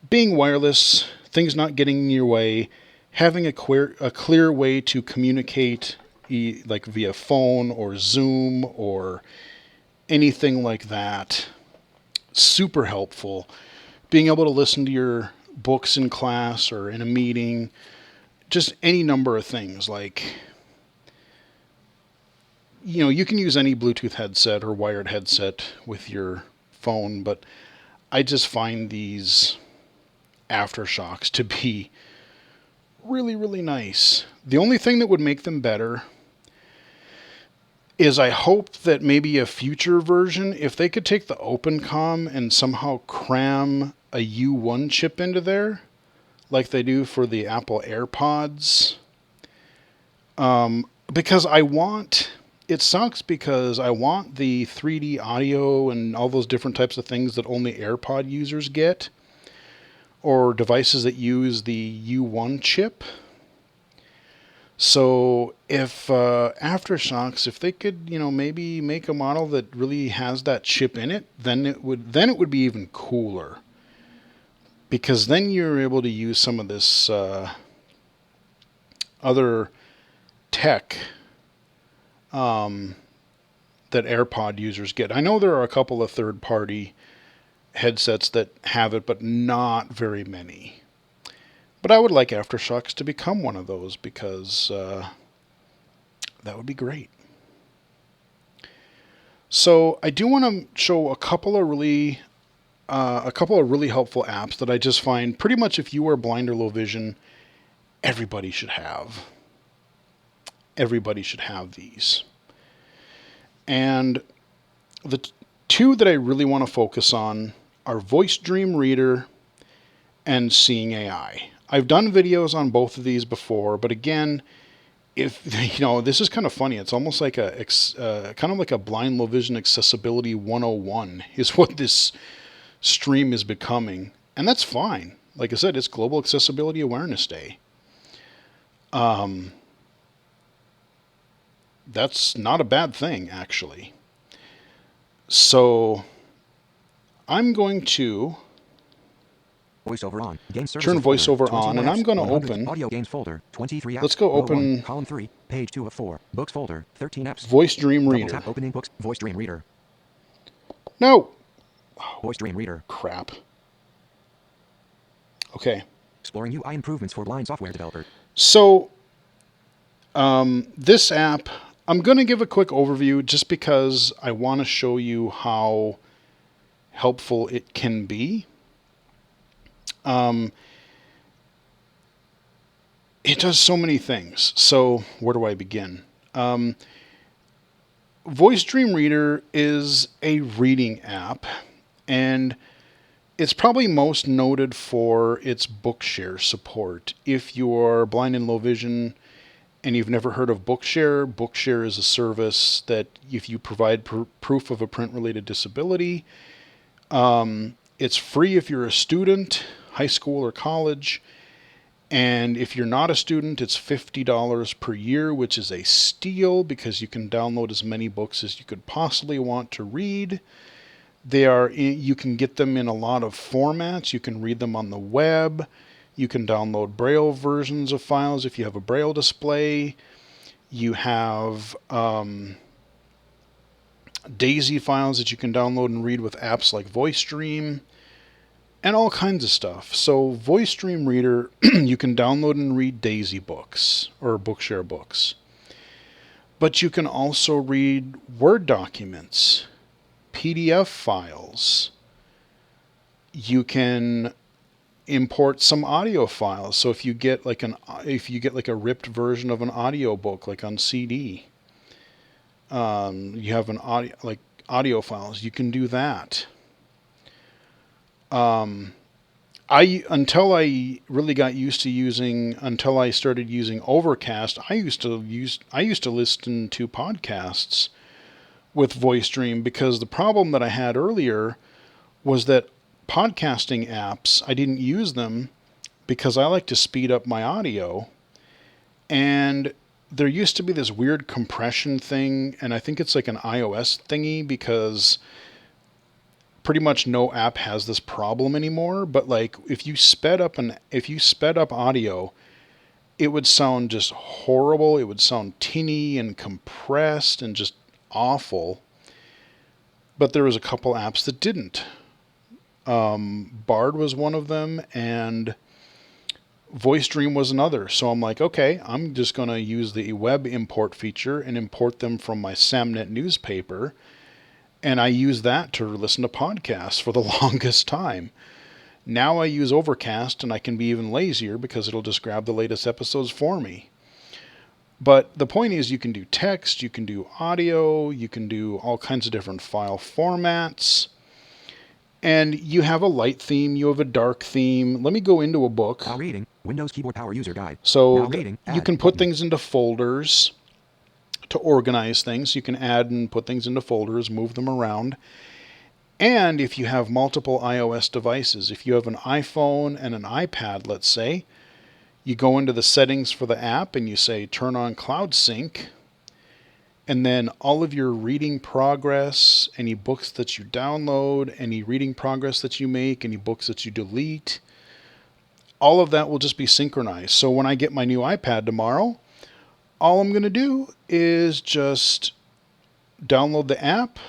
being wireless, things not getting in your way, having a clear way to communicate, like via phone or Zoom or anything like that, super helpful. Being able to listen to your books in class or in a meeting, just any number of things. Like, you can use any Bluetooth headset or wired headset with your phone, but I just find these Aftershocks to be really, really nice. The only thing that would make them better is I hope that maybe a future version, if they could take the OpenComm and somehow cram a U1 chip into there, like they do for the Apple AirPods. Because it sucks because I want the 3D audio and all those different types of things that only AirPod users get, or devices that use the U1 chip. So if Aftershocks, if they could, maybe make a model that really has that chip in it, then it would be even cooler. Because then you're able to use some of this other tech that AirPod users get. I know there are a couple of third-party headsets that have it, but not very many. But I would like Aftershocks to become one of those because that would be great. So I do want to show a couple of really helpful apps that I just find pretty much if you are blind or low vision, everybody should have. Everybody should have these. And the two that I really want to focus on are Voice Dream Reader and Seeing AI. I've done videos on both of these before, but again, if this is kind of funny. It's almost like kind of like a blind low vision accessibility 101 is what this stream is becoming, and that's fine. Like I said, it's Global Accessibility Awareness Day. That's not a bad thing, actually. So I'm going to Voiceover on. Gain services turn folder, VoiceOver 21 on, and I'm apps, going to 100 open, audio games folder, 23 apps. let's go row 1, open column 3, page 2 of 4. Books folder, 13 apps. Voice Dream Double Reader. tap opening books. Voice Dream Reader. No! Voice Dream Reader. Crap. Okay. Exploring UI improvements for blind software developers. So, this app, I'm going to give a quick overview just because I want to show you how helpful it can be. It does so many things. So, where do I begin? Voice Dream Reader is a reading app, and it's probably most noted for its Bookshare support. If you're blind and low vision and you've never heard of Bookshare, Bookshare is a service that if you provide proof of a print-related disability, it's free if you're a student, high school or college, and if you're not a student, it's $50 per year, which is a steal because you can download as many books as you could possibly want to read. You can get them in a lot of formats. You can read them on the web. You can download Braille versions of files if you have a Braille display. You have DAISY files that you can download and read with apps like VoiceStream and all kinds of stuff. So VoiceStream Reader, you can download and read DAISY books or Bookshare books. But you can also read Word documents, PDF files. You can import some audio files. So if you get like a ripped version of an audio book, like on CD, you have an audio files, you can do that. Until I started using Overcast, I used to listen to podcasts with VoiceStream because the problem that I had earlier was that podcasting apps, I didn't use them because I like to speed up my audio, and there used to be this weird compression thing, and I think it's like an iOS thingy because pretty much no app has this problem anymore. But like if you sped up audio, it would sound just horrible. It would sound tinny and compressed and just awful. But there was a couple apps that didn't. Bard was one of them, and VoiceStream was another. So I'm like, okay, I'm just going to use the web import feature and import them from my Samnet newspaper. And I use that to listen to podcasts for the longest time. Now I use Overcast, and I can be even lazier because it'll just grab the latest episodes for me. But the point is, you can do text, you can do audio, you can do all kinds of different file formats. And you have a light theme, you have a dark theme. Let me go into a book. Now reading, Windows Keyboard Power User Guide. So now reading, you can put things into folders to organize things. You can add and put things into folders, move them around. And if you have multiple iOS devices, if you have an iPhone and an iPad, let's say, you go into the settings for the app and you say turn on Cloud Sync, and then all of your reading progress, any books that you download, any reading progress that you make, any books that you delete, all of that will just be synchronized. So when I get my new iPad tomorrow, all I'm going to do is just download the app.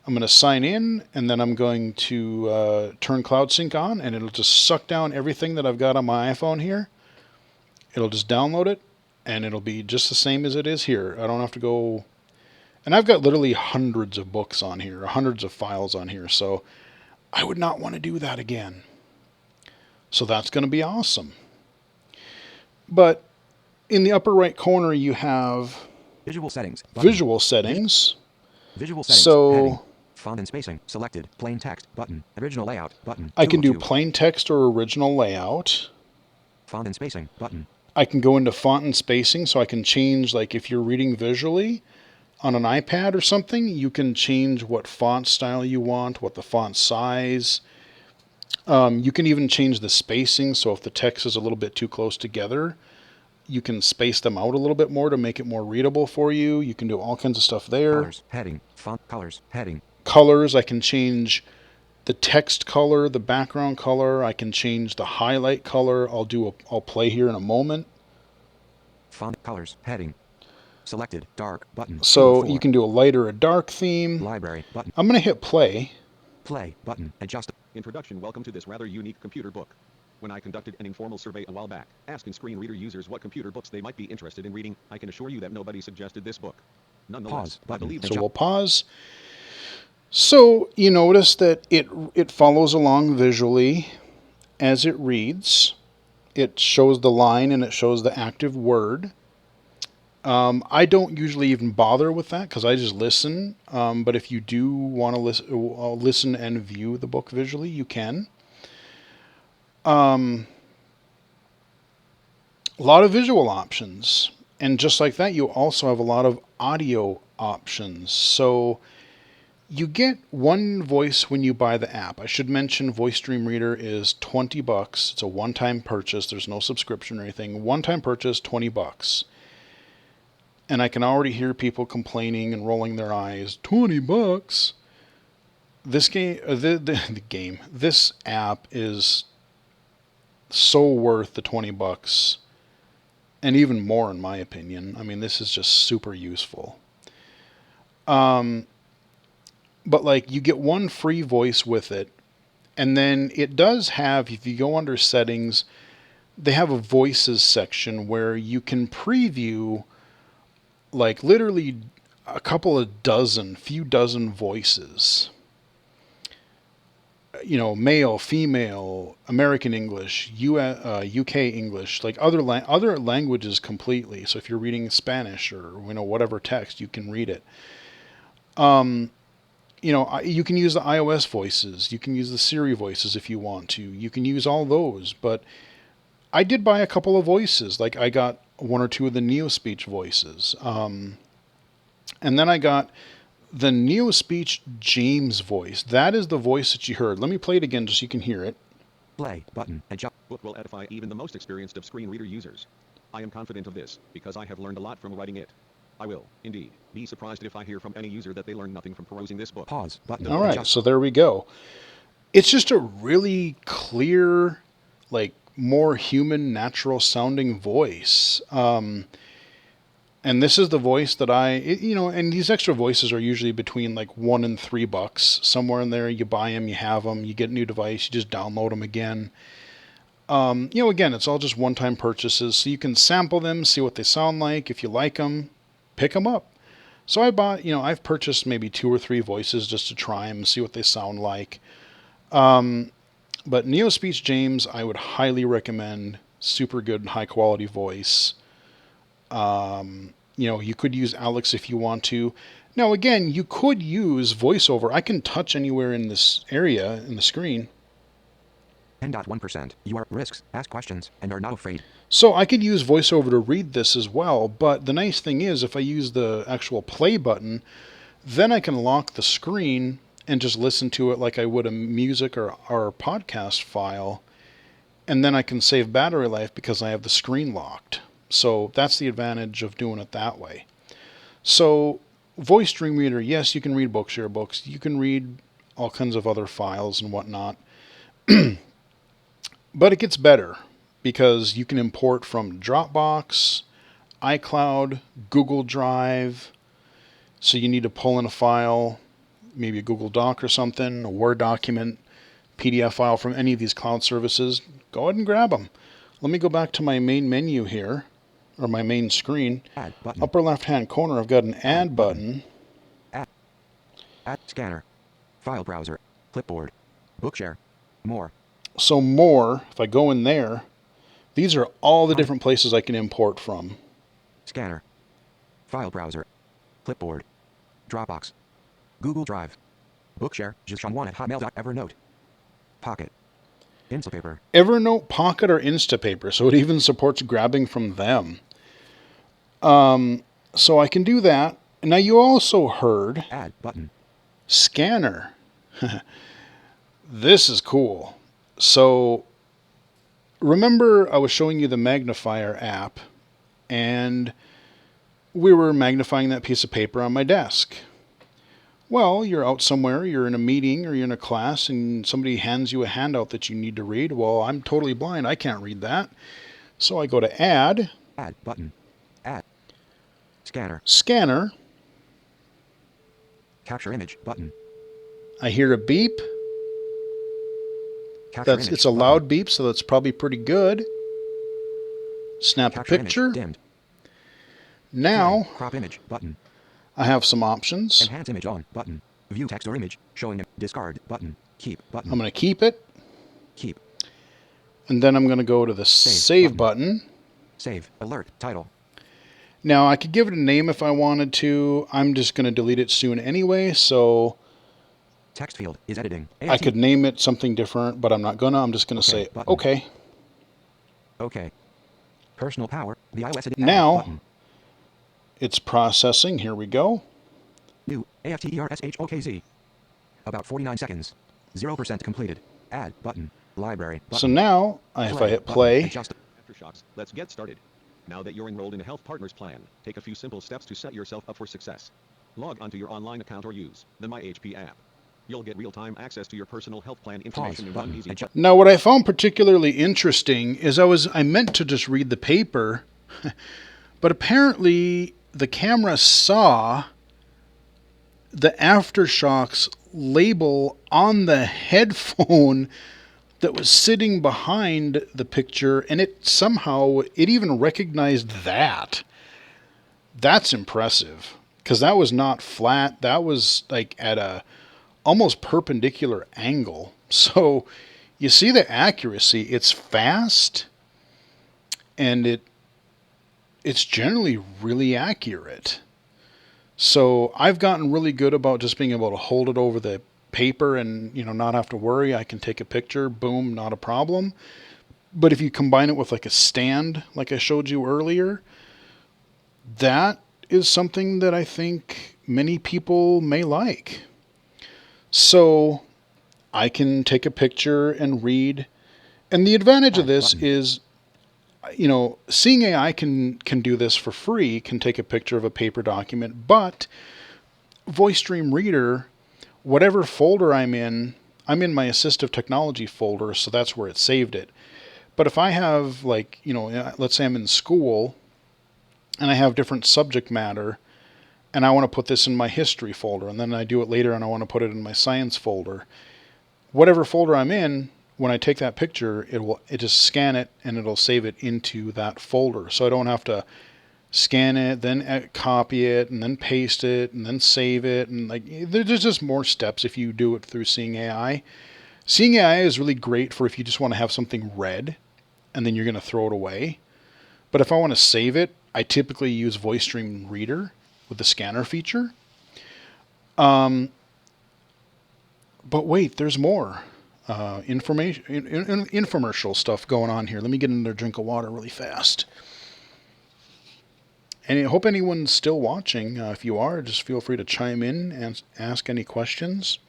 I'm going to sign in, and then I'm going to turn Cloud Sync on, and it'll just suck down everything that I've got on my iPhone here. It'll just download it, and it'll be just the same as it is here. I don't have to go... And I've got literally hundreds of books on here, hundreds of files on here, so I would not want to do that again. So that's going to be awesome. But in the upper right corner, you have Visual settings. Button. Visual settings. Visual settings. So heading, font and spacing. Selected. Plain text. Button. Original layout. Button. I can do 2 of 2. plain text or original layout. Font and spacing. Button. I can go into font and spacing, so I can change, like if you're reading visually on an iPad or something, you can change what font style you want, what the font size. You can even change the spacing, so if the text is a little bit too close together, you can space them out a little bit more to make it more readable for you. You can do all kinds of stuff there. Colors. Heading. Font. Colors. Heading. Colors, I can change the text color, the background color. I can change the highlight color. I'll play here in a moment. Font colors. Heading. Selected. Dark. Button. So you can do a light or a dark theme. Library. Button. I'm going to hit play. Play. Button. Adjust. Introduction. Welcome to this rather unique computer book. When I conducted an informal survey a while back, asking screen reader users what computer books they might be interested in reading, I can assure you that nobody suggested this book. Nonetheless, Pause. I believe So we'll pause. So you notice that it follows along visually as it reads. It shows the line and it shows the active word. I don't usually even bother with that because I just listen. But if you do want to listen and view the book visually, you can. A lot of visual options. And just like that, you also have a lot of audio options. So you get one voice when you buy the app. I should mention Voice Dream Reader is $20. It's a one-time purchase. There's no subscription or anything. One-time purchase, $20. And I can already hear people complaining and rolling their eyes. $20. This game, this app is so worth the $20, and even more in my opinion. I mean, this is just super useful. But like, you get one free voice with it, and then it does have, if you go under settings, they have a voices section where you can preview like literally a few dozen voices. You know, male, female, American English, UK English, like other languages completely. So if you're reading Spanish or whatever text, you can read it. You can use the iOS voices, you can use the Siri voices if you want to. You can use all those, but I did buy a couple of voices. Like I got one or two of the NeoSpeech voices, and then I got the NeoSpeech James voice. That is the voice that you heard. Let me play it again just so you can hear it. Play. Button. Adjust. book will edify even the most experienced of screen reader users. I am confident of this, because I have learned a lot from writing it. I will, indeed, be surprised if I hear from any user that they learned nothing from perusing this book. Pause. Button. All right, Adjust. so there we go. It's just a really clear, like, more human, natural sounding voice. And this is the voice that and these extra voices are usually between like $1 and $3, somewhere in there. You buy them, you have them, you get a new device, you just download them again. Again, it's all just one-time purchases, so you can sample them, see what they sound like. If you like them, pick them up. So I bought, I've purchased maybe 2 or 3 voices just to try them and see what they sound like. But NeoSpeech James, I would highly recommend. Super good, high-quality voice. You could use Alex if you want to. Now, again, you could use VoiceOver. I can touch anywhere in this area in the screen. 10.1%. You are risks, ask questions, and are not afraid. So I could use VoiceOver to read this as well, but the nice thing is if I use the actual play button, then I can lock the screen and just listen to it like I would a music or podcast file, and then I can save battery life because I have the screen locked. So that's the advantage of doing it that way. So Voice Dream Reader, yes, you can read Bookshare books. You can read all kinds of other files and whatnot. But it gets better because you can import from Dropbox, iCloud, Google Drive. So you need to pull in a file, maybe a Google Doc or something, a Word document, PDF file from any of these cloud services. Go ahead and grab them. Let me go back to my main menu here, or my main screen. Add button. Upper left-hand corner, I've got an Add button. Add scanner. File browser. Clipboard. Bookshare. More. So more, if I go in there, these are all the different places I can import from. Scanner. File browser. Clipboard. Dropbox. Google Drive. Bookshare. Evernote. Pocket. Instapaper. Evernote, Pocket, or Instapaper, so it even supports grabbing from them. So I can do that. Now you also heard Add button. Scanner. This is cool. So remember I was showing you the Magnifier app, and we were magnifying that piece of paper on my desk. Well, you're out somewhere, you're in a meeting or you're in a class and somebody hands you a handout that you need to read. Well, I'm totally blind. I can't read that. So I go to Add. Add button. Add. Scanner. Scanner. Capture image button. I hear a beep. Capture image It's a button. loud beep, so that's probably pretty good. Snap the Capture picture. image dimmed. Now, Play. Crop image button. I have some options. Enhance image on button. View text or image showing discard button. Keep button. I'm going to keep it. Keep. And then I'm going to go to the Save button. Save. Alert. Title. Now, I could give it a name if I wanted to. I'm just going to delete it soon anyway, so Text field is editing. I could name it something different, but I'm not going to. I'm just going to say, button. okay. Okay. Personal power. The iOS edit Now, button. It's processing. Here we go. New. AFTERSHOKZ. About 49 seconds. 0% completed. Add button. Library button. So now, if I hit button. play, Adjust. Aftershocks. Let's get started. Now that you're enrolled in a Health Partners plan, take a few simple steps to set yourself up for success. Log onto your online account or use the MyHP app. You'll get real-time access to your personal health plan information in one easy button. now what I found particularly interesting is I meant to just read the paper, but apparently the camera saw the Aftershocks label on the headphone that was sitting behind the picture, and it even recognized that. That's impressive, because that was not flat. That was like at a almost perpendicular angle. So you see the accuracy. It's fast, and it's generally really accurate. So I've gotten really good about just being able to hold it over the paper and not have to worry. I can take a picture, boom, not a problem. But if you combine it with like a stand, like I showed you earlier, that is something that I think many people may like. So I can take a picture and read. And the advantage of this is, Seeing AI can do this for free, can take a picture of a paper document, but VoiceStream Reader, whatever folder I'm in my assistive technology folder, so that's where it saved it. But if I have, let's say I'm in school and I have different subject matter and I want to put this in my history folder, and then I do it later and I want to put it in my science folder, whatever folder I'm in, when I take that picture, it just scan it and it'll save it into that folder. So I don't have to scan it, then copy it, and then paste it, and then save it. And there's just more steps if you do it through Seeing AI. Seeing AI is really great for if you just want to have something read and then you're going to throw it away. But if I want to save it, I typically use VoiceStream Reader with the scanner feature. But wait, there's more. Infomercial stuff going on here. Let me get another drink of water really fast. And I hope anyone's still watching. If you are, just feel free to chime in and ask any questions.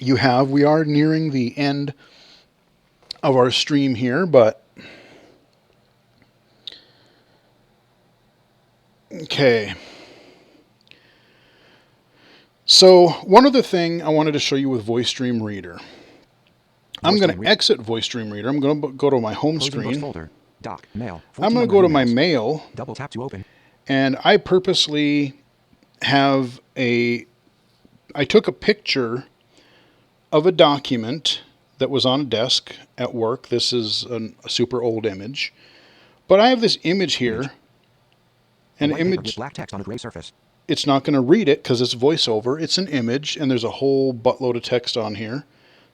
We are nearing the end of our stream here, but okay. So one other thing I wanted to show you with VoiceStream Reader. I'm going to exit VoiceStream Reader. I'm going to go to my home screen. Folder. Doc, mail. I'm going to go to my mail. Double tap to open. And I purposely I took a picture of a document that was on a desk at work. This is a super old image. But I have this image here. An image with black text on a gray surface. It's not going to read it because it's voiceover. It's an image, and there's a whole buttload of text on here.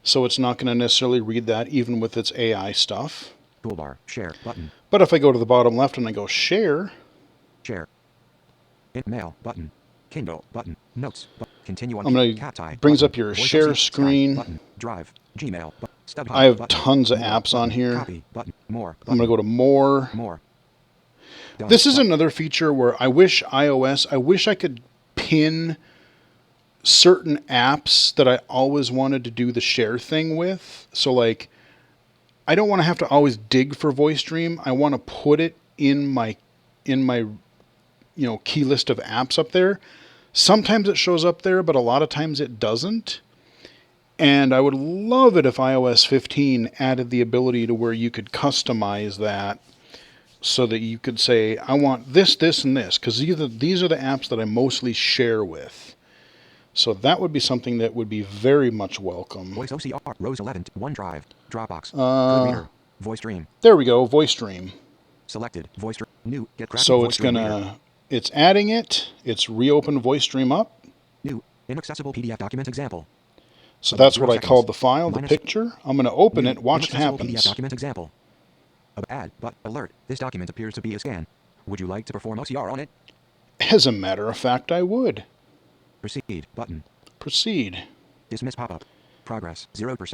So it's not going to necessarily read that, even with its AI stuff. Toolbar, share, button. But if I go to the bottom left and I go share. Share. Mail, button. Kindle, button. Notes, continue on. I'm going to brings up your share screen. Button. Drive, Gmail, StubHub, I have button. tons of More, apps on here. Copy, button. More, button. I'm going to go to more. More. Done, this is button. another feature where I wish I could pin certain apps that I always wanted to do the share thing with. So like, I don't want to have to always dig for VoiceStream. I want to put it in my key list of apps up there. Sometimes it shows up there, but a lot of times it doesn't. And I would love it if iOS 15 added the ability to where you could customize that so that you could say, I want this, this, and this, because these are the apps that I mostly share with. So that would be something that would be very much welcome. Voice OCR, Rose 11, OneDrive, Dropbox, Good Reader, Voice Stream. There we go, Voice Stream. Selected, Voice Stream, new, get crafting So Voice Stream Reader. It's adding it, it's reopened Voice Stream up. New, inaccessible PDF document example. So that's what I seconds. called the file, the Minus- picture. I'm going to open New, it, watch it inaccessible happens. PDF document example. Add, but alert, this document appears to be a scan. Would you like to perform OCR on it? As a matter of fact, I would. Proceed, button. Proceed. Dismiss pop-up. Progress, 0%.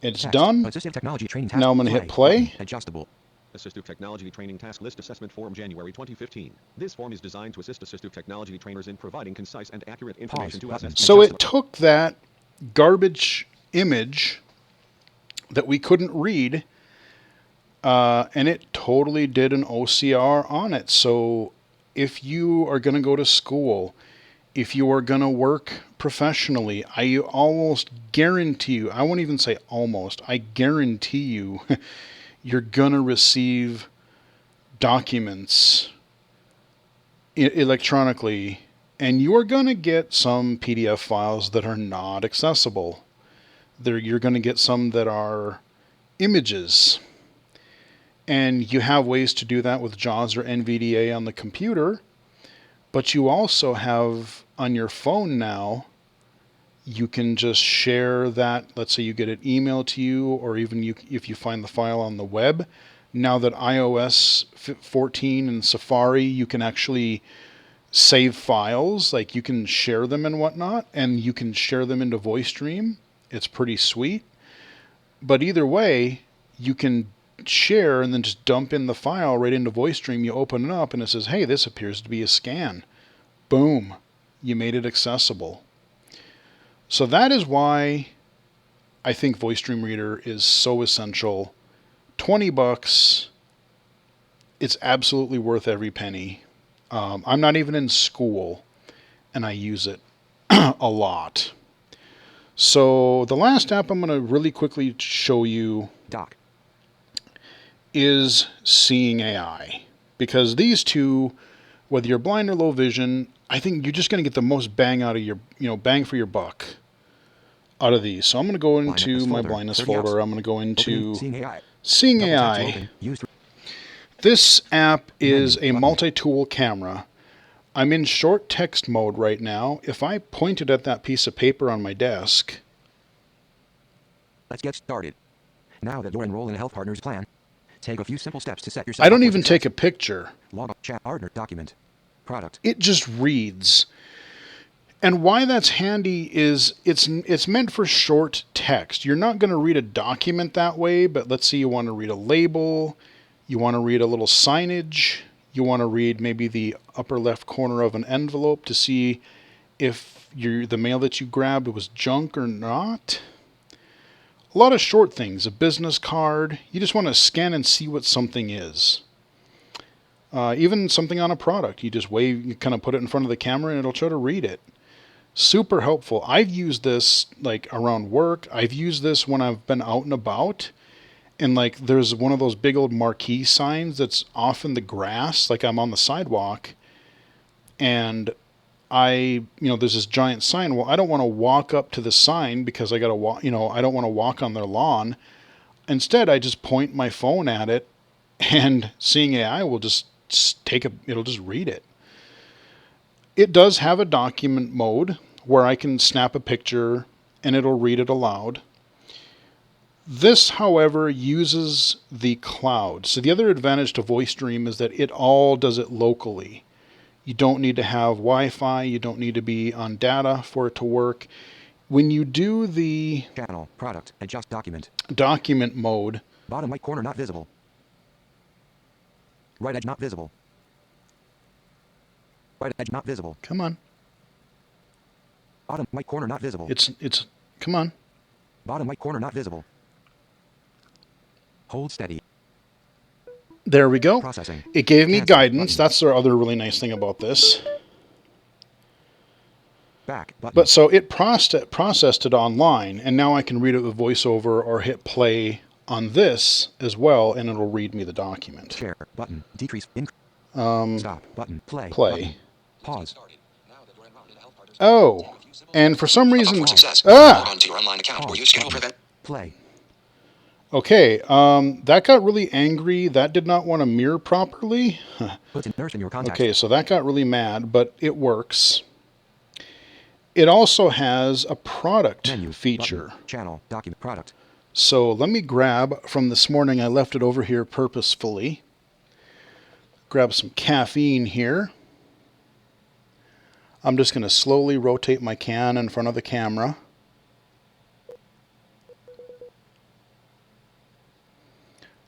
It's Text, done. Assistive technology training task. Now I'm going to hit play. Button, adjustable. Assistive Technology Training Task List Assessment Form January 2015. This form is designed to assist assistive technology trainers in providing concise and accurate information to button. assess. So it took that garbage image that we couldn't read, and it totally did an OCR on it. So if you are going to go to school, if you are going to work professionally, I almost guarantee you, I won't even say almost, I guarantee you, you're going to receive documents electronically, and you are going to get some PDF files that are not accessible. You're going to get some that are images. And you have ways to do that with JAWS or Nvda on the computer, but you also have on your phone now, you can just share that. Let's say you get it emailed to you, or even if you find the file on the web. Now that iOS 14 and Safari, you can actually save files, like you can share them and whatnot, and you can share them into VoiceStream. It's pretty sweet. But either way, you can share and then just dump in the file right into VoiceStream. You open it up and it says, hey, this appears to be a scan. Boom. You made it accessible. So that is why I think VoiceStream Reader is so essential. $20. It's absolutely worth every penny. I'm not even in school, and I use it a lot. So the last app I'm going to really quickly show you Doc. is Seeing AI. Because these two, whether you're blind or low vision, I think you're just going to get the most bang out of your, bang for your buck out of these. So I'm going to go into my blindness folder. I'm going to go into Seeing AI. Seeing Double tap to AI. open. Use This app is Menu a button. multi-tool camera. I'm in short text mode right now. If I pointed at that piece of paper on my desk, Let's get started. Now that you're enrolled in a health partner's plan, take a few simple steps to set yourself I don't up for even success. take a picture. Log on, chat, partner, document, product. It just reads. And why that's handy is it's meant for short text. You're not going to read a document that way, but let's say you want to read a label, you want to read a little signage, you want to read maybe the upper left corner of an envelope to see if the mail that you grabbed was junk or not. A lot of short things, a business card. You just want to scan and see what something is. Even something on a product. You just you kind of put it in front of the camera and it'll try to read it. Super helpful. I've used this like around work. I've used this when I've been out and about. And like there's one of those big old marquee signs that's off in the grass. Like I'm on the sidewalk. And there's this giant sign. Well, I don't want to walk up to the sign because I got to walk, I don't want to walk on their lawn. Instead, I just point my phone at it and Seeing AI will just it'll just read it. It does have a document mode where I can snap a picture and it'll read it aloud. This, however, uses the cloud. So the other advantage to VoiceStream is that it all does it locally. You don't need to have Wi-Fi. You don't need to be on data for it to work. When you do the Channel, product, adjust document. document mode, Bottom right corner not visible. Right edge not visible. Right edge not visible. come on. Bottom right corner not visible. Come on. Bottom right corner not visible. Hold steady. There we go. Processing. It gave me Cancel guidance. button. That's the other really nice thing about this. Back button. But so it processed it online, and now I can read it with VoiceOver or hit play on this as well, and it'll read me the document. Share button. Decrease. Stop button. Play. Play. Button. Pause. Started. Now that you're enrolled in a health partner's Oh, and for some reason, for success. Log ah, on to your online account or Pause use schedule button. prevent. Play. okay, that got really angry. That did not want to mirror properly. Puts immersed in your context. Okay, so that got really mad, but it works. It also has a product Menu. feature. Button. Channel. Document. Product. So let me grab from this morning. I left it over here purposefully. Grab some caffeine here. I'm just going to slowly rotate my can in front of the camera.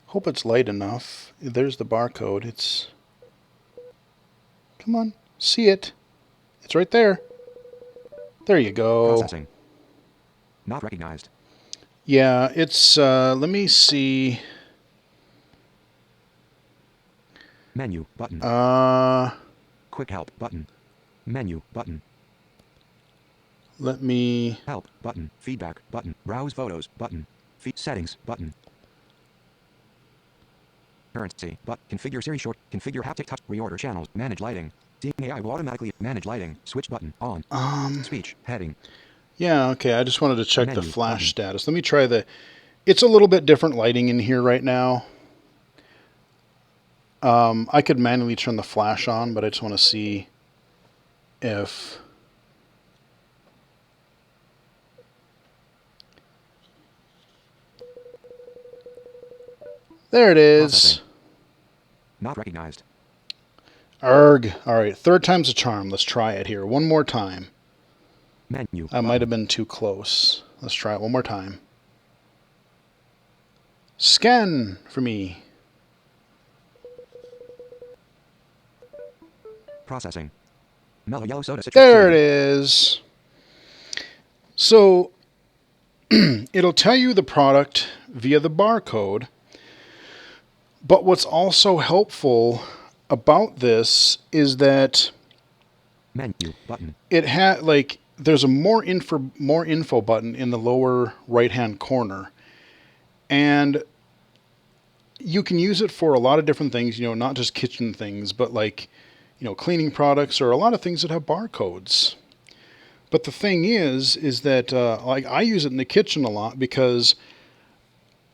Hope it's light enough. There's the barcode. It's... Come on. See it. It's right there. There you go. Processing. Not recognized. Yeah, it's... let me see... Menu. Button. Quick help. Button. Menu. Button. Let me... Help. Button. Feedback. Button. Browse photos. Button. Settings. Button. Currency. Configure Siri short. Configure haptic touch. Reorder channels. Manage lighting. Seeing AI will automatically manage lighting. Switch button. On. Speech. Heading. Yeah, okay, I just wanted to check the Menu, flash button. status. Let me try the... It's a little bit different lighting in here right now. I could manually turn the flash on, but I just want to see if... There it is. Processing. Not recognized. Arg. All right, third time's a charm. Let's try it here. One more time. Menu. I might have been too close. Let's try it one more time. Scan for me. Processing. Mellow yellow soda. Citrus There it fruit. is. So it'll tell you the product via the barcode. But what's also helpful about this is that Menu. Button. it had like there's a more info button in the lower right hand corner, and you can use it for a lot of different things. You know, not just kitchen things, but like cleaning products or a lot of things that have barcodes. But the thing is that like I use it in the kitchen a lot because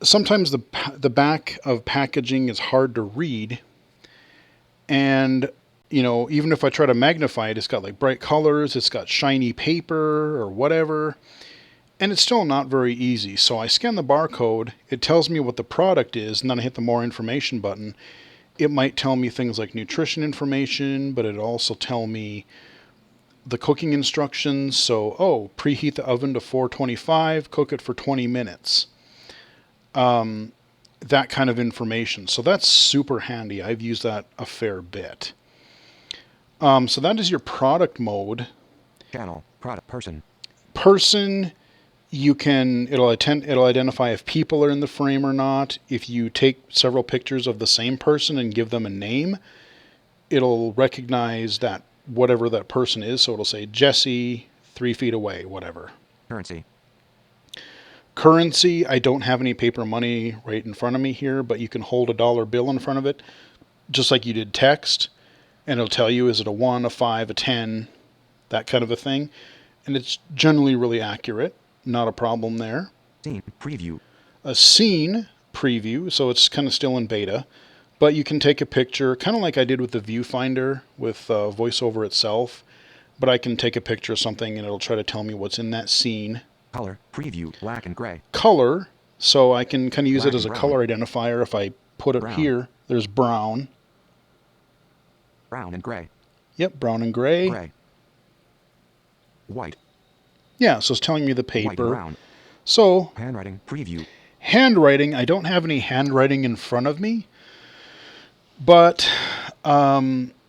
sometimes the back of packaging is hard to read, and even if I try to magnify it, it's got like bright colors, it's got shiny paper or whatever, and it's still not very easy. So I scan the barcode, it tells me what the product is, and then I hit the more information button. It might tell me things like nutrition information, but it'll also tell me the cooking instructions. So, preheat the oven to 425, cook it for 20 minutes. That kind of information. So that's super handy. I've used that a fair bit. So that is your product mode. Channel. Product. Person. Person, it'll identify if people are in the frame or not. If you take several pictures of the same person and give them a name, it'll recognize that whatever that person is. So it'll say Jesse, 3 feet away, whatever. Currency. Currency, I don't have any paper money right in front of me here, but you can hold a dollar bill in front of it, just like you did text, and it'll tell you, is it a 1, a 5, a 10, that kind of a thing. And it's generally really accurate. Not a problem there. Scene. Preview. A scene preview, so it's kind of still in beta, but you can take a picture, kind of like I did with the Viewfinder with VoiceOver itself, but I can take a picture of something and it'll try to tell me what's in that scene. Color. Preview. Black and gray. Color, so I can kind of use Black it as a and brown. color identifier. If I put it Brown. here, there's brown. Brown and gray. Yep, brown and gray. Gray. White. Yeah, so it's telling me the White and paper. brown. So, Handwriting. Preview. handwriting, I don't have any handwriting in front of me, but,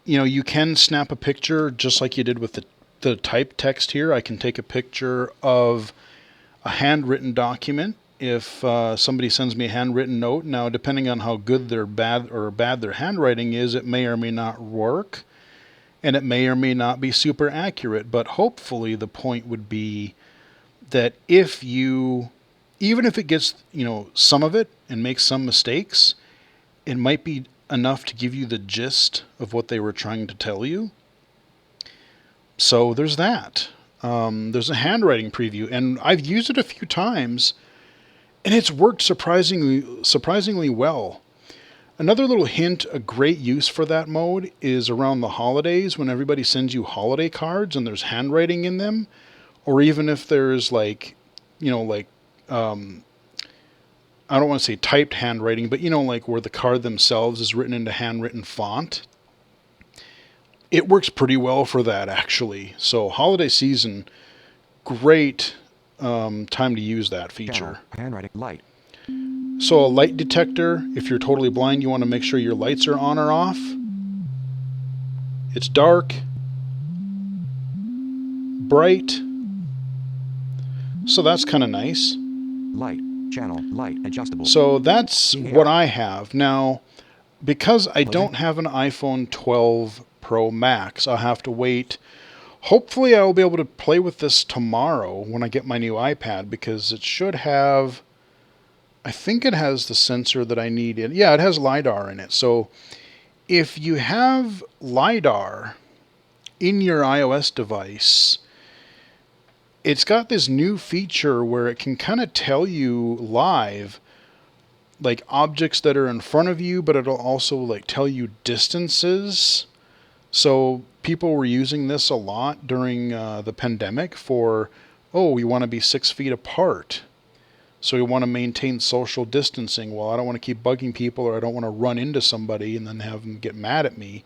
you can snap a picture just like you did with the typed text here. I can take a picture of a handwritten document if somebody sends me a handwritten note. Now, depending on how good their bad their handwriting is, it may or may not work, and it may or may not be super accurate. But hopefully the point would be that even if it gets, some of it and makes some mistakes, it might be enough to give you the gist of what they were trying to tell you. So there's that. There's a handwriting preview, and I've used it a few times, and it's worked surprisingly well. Another little hint, a great use for that mode is around the holidays when everybody sends you holiday cards and there's handwriting in them, or even if there's I don't want to say typed handwriting, but where the card themselves is written into handwritten font. It works pretty well for that, actually. So holiday season, great time to use that feature. Handwriting light. So a light detector, if you're totally blind, you want to make sure your lights are on or off. It's dark, bright, so that's kind of nice. Light, channel, light, adjustable. So that's what I have. Now, because I don't have an iPhone 12 Pro Max, I'll have to wait. Hopefully I will be able to play with this tomorrow when I get my new iPad, because it should have, I think it has the sensor that I need in. Yeah, it has LiDAR in it. So if you have LiDAR in your iOS device, it's got this new feature where it can kind of tell you live, like objects that are in front of you, but it'll also tell you distances. So people were using this a lot during the pandemic for, we want to be 6 feet apart. So we want to maintain social distancing. Well, I don't want to keep bugging people, or I don't want to run into somebody and then have them get mad at me.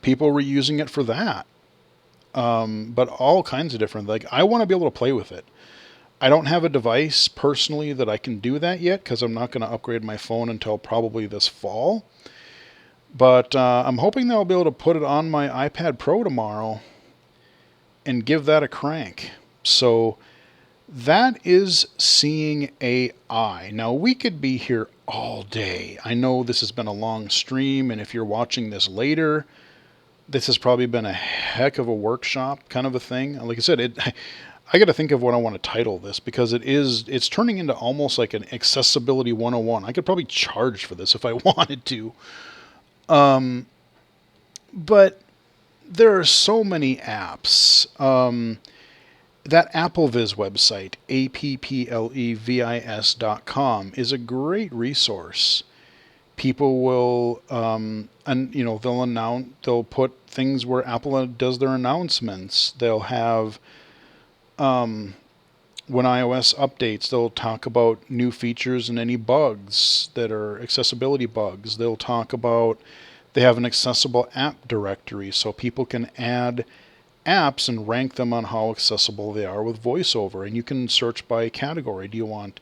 People were using it for that. But all kinds of different, I want to be able to play with it. I don't have a device personally that I can do that yet, because I'm not going to upgrade my phone until probably this fall. But I'm hoping that I'll be able to put it on my iPad Pro tomorrow and give that a crank. So that is Seeing AI. Now, we could be here all day. I know this has been a long stream, and if you're watching this later, this has probably been a heck of a workshop kind of a thing. Like I said, I got to think of what I want to title this, because it's turning into almost like an accessibility 101. I could probably charge for this if I wanted to. But there are so many apps. That AppleVis website, applevis.com, is a great resource. People will, they'll put things where Apple does their announcements. They'll have, when iOS updates, they'll talk about new features and any bugs that are accessibility bugs. They'll talk about, they have an accessible app directory, so people can add apps and rank them on how accessible they are with VoiceOver. And you can search by category. Do you want,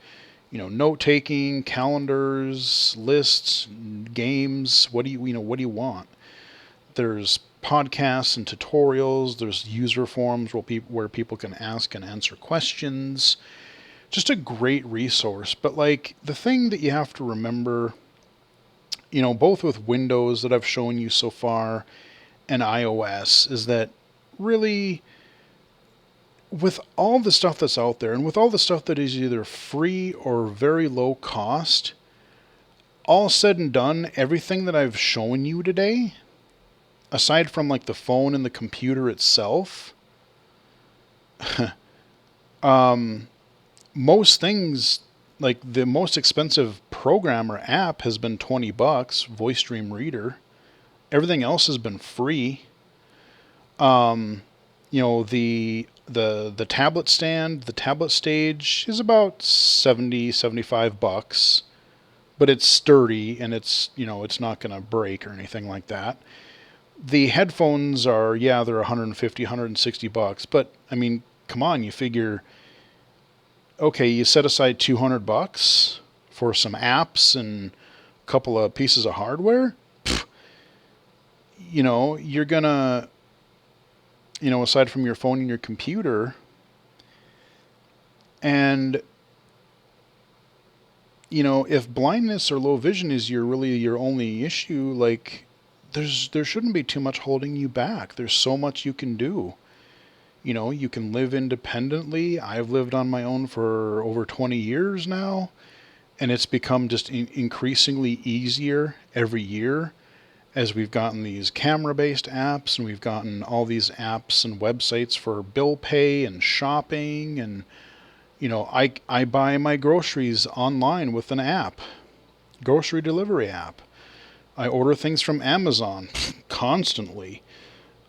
note-taking, calendars, lists, games? What do you want? There's podcasts and tutorials. There's user forums where people can ask and answer questions. Just a great resource. But the thing that you have to remember, both with Windows that I've shown you so far and iOS, is that really, with all the stuff that's out there, and with all the stuff that is either free or very low cost, all said and done, everything that I've shown you today, aside from the phone and the computer itself, most things, the most expensive program or app has been $20, VoiceStream Reader. Everything else has been free. The tablet stand, the tablet stage is about $75, but it's sturdy and it's not going to break or anything like that. The headphones are, they're $150, $160, but I mean, come on, you figure, okay, you set aside $200 for some apps and a couple of pieces of hardware. You're gonna, aside from your phone and your computer, And, if blindness or low vision is really your only issue, like, there shouldn't be too much holding you back. There's so much you can do. You can live independently. I've lived on my own for over 20 years now, and it's become just increasingly easier every year as we've gotten these camera-based apps, and we've gotten all these apps and websites for bill pay and shopping, and I buy my groceries online with an app, grocery delivery app. I order things from Amazon constantly.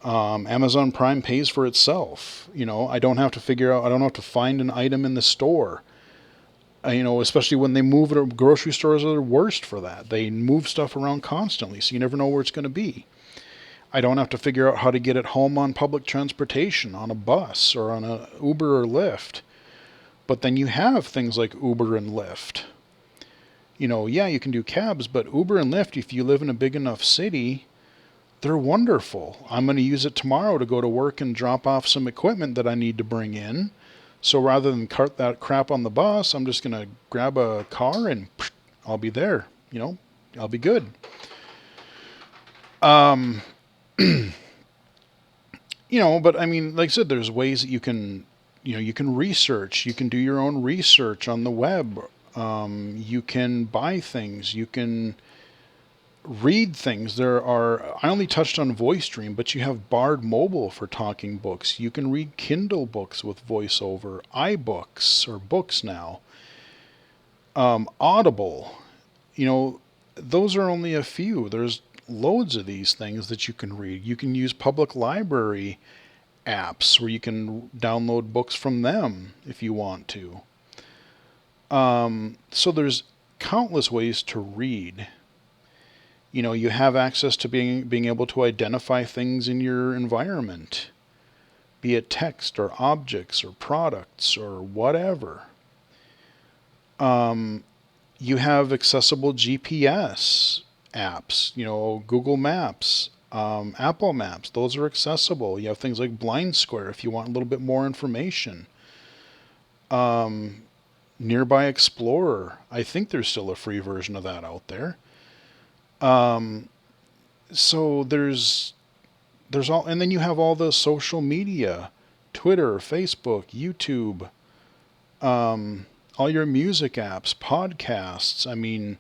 Amazon Prime pays for itself. I don't have to find an item in the store. Especially when they move it, grocery stores are the worst for that. They move stuff around constantly, so you never know where it's going to be. I don't have to figure out how to get it home on public transportation, on a bus, or on a Uber or Lyft. But then you have things like Uber and Lyft. Yeah, you can do cabs, but Uber and Lyft, if you live in a big enough city, they're wonderful. I'm going to use it tomorrow to go to work and drop off some equipment that I need to bring in. So rather than cart that crap on the bus, I'm just going to grab a car and I'll be there. I'll be good. But I mean, like I said, there's ways that you can research. You can do your own research on the web. You can buy things. You can read things. I only touched on VoiceStream, but you have Bard Mobile for talking books. You can read Kindle books with VoiceOver, iBooks, or books now. Audible, those are only a few. There's loads of these things that you can read. You can use public library apps where you can download books from them if you want to. So there's countless ways to read. You have access to being able to identify things in your environment, be it text or objects or products or whatever. You have accessible GPS apps, Google Maps, Apple Maps. Those are accessible. You have things like Blind Square if you want a little bit more information. Nearby Explorer. I think there's still a free version of that out there. So there's all, and then you have all the social media, Twitter, Facebook, YouTube, all your music apps, podcasts. I mean,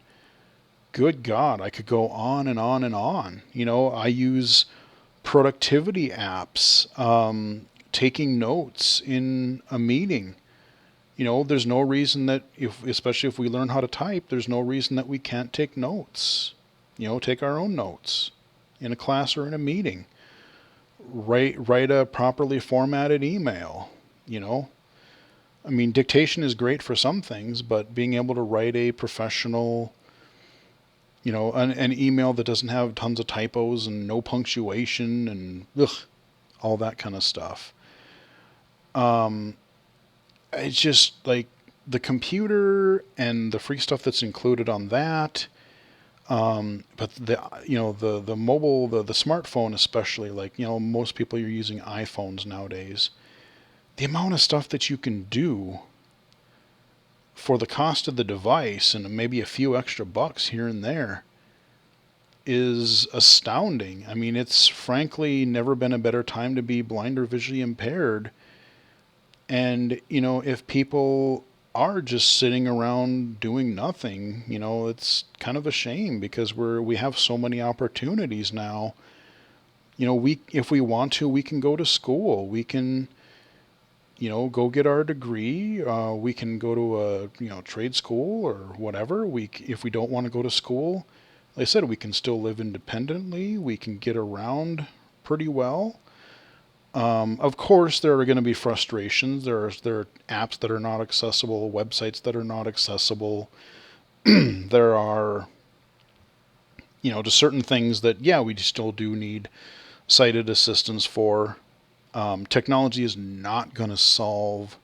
good God, I could go on and on and on. I use productivity apps, taking notes in a meeting. There's no reason that especially if we learn how to type, there's no reason that we can't take notes. Take our own notes in a class or in a meeting. Write a properly formatted email. I mean, dictation is great for some things, but being able to write a professional, an email that doesn't have tons of typos and no punctuation and all that kind of stuff. It's just like the computer and the free stuff that's included on that. But the mobile, the smartphone especially, like, most people are using iPhones nowadays. The amount of stuff that you can do for the cost of the device and maybe a few extra bucks here and there is astounding. I mean, it's frankly never been a better time to be blind or visually impaired. And, if people are just sitting around doing nothing, it's kind of a shame because we have so many opportunities now. If we want to, we can go to school. We can, go get our degree. We can go to a, trade school or whatever. If we don't want to go to school, like I said, we can still live independently. We can get around pretty well. Of course, there are going to be frustrations. There are apps that are not accessible, websites that are not accessible. There are, just certain things that, we still do need sighted assistance for. Technology is not going to solve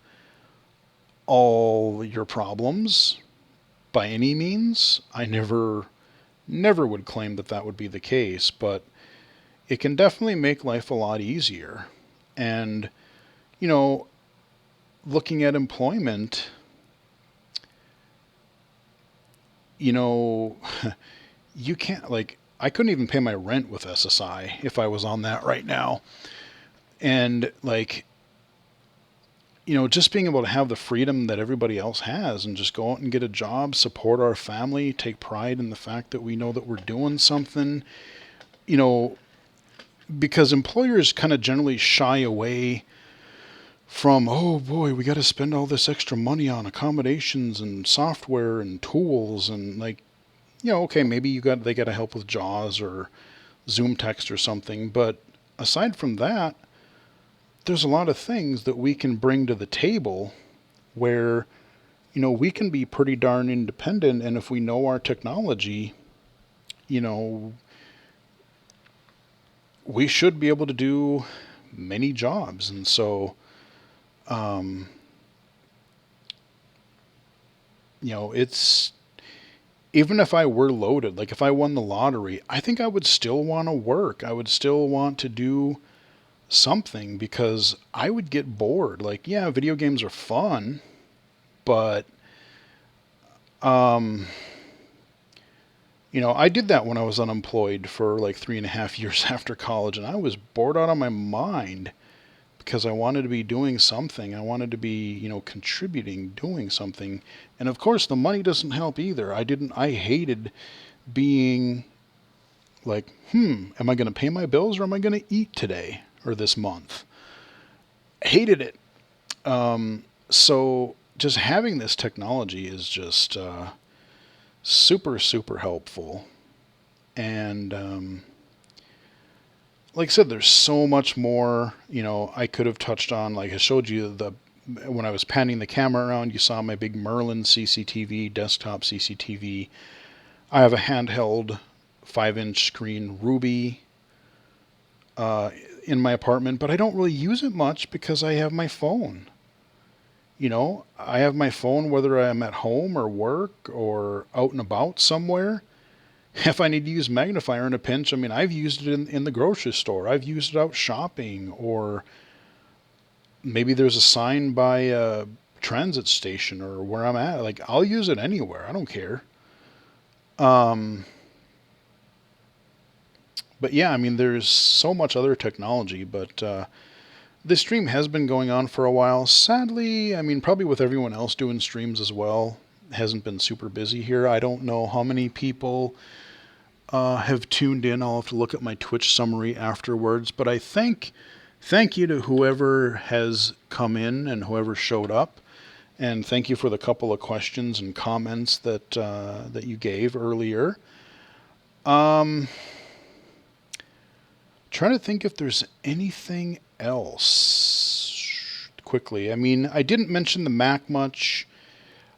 all your problems by any means. I never would claim that would be the case, but it can definitely make life a lot easier. And, looking at employment, you know, you can't, like, I couldn't even pay my rent with SSI if I was on that right now. And, like, you know, just being able to have the freedom that everybody else has and just go out and get a job, support our family, take pride in the fact that we know that we're doing something, you know, because employers kind of generally shy away from, oh boy, we got to spend all this extra money on accommodations and software and tools and, like, you know, okay, maybe they got to help with JAWS or Zoom text or something, but aside from that, there's a lot of things that we can bring to the table where, you know, we can be pretty darn independent, and if we know our technology, you know, we should be able to do many jobs. And so, you know, it's, even if I were loaded, like if I won the lottery, I think I would still want to work. I would still want to do something because I would get bored. Like, yeah, video games are fun, but, you know, I did that when I was unemployed for like 3.5 years after college, and I was bored out of my mind because I wanted to be doing something. I wanted to be, you know, contributing, doing something. And of course, the money doesn't help either. I hated being like, am I going to pay my bills or am I going to eat today or this month? Hated it. So just having this technology is just super, super helpful. And like I said, there's so much more, you know, I could have touched on. Like I showed you when I was panning the camera around, you saw my big Merlin CCTV, desktop CCTV. I have a handheld 5-inch screen Ruby in my apartment, but I don't really use it much because I have my phone. You know, I have my phone whether I'm at home or work or out and about somewhere. If I need to use Magnifier in a pinch, I mean, I've used it in the grocery store. I've used it out shopping, or maybe there's a sign by a transit station or where I'm at. Like, I'll use it anywhere. I don't care. But yeah, I mean, there's so much other technology, but this stream has been going on for a while. Sadly, I mean, probably with everyone else doing streams as well, it hasn't been super busy here. I don't know how many people have tuned in. I'll have to look at my Twitch summary afterwards, but I thank you to whoever has come in and whoever showed up, and thank you for the couple of questions and comments that that you gave earlier. Trying to think if there's anything else quickly. I mean, I didn't mention the Mac much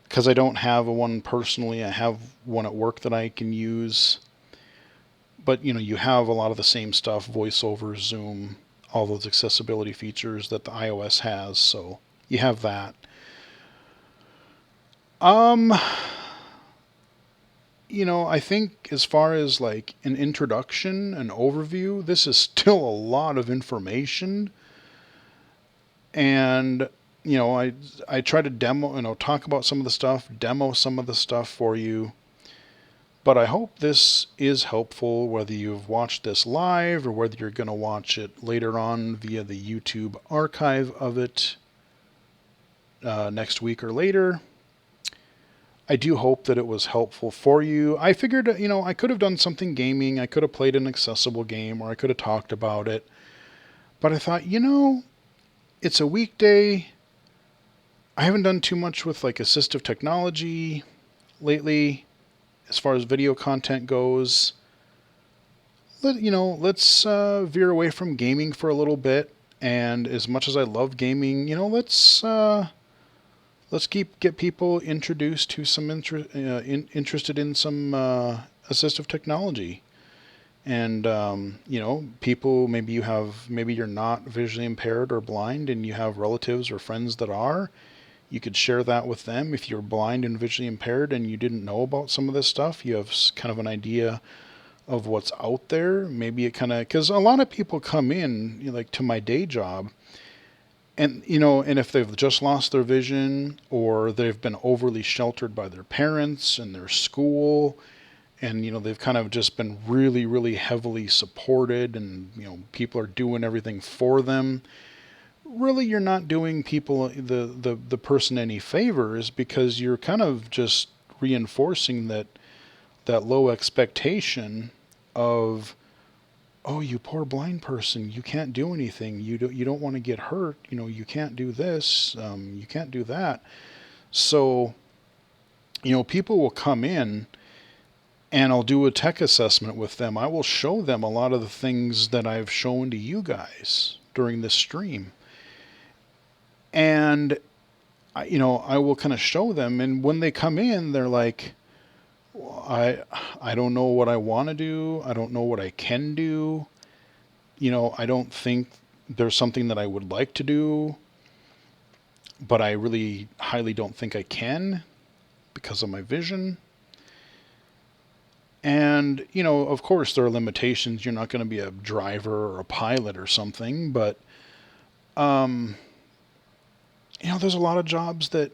because I don't have one personally. I have one at work that I can use. But, you know, you have a lot of the same stuff, Voiceover, Zoom, all those accessibility features that the iOS has, so you have that. You know, I think as far as like an introduction, an overview, this is still a lot of information. And, you know, I try to demo, you know, talk about some of the stuff, demo some of the stuff for you. But I hope this is helpful, whether you've watched this live or whether you're going to watch it later on via the YouTube archive of it next week or later. I do hope that it was helpful for you. I figured, you know, I could have done something gaming. I could have played an accessible game, or I could have talked about it. But I thought, you know, it's a weekday. I haven't done too much with like assistive technology lately as far as video content goes. Let's veer away from gaming for a little bit. And as much as I love gaming, you know, let's get people introduced to some interested in some assistive technology. And you know, people, maybe you're not visually impaired or blind, and you have relatives or friends that are. You could share that with them. If you're blind and visually impaired and you didn't know about some of this stuff, you have kind of an idea of what's out there. Maybe it kind of, because a lot of people come in, you know, like to my day job, And, you know, and if they've just lost their vision or they've been overly sheltered by their parents and their school, and, you know, they've kind of just been really, really heavily supported and, you know, people are doing everything for them. Really, you're not doing people, the person any favors, because you're kind of just reinforcing that low expectation of, oh, you poor blind person, you can't do anything. You don't want to get hurt. You know, you can't do this. You can't do that. So, you know, people will come in and I'll do a tech assessment with them. I will show them a lot of the things that I've shown to you guys during this stream. And, you know, I will kind of show them. And when they come in, they're like, I don't know what I want to do. I don't know what I can do. You know, I don't think there's something that I would like to do, but I really highly don't think I can because of my vision. And, you know, of course there are limitations. You're not going to be a driver or a pilot or something, but, you know, there's a lot of jobs that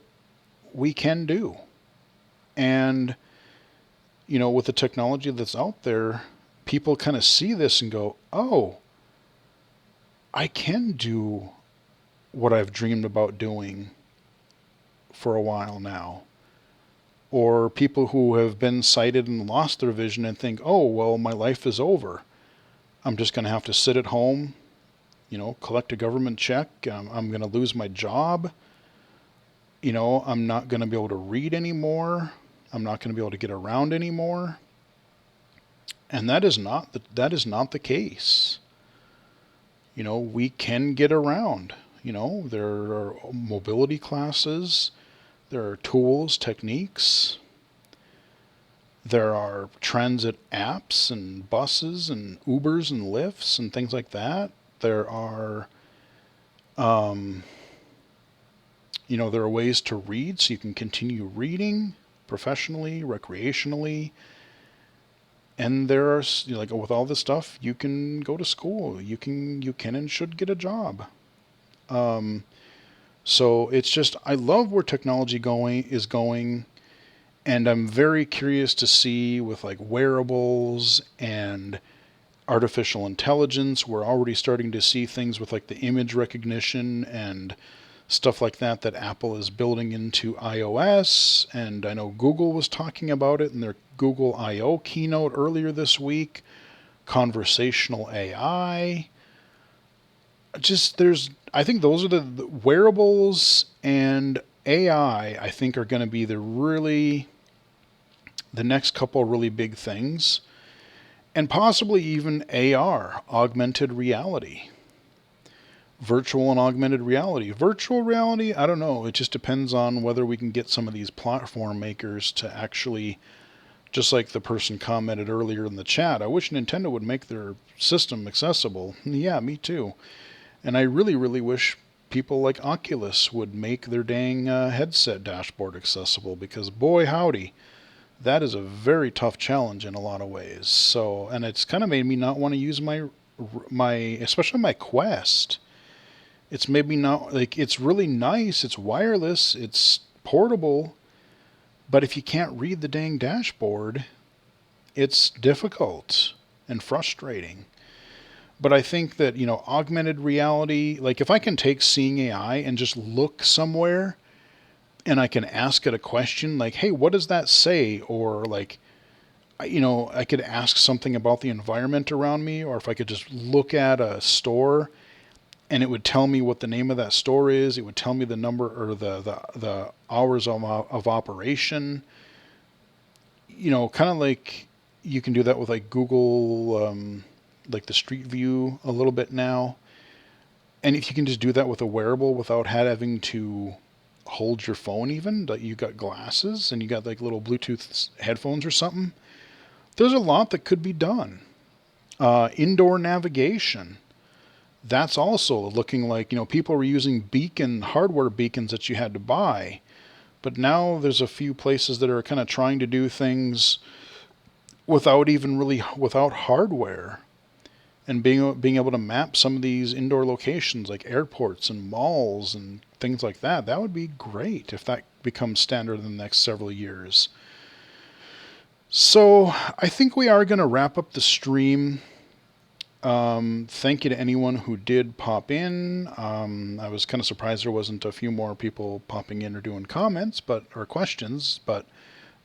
we can do. And, you know, with the technology that's out there, people kind of see this and go, oh, I can do what I've dreamed about doing for a while now. Or people who have been sighted and lost their vision and think, oh, well, my life is over. I'm just going to have to sit at home, you know, collect a government check. I'm going to lose my job. You know, I'm not going to be able to read anymore. I'm not going to be able to get around anymore. And that is not the case. You know, we can get around. You know, there are mobility classes. There are tools, techniques. There are transit apps and buses and Ubers and Lyfts and things like that. There are, you know, there are ways to read so you can continue reading professionally, recreationally. And there are, you know, like with all this stuff, you can go to school. You can and should get a job. So it's just, I love where technology is going, and I'm very curious to see with like wearables and artificial intelligence. We're already starting to see things with like the image recognition and stuff like that Apple is building into iOS. And I know Google was talking about it in their Google I/O keynote earlier this week. Conversational AI. I think those are the wearables and AI, I think, are going to be the next couple of really big things. And possibly even AR, augmented reality. Virtual and augmented reality. Virtual reality, I don't know. It just depends on whether we can get some of these platform makers to actually, just like the person commented earlier in the chat, I wish Nintendo would make their system accessible. Yeah, me too. And I really, really wish people like Oculus would make their dang headset dashboard accessible, because boy howdy, that is a very tough challenge in a lot of ways. So, and it's kind of made me not want to use my especially my Quest. It's made me not, like, it's really nice, it's wireless, it's portable, but if you can't read the dang dashboard, it's difficult and frustrating. But I think that, you know, augmented reality, like if I can take Seeing AI and just look somewhere and I can ask it a question like, hey, what does that say? Or like, you know, I could ask something about the environment around me, or if I could just look at a store and it would tell me what the name of that store is. It would tell me the number or the hours of operation. You know, kind of like you can do that with like Google, like the Street View a little bit now. And if you can just do that with a wearable without having to hold your phone even, like you got glasses and you got like little Bluetooth headphones or something, there's a lot that could be done. Indoor navigation. That's also looking like, you know, people were using hardware beacons that you had to buy. But now there's a few places that are kind of trying to do things without hardware. and being able to map some of these indoor locations like airports and malls and things like that. That would be great if that becomes standard in the next several years. So I think we are going to wrap up the stream. Thank you to anyone who did pop in. I was kind of surprised there wasn't a few more people popping in or doing comments, or questions, but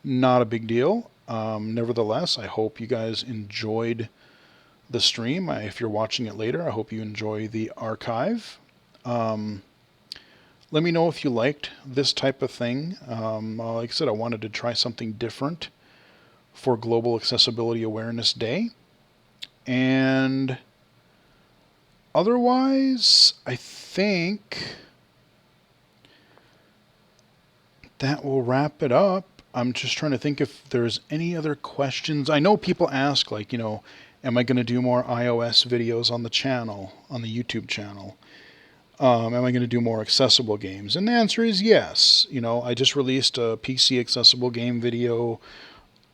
not a big deal. Nevertheless, I hope you guys enjoyed the stream. If you're watching it later, I hope you enjoy the archive. Let me know if you liked this type of thing. Like I said, I wanted to try something different for Global Accessibility Awareness Day. And otherwise, I think that will wrap it up. I'm just trying to think if there's any other questions. I know people ask, like, am I going to do more iOS videos on the channel, on the YouTube channel? Am I going to do more accessible games? And the answer is yes. I just released a PC accessible game video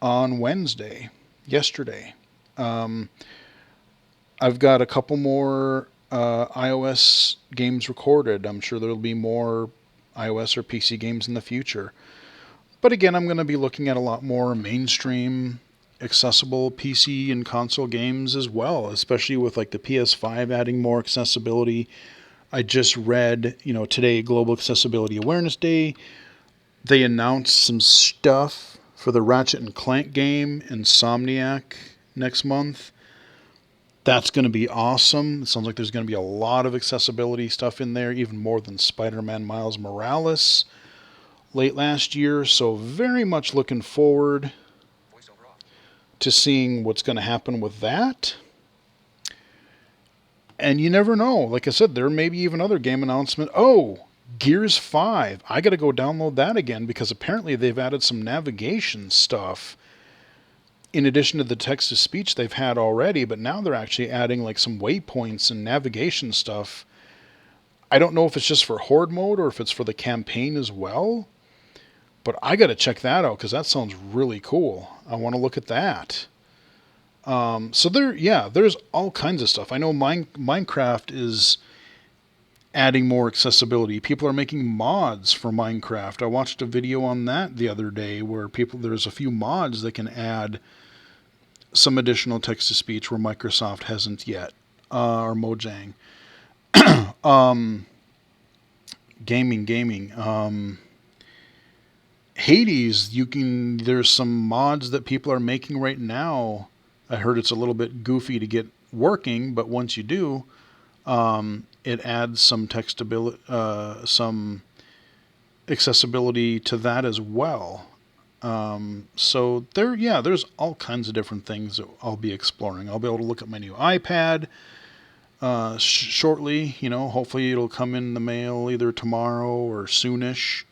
on yesterday. I've got a couple more iOS games recorded. I'm sure there'll be more iOS or PC games in the future. But again, I'm going to be looking at a lot more mainstream accessible PC and console games as well, especially with like the PS5 adding more accessibility. I just read, today, Global Accessibility Awareness Day, they announced some stuff for the Ratchet & Clank game, Insomniac, next month. That's going to be awesome. It sounds like there's going to be a lot of accessibility stuff in there, even more than Spider-Man Miles Morales late last year. So very much looking forward to seeing what's going to happen with that. And you never know. Like I said, there may be even other game announcements. Oh, Gears 5. I got to go download that again because apparently they've added some navigation stuff in addition to the text-to-speech they've had already, but now they're actually adding like some waypoints and navigation stuff. I don't know if it's just for Horde mode or if it's for the campaign as well, but I got to check that out because that sounds really cool. I want to look at that. So there's all kinds of stuff. I know Minecraft is adding more accessibility. People are making mods for Minecraft. I watched a video on that the other day where there's a few mods that can add some additional text-to-speech where Microsoft hasn't yet, or Mojang. Gaming. Hades, there's some mods that people are making right now. I heard it's a little bit goofy to get working, but once you do, it adds some some accessibility to that as well. So there's all kinds of different things that I'll be exploring. I'll be able to look at my new iPad shortly. Hopefully it'll come in the mail either tomorrow or soonish.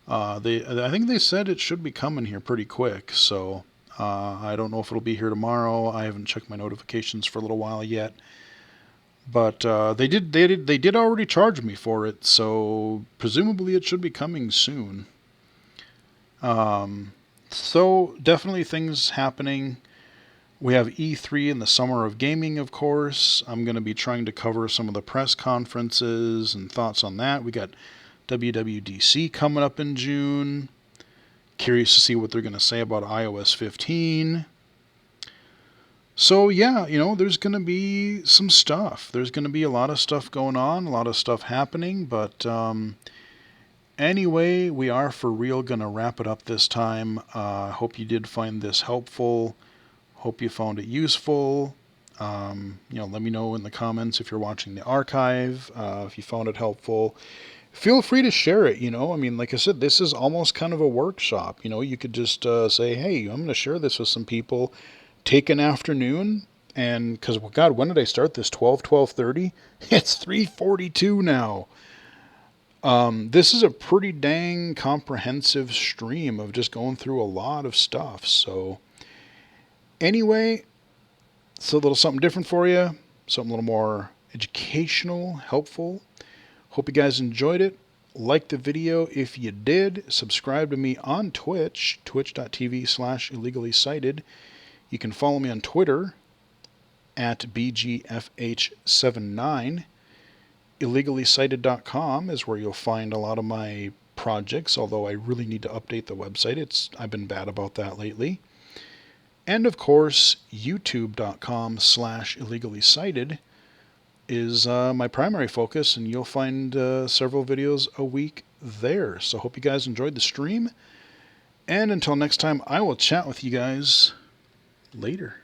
I think they said it should be coming here pretty quick. So I don't know if it'll be here tomorrow. I haven't checked my notifications for a little while yet. But they did already charge me for it, so presumably it should be coming soon. So definitely things happening. We have E3 in the summer of gaming, of course. I'm going to be trying to cover some of the press conferences and thoughts on that. We got WWDC coming up in June. Curious to see what they're going to say about iOS 15. So there's going to be some stuff. There's going to be a lot of stuff going on, a lot of stuff happening. But anyway, we are for real going to wrap it up this time. Hope you did find this helpful. Hope you found it useful. Let me know in the comments if you're watching the archive, if you found it helpful. Feel free to share it. Like I said, this is almost kind of a workshop. You could just say, hey, I'm going to share this with some people. Take an afternoon, and because, God, when did I start this? 12:30? It's 3:42 now. This is a pretty dang comprehensive stream of just going through a lot of stuff. So anyway, it's a little something different for you, something a little more educational, helpful. Hope you guys enjoyed it. Like the video if you did. Subscribe to me on Twitch, twitch.tv/illegally cited. You can follow me on Twitter at bgfh79. IllegallyCited.com is where you'll find a lot of my projects, although I really need to update the website. I've been bad about that lately. And of course, youtube.com/illegally-cited is my primary focus, and you'll find several videos a week there. So hope you guys enjoyed the stream. And until next time, I will chat with you guys later.